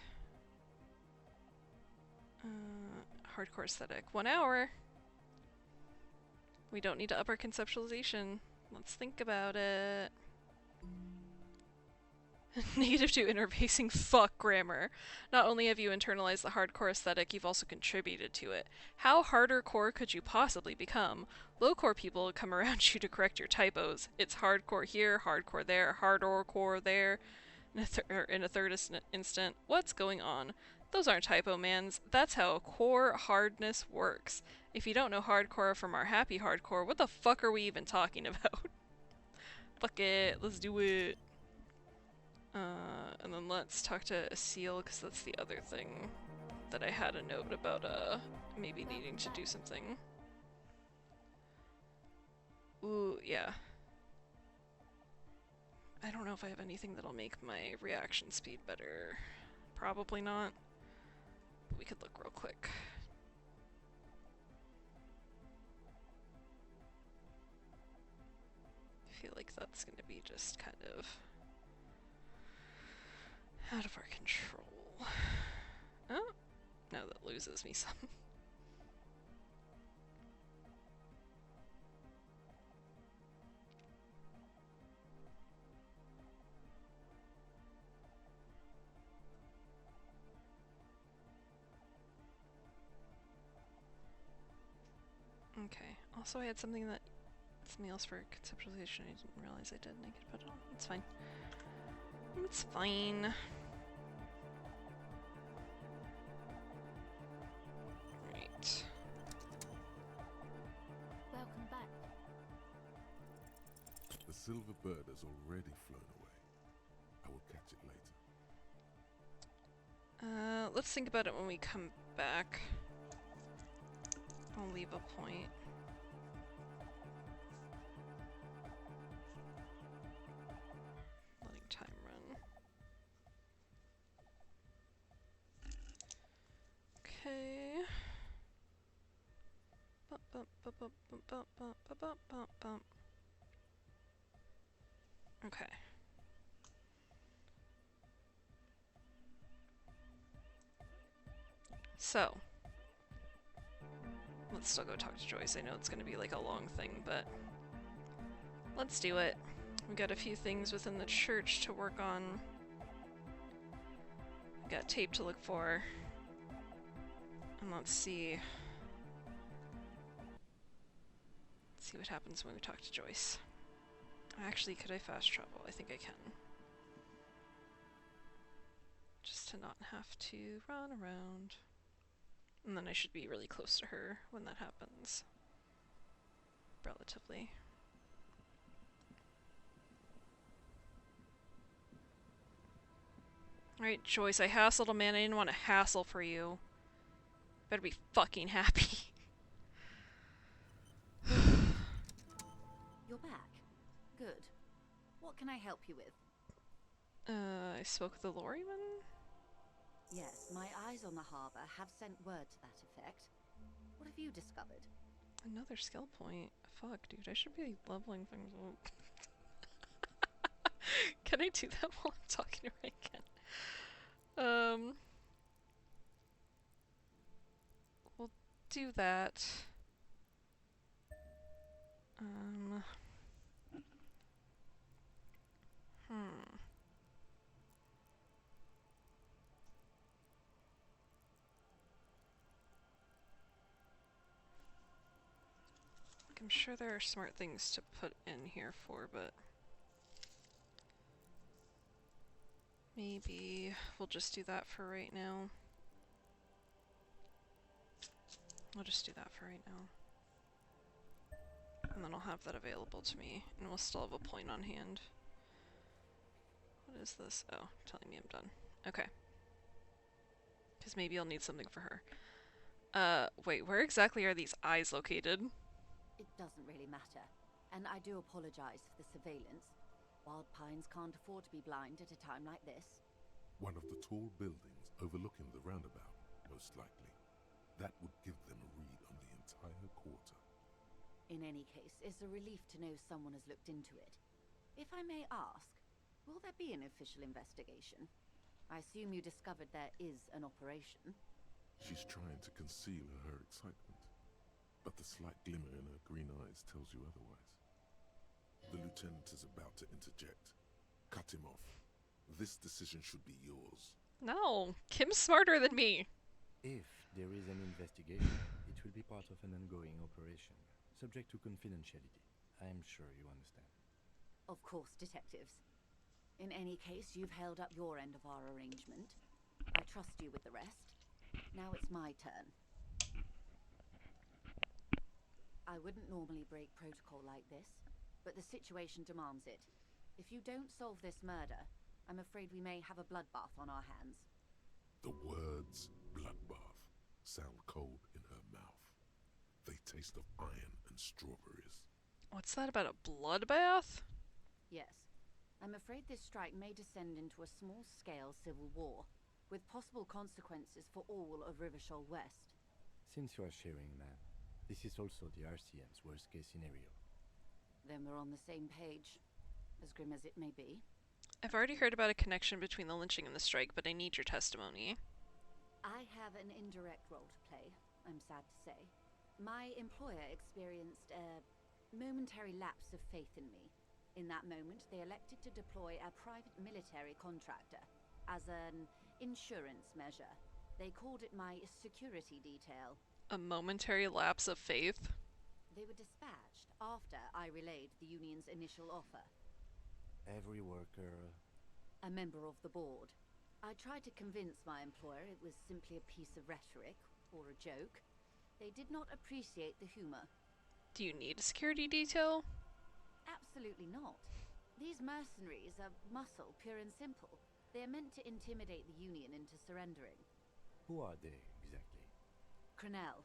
Hardcore aesthetic. 1 hour! We don't need to up our conceptualization. Let's think about it. Native to interfacing, fuck grammar. Not only have you internalized the hardcore aesthetic, you've also contributed to it. How harder core could you possibly become? Low core people come around you to correct your typos. It's hardcore here, hardcore there, hardcore core there. In a third instant, what's going on? Those aren't typo mans. That's how core hardness works. If you don't know hardcore from our happy hardcore, what the fuck are we even talking about? Fuck it, let's do it. And then let's talk to Elysium, because that's the other thing that I had a note about, maybe needing to do something. Ooh, yeah. I don't know if I have anything that'll make my reaction speed better. Probably not. But we could look real quick. I feel like that's gonna be just kind of out of our control. Oh, no, that loses me some. Okay, also I had something that it's meals for conceptualization I didn't realize I did and I could put it on. It's fine. It's fine. Right. Welcome back. The silver bird has already flown away. I will catch it later. Let's think about it when we come back. I'll leave a point. Letting time run. Okay. Bump, bump, bump, bump, bump, bump, bump, bump, bump, bump. Okay. So. Let's still go talk to Joyce. I know it's gonna be like a long thing, but let's do it. We got a few things within the church to work on. We got tape to look for. And let's see. Let's see what happens when we talk to Joyce. Actually, could I fast travel? I think I can. Just to not have to run around. And then I should be really close to her when that happens. Relatively. Alright, Joyce, I hassled a man I didn't want to hassle for you. Better be fucking happy. You're back. Good. What can I help you with? I spoke with the lorryman? Yes, my eyes on the harbour have sent word to that effect. What have you discovered? Another skill point. Fuck, dude, I should be leveling things up. Can I do that while I'm talking to her again? We'll do that. Um. I'm sure there are smart things to put in here for, but maybe we'll just do that for right now. We'll just do that for right now. And then I'll have that available to me, and we'll still have a point on hand. What is this? Oh, telling me I'm done. Okay. Because maybe I'll need something for her. Wait, where exactly are these eyes located? It doesn't really matter, and I do apologize for the surveillance. Wild Pines can't afford to be blind at a time like this. One of the tall buildings overlooking the roundabout, most likely. That would give them a read on the entire quarter. In any case, it's a relief to know someone has looked into it. If I may ask, will there be an official investigation? I assume you discovered there is an operation. She's trying to conceal her excitement, but the slight glimmer in her green eyes tells you otherwise. The lieutenant is about to interject. Cut him off. This decision should be yours. No, Kim's smarter than me. If there is an investigation, it will be part of an ongoing operation, subject to confidentiality. I'm sure you understand. Of course, detectives. In any case, you've held up your end of our arrangement. I trust you with the rest. Now it's my turn. I wouldn't normally break protocol like this, but the situation demands it. If you don't solve this murder, I'm afraid we may have a bloodbath on our hands. The words bloodbath sound cold in her mouth. They taste of iron and strawberries. What's that about a bloodbath? Yes. I'm afraid this strike may descend into a small-scale civil war, with possible consequences for all of Rivershoal West. Since you are sharing, ma'am, this is also the RCM's worst-case scenario. Then we're on the same page, as grim as it may be. I've already heard about a connection between the lynching and the strike, but I need your testimony. I have an indirect role to play, I'm sad to say. My employer experienced a momentary lapse of faith in me. In that moment, they elected to deploy a private military contractor as an insurance measure. They called it my security detail. A momentary lapse of faith? They were dispatched after I relayed the union's initial offer. Every worker... A member of the board. I tried to convince my employer it was simply a piece of rhetoric, or a joke. They did not appreciate the humor. Do you need a security detail? Absolutely not. These mercenaries are muscle, pure and simple. They are meant to intimidate the Union into surrendering. Who are they, exactly? Crenell,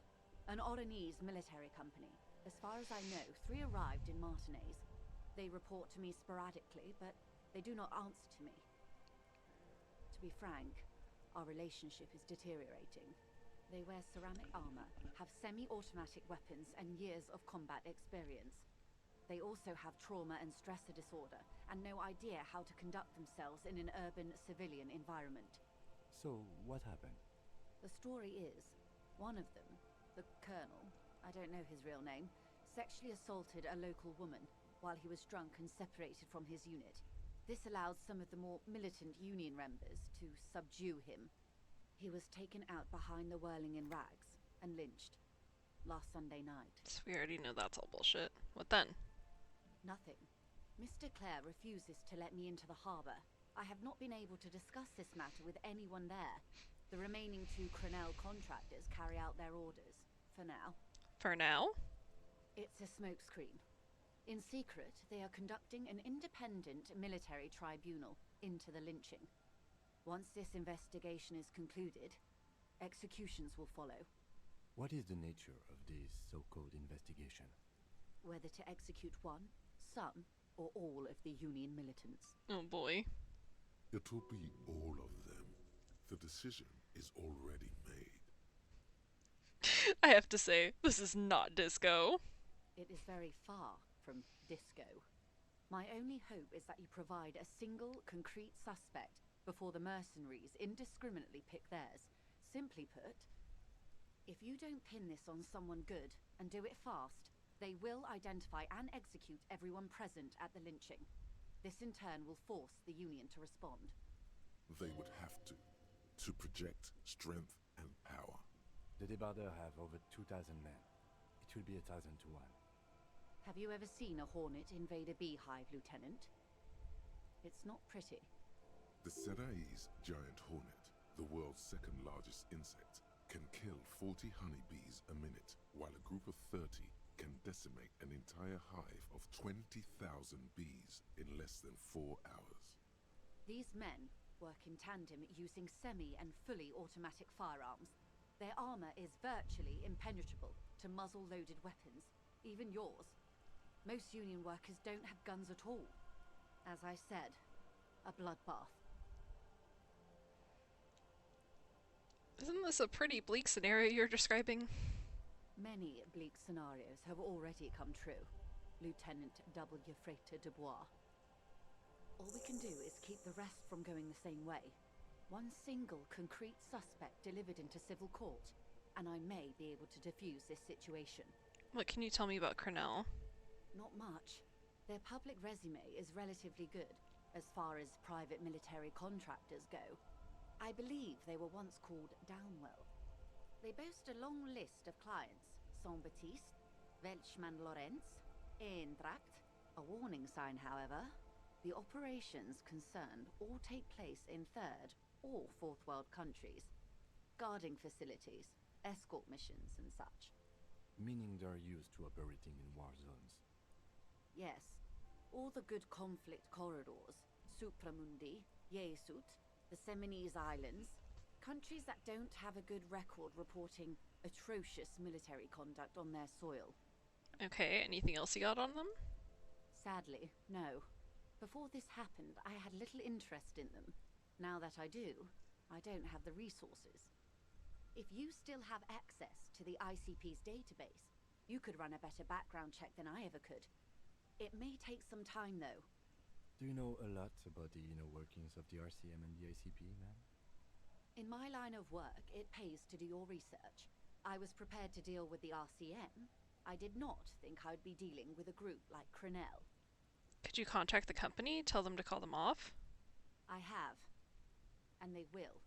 an Oranese military company. As far as I know, 3 arrived in Martinez. They report to me sporadically, but they do not answer to me. To be frank, our relationship is deteriorating. They wear ceramic armor, have semi-automatic weapons, and years of combat experience. They also have trauma and stressor disorder, and no idea how to conduct themselves in an urban civilian environment. So, what happened? The story is, one of them, the Colonel, I don't know his real name, sexually assaulted a local woman while he was drunk and separated from his unit. This allowed some of the more militant Union members to subdue him. He was taken out behind the whirling in rags and lynched last Sunday night. So we already know that's all bullshit. What then? Nothing. Mr. Clare refuses to let me into the harbor. I have not been able to discuss this matter with anyone there. The remaining 2 Crenell contractors carry out their orders, for now. For now? It's a smokescreen. In secret, they are conducting an independent military tribunal into the lynching. Once this investigation is concluded, executions will follow. What is the nature of this so-called investigation? Whether to execute one, some, or all of the Union militants. Oh boy. It will be all of them. The decision is already made. I have to say, this is not disco. It is very far from disco. My only hope is that you provide a single, concrete suspect before the mercenaries indiscriminately pick theirs. Simply put, if you don't pin this on someone good and do it fast, They will identify and execute everyone present at the lynching. This in turn will force the Union to respond. They would have to project strength and power. The Debardeurs have over 2,000 men. It will be 1,000 to 1. Have you ever seen a hornet invade a beehive, Lieutenant? It's not pretty. The Serai's giant hornet, the world's second largest insect, can kill 40 honeybees a minute, while a group of 30 can decimate an entire hive of 20,000 bees in less than 4 hours. These men work in tandem using semi- and fully automatic firearms. Their armor is virtually impenetrable to muzzle-loaded weapons, even yours. Most Union workers don't have guns at all. As I said, a bloodbath. Isn't this a pretty bleak scenario you're describing? Many bleak scenarios have already come true, Lieutenant W. Frater de Bois. All we can do is keep the rest from going the same way. One single concrete suspect delivered into civil court, and I may be able to defuse this situation. What can you tell me about Cornell? Not much. Their public resume is relatively good, as far as private military contractors go. I believe they were once called Downwell. They boast a long list of clients: Saint-Baptiste, Welchman-Lorentz, Eendracht. A warning sign, however. The operations concerned all take place in third or fourth world countries. Guarding facilities, escort missions and such. Meaning they're used to operating in war zones. Yes. All the good conflict corridors, Supramundi, Yesut, the Seminese Islands, countries that don't have a good record reporting atrocious military conduct on their soil. Okay, anything else you got on them? Sadly, no. Before this happened, I had little interest in them. Now that I do, I don't have the resources. If you still have access to the ICP's database, you could run a better background check than I ever could. It may take some time, though. Do you know a lot about the inner workings of the RCM and the ICP, ma'am? In my line of work, it pays to do your research. I was prepared to deal with the RCM. I did not think I'd be dealing with a group like Crenell. Could you contact the company, tell them to call them off? I have. And they will.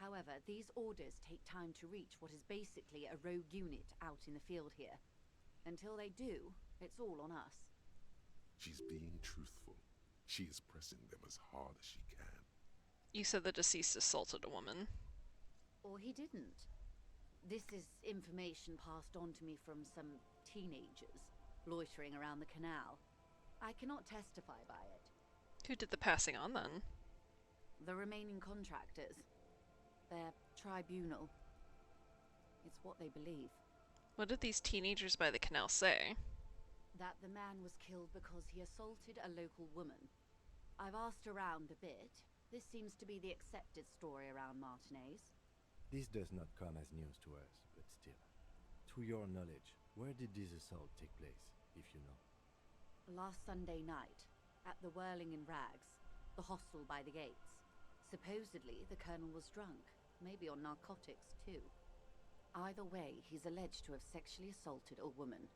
However, these orders take time to reach what is basically a rogue unit out in the field here. Until they do, it's all on us. She's being truthful. She is pressing them as hard as she can. You said the deceased assaulted a woman. Or he didn't. This is information passed on to me from some teenagers loitering around the canal. I cannot testify by it. Who did the passing on, then? The remaining contractors. Their tribunal. It's what they believe. What did these teenagers by the canal say? That the man was killed because he assaulted a local woman. I've asked around a bit. This seems to be the accepted story around Martinez. This does not come as news to us, but still. To your knowledge, where did this assault take place, if you know? Last Sunday night, at the Whirling in Rags, the hostel by the gates. Supposedly, the colonel was drunk, maybe on narcotics too. Either way, he's alleged to have sexually assaulted a woman.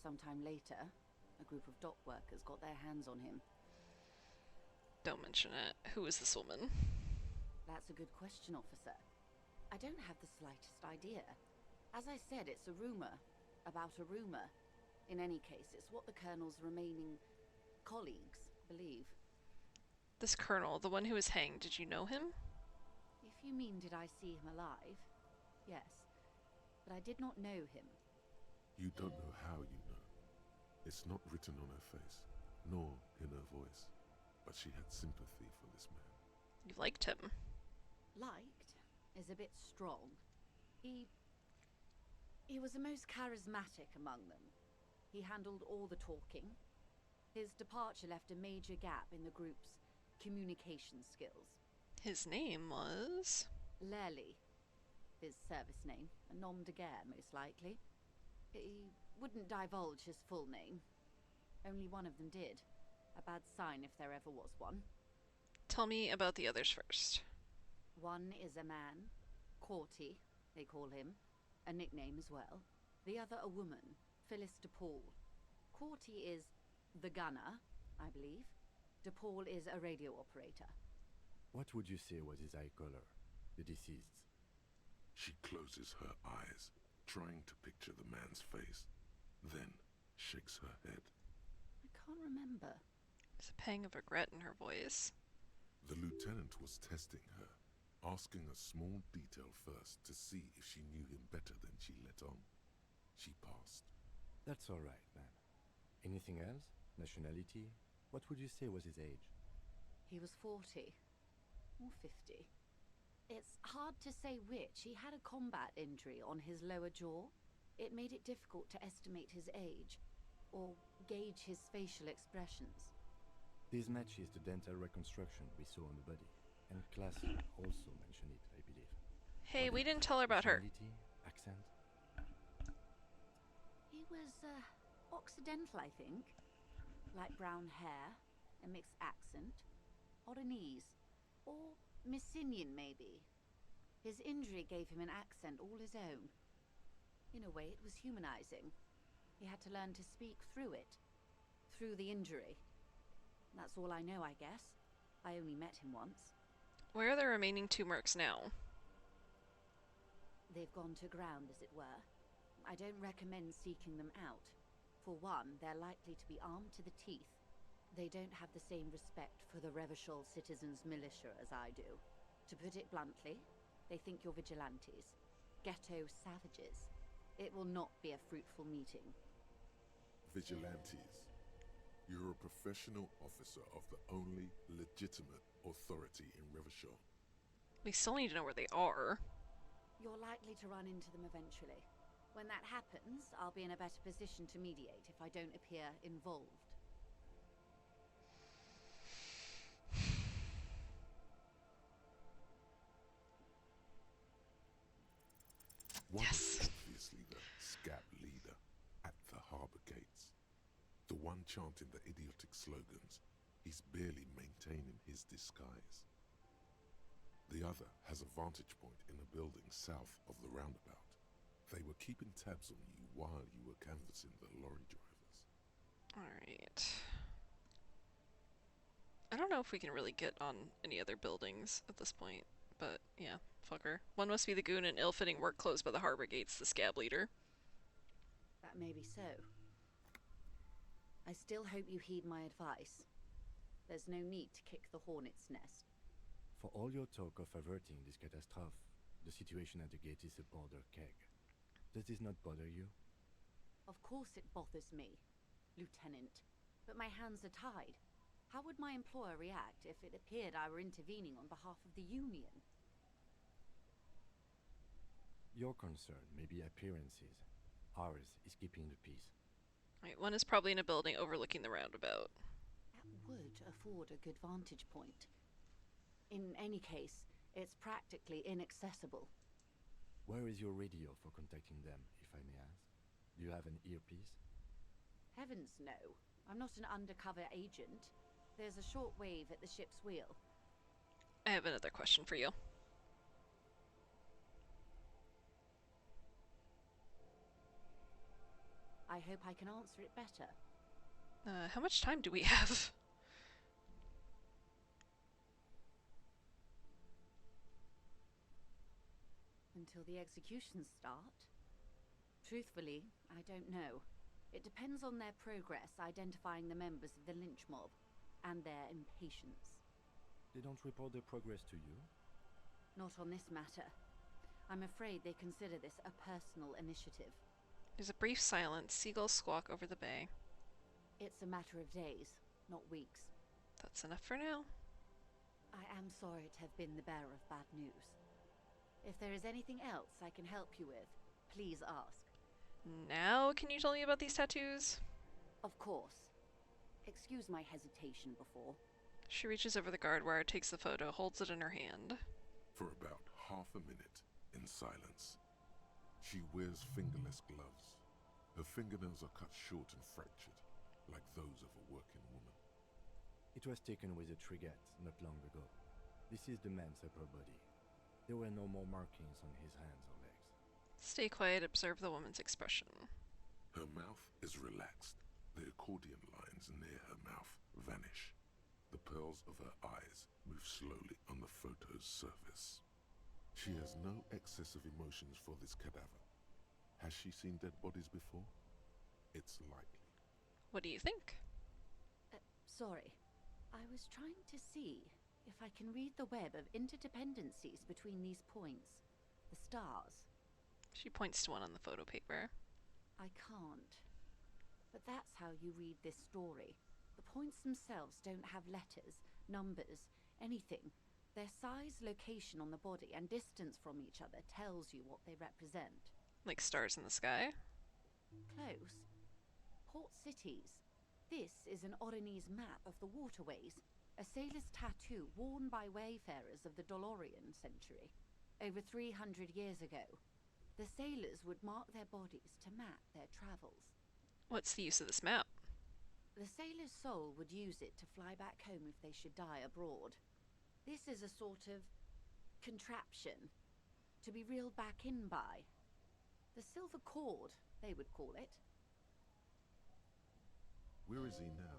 Sometime later, a group of dock workers got their hands on him. Don't mention it. Who is this woman? That's a good question, officer. I don't have the slightest idea. As I said, it's a rumor. About a rumor. In any case, it's what the colonel's remaining colleagues believe. This colonel, the one who was hanged, did you know him? If you mean did I see him alive? Yes. But I did not know him. You don't know how you know. It's not written on her face, nor in her voice. But she had sympathy for this man. You liked him. Liked is a bit strong. He was the most charismatic among them. He handled all the talking. His departure left a major gap in the group's communication skills. His name was? Lely. His service name. A nom de guerre, most likely. He wouldn't divulge his full name. Only one of them did. A bad sign if there ever was one. Tell me about the others first. One is a man. Corty, they call him. A nickname as well. The other a woman. Phyllis DePaul. Corty is the gunner, I believe. DePaul is a radio operator. What would you say was his eye color, the deceased's? She closes her eyes, trying to picture the man's face, then shakes her head. I can't remember. There's a pang of regret in her voice. The lieutenant was testing her, asking a small detail first to see if she knew him better than she let on. She passed. That's all right, ma'am. Anything else? Nationality? What would you say was his age? He was 40. Or 50. It's hard to say which. He had a combat injury on his lower jaw. It made it difficult to estimate his age, or gauge his facial expressions. This matches the dental reconstruction we saw on the body, and class also mentioned it, I believe. Hey, What we else? didn't tell her about her. Nationality? Accent? He was, Occidental, I think. Light brown hair, a mixed accent, Oronese, or Messinian, maybe. His injury gave him an accent all his own. In a way, it was humanizing. He had to learn to speak through it, through the injury. That's all I know, I guess. I only met him once. Where are the remaining 2 mercs now? They've gone to ground, as it were. I don't recommend seeking them out. For one, they're likely to be armed to the teeth. They don't have the same respect for the Revachol citizens' militia as I do. To put it bluntly, they think you're vigilantes. Ghetto savages. It will not be a fruitful meeting. Vigilantes. You're a professional officer of the only legitimate authority in Revachol. We still need to know where they are. You're likely to run into them eventually. When that happens, I'll be in a better position to mediate if I don't appear involved. One Yes. was obviously the scab leader at the harbor gates. The one chanting the idiotic slogans. He's barely maintaining his disguise. The other has a vantage point in a building south of the roundabout. They were keeping tabs on you while you were canvassing the lorry drivers. Alright. I don't know if we can really get on any other buildings at this point, but yeah, fuck her. One must be the goon in ill-fitting work clothes by the harbor gates, the scab leader. That may be so. I still hope you heed my advice. There's no need to kick the hornet's nest. For all your talk of averting this catastrophe, the situation at the gate is a border keg. Does this not bother you? Of course it bothers me, Lieutenant. But my hands are tied. How would my employer react if it appeared I were intervening on behalf of the Union? Your concern may be appearances. Ours is keeping the peace. Right, one is probably in a building overlooking the roundabout. That would afford a good vantage point. In any case, it's practically inaccessible. Where is your radio for contacting them, if I may ask? Do you have an earpiece? Heavens no. I'm not an undercover agent. There's a short wave at the ship's wheel. I have another question for you. I hope I can answer it better. How much time do we have? Until the executions start? Truthfully, I don't know. It depends on their progress identifying the members of the lynch mob, and their impatience. They don't report their progress to you? Not on this matter. I'm afraid they consider this a personal initiative. There's a brief silence. Seagulls squawk over the bay. It's a matter of days, not weeks. That's enough for now. I am sorry to have been the bearer of bad news. If there is anything else I can help you with, please ask. Now, can you tell me about these tattoos? Of course. Excuse my hesitation before. She reaches over the guard wire, takes the photo, holds it in her hand. For about half a minute, in silence. She wears fingerless gloves. Her fingernails are cut short and fractured, like those of a working woman. It was taken with a trigger not long ago. This is the man's upper body. There were no more markings on his hands or legs. Stay quiet, observe the woman's expression. Her mouth is relaxed. The accordion lines near her mouth vanish. The pearls of her eyes move slowly on the photo's surface. She has no excess of emotions for this cadaver. Has she seen dead bodies before? It's likely. What do you think? Sorry. I was trying to see if I can read the web of interdependencies between these points. The stars. She points to one on the photo paper. I can't. But that's how you read this story. The points themselves don't have letters, numbers, anything. Their size, location on the body, and distance from each other tells you what they represent. Like stars in the sky? Close. Port cities. This is an Oronese map of the waterways, a sailor's tattoo worn by wayfarers of the Dolorian century. Over 300 years ago, the sailors would mark their bodies to map their travels. What's the use of this map? The sailor's soul would use it to fly back home if they should die abroad. This is a sort of contraption to be reeled back in by. The silver cord, they would call it. Where is he now?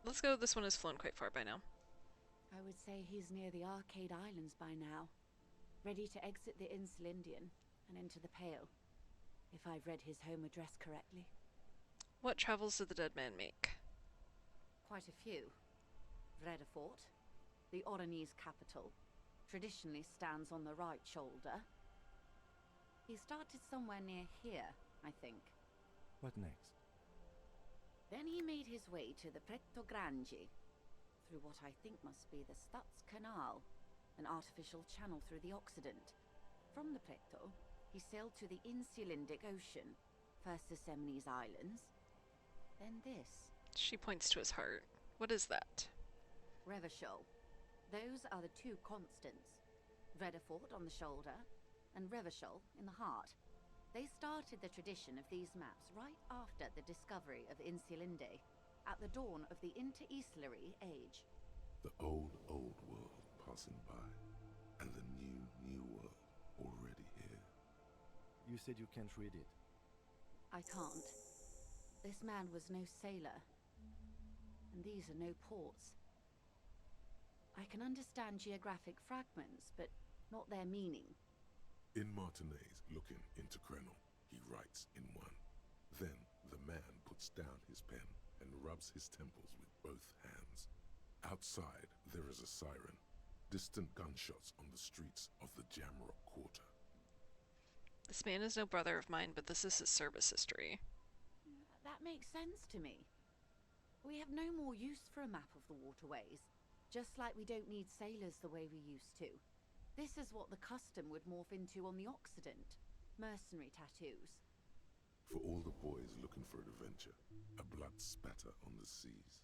Let's go. This one has flown quite far by now. I would say he's near the Arcade Islands by now, ready to exit the Elysium and into the Pale, if I've read his home address correctly. What travels did the dead man make? Quite a few. Vredefort, the Oronese capital, traditionally stands on the right shoulder. He started somewhere near here, I think. What next? Then he made his way to the Pretto Grande, through what I think must be the Stutz Canal, an artificial channel through the Occident. From the Pretto, he sailed to the Insulindic Ocean, first the Semines Islands, then this. She points to his heart. What is that? Revachol. Those are the two constants. Vredefort on the shoulder, and Revachol in the heart. They started the tradition of these maps right after the discovery of Insulinde, at the dawn of the Inter-Easlary Age. The old world passing by, and the new world already here. You said you can't read it. I can't. This man was no sailor, and these are no ports. I can understand geographic fragments, but not their meaning. In Martinez, looking into Krenel, he writes in one. Then the man puts down his pen and rubs his temples with both hands. Outside, there is a siren. Distant gunshots on the streets of the Jamrock Quarter. This man is no brother of mine, but this is his service history. That makes sense to me. We have no more use for a map of the waterways, just like we don't need sailors the way we used to. This is what the custom would morph into on the Occident. Mercenary tattoos. For all the boys looking for adventure, a blood spatter on the seas.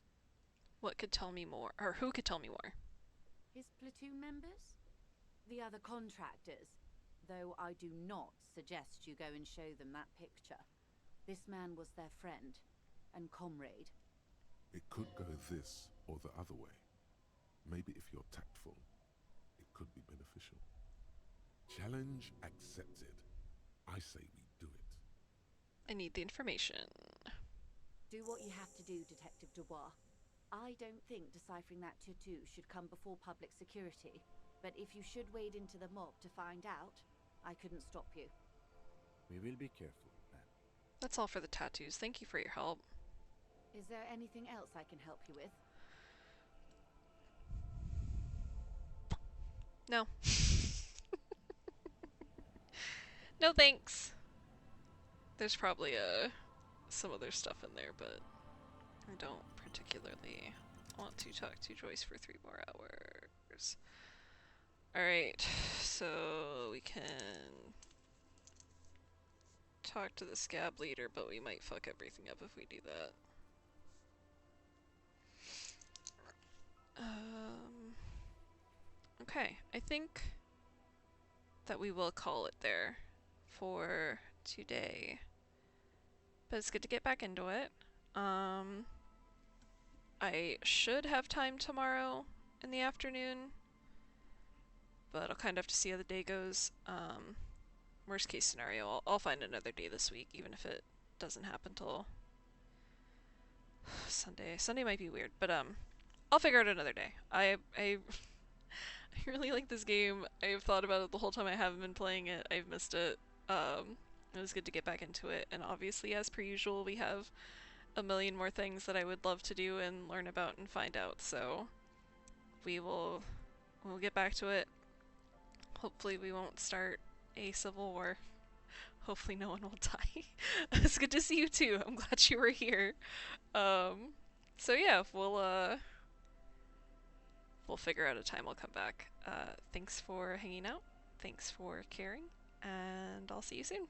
What could tell me more? Or who could tell me more? His platoon members? The other contractors. Though I do not suggest you go and show them that picture. This man was their friend and comrade. It could go this or the other way. Maybe if you're tactful, it could be beneficial. Challenge accepted. I say we do it. I need the information. Do what you have to do, Detective Dubois. I don't think deciphering that tattoo should come before public security, but if you should wade into the mob to find out, I couldn't stop you. We will be careful, ma'am. That's all for the tattoos. Thank you for your help. Is there anything else I can help you with? No. No thanks. There's probably some other stuff in there, but I don't particularly want to talk to Joyce for 3 more hours. Alright, so we can talk to the scab leader, but we might fuck everything up if we do that. Okay, I think that we will call it there for today. but it's good to get back into it. I should have time tomorrow in the afternoon, but I'll kind of have to see how the day goes. Worst case scenario, I'll find another day this week, even if it doesn't happen till Sunday. Sunday might be weird, but I'll figure out another day. I I really like this game. I've thought about it the whole time I haven't been playing it. I've missed it. It was good to get back into it, and obviously, as per usual, we have a million more things that I would love to do and learn about and find out. So we'll get back to it. Hopefully, we won't start a civil war. Hopefully, no one will die. It's good to see you too. I'm glad you were here. So yeah, we'll figure out a time. I'll come back. Thanks for hanging out. Thanks for caring, and I'll see you soon.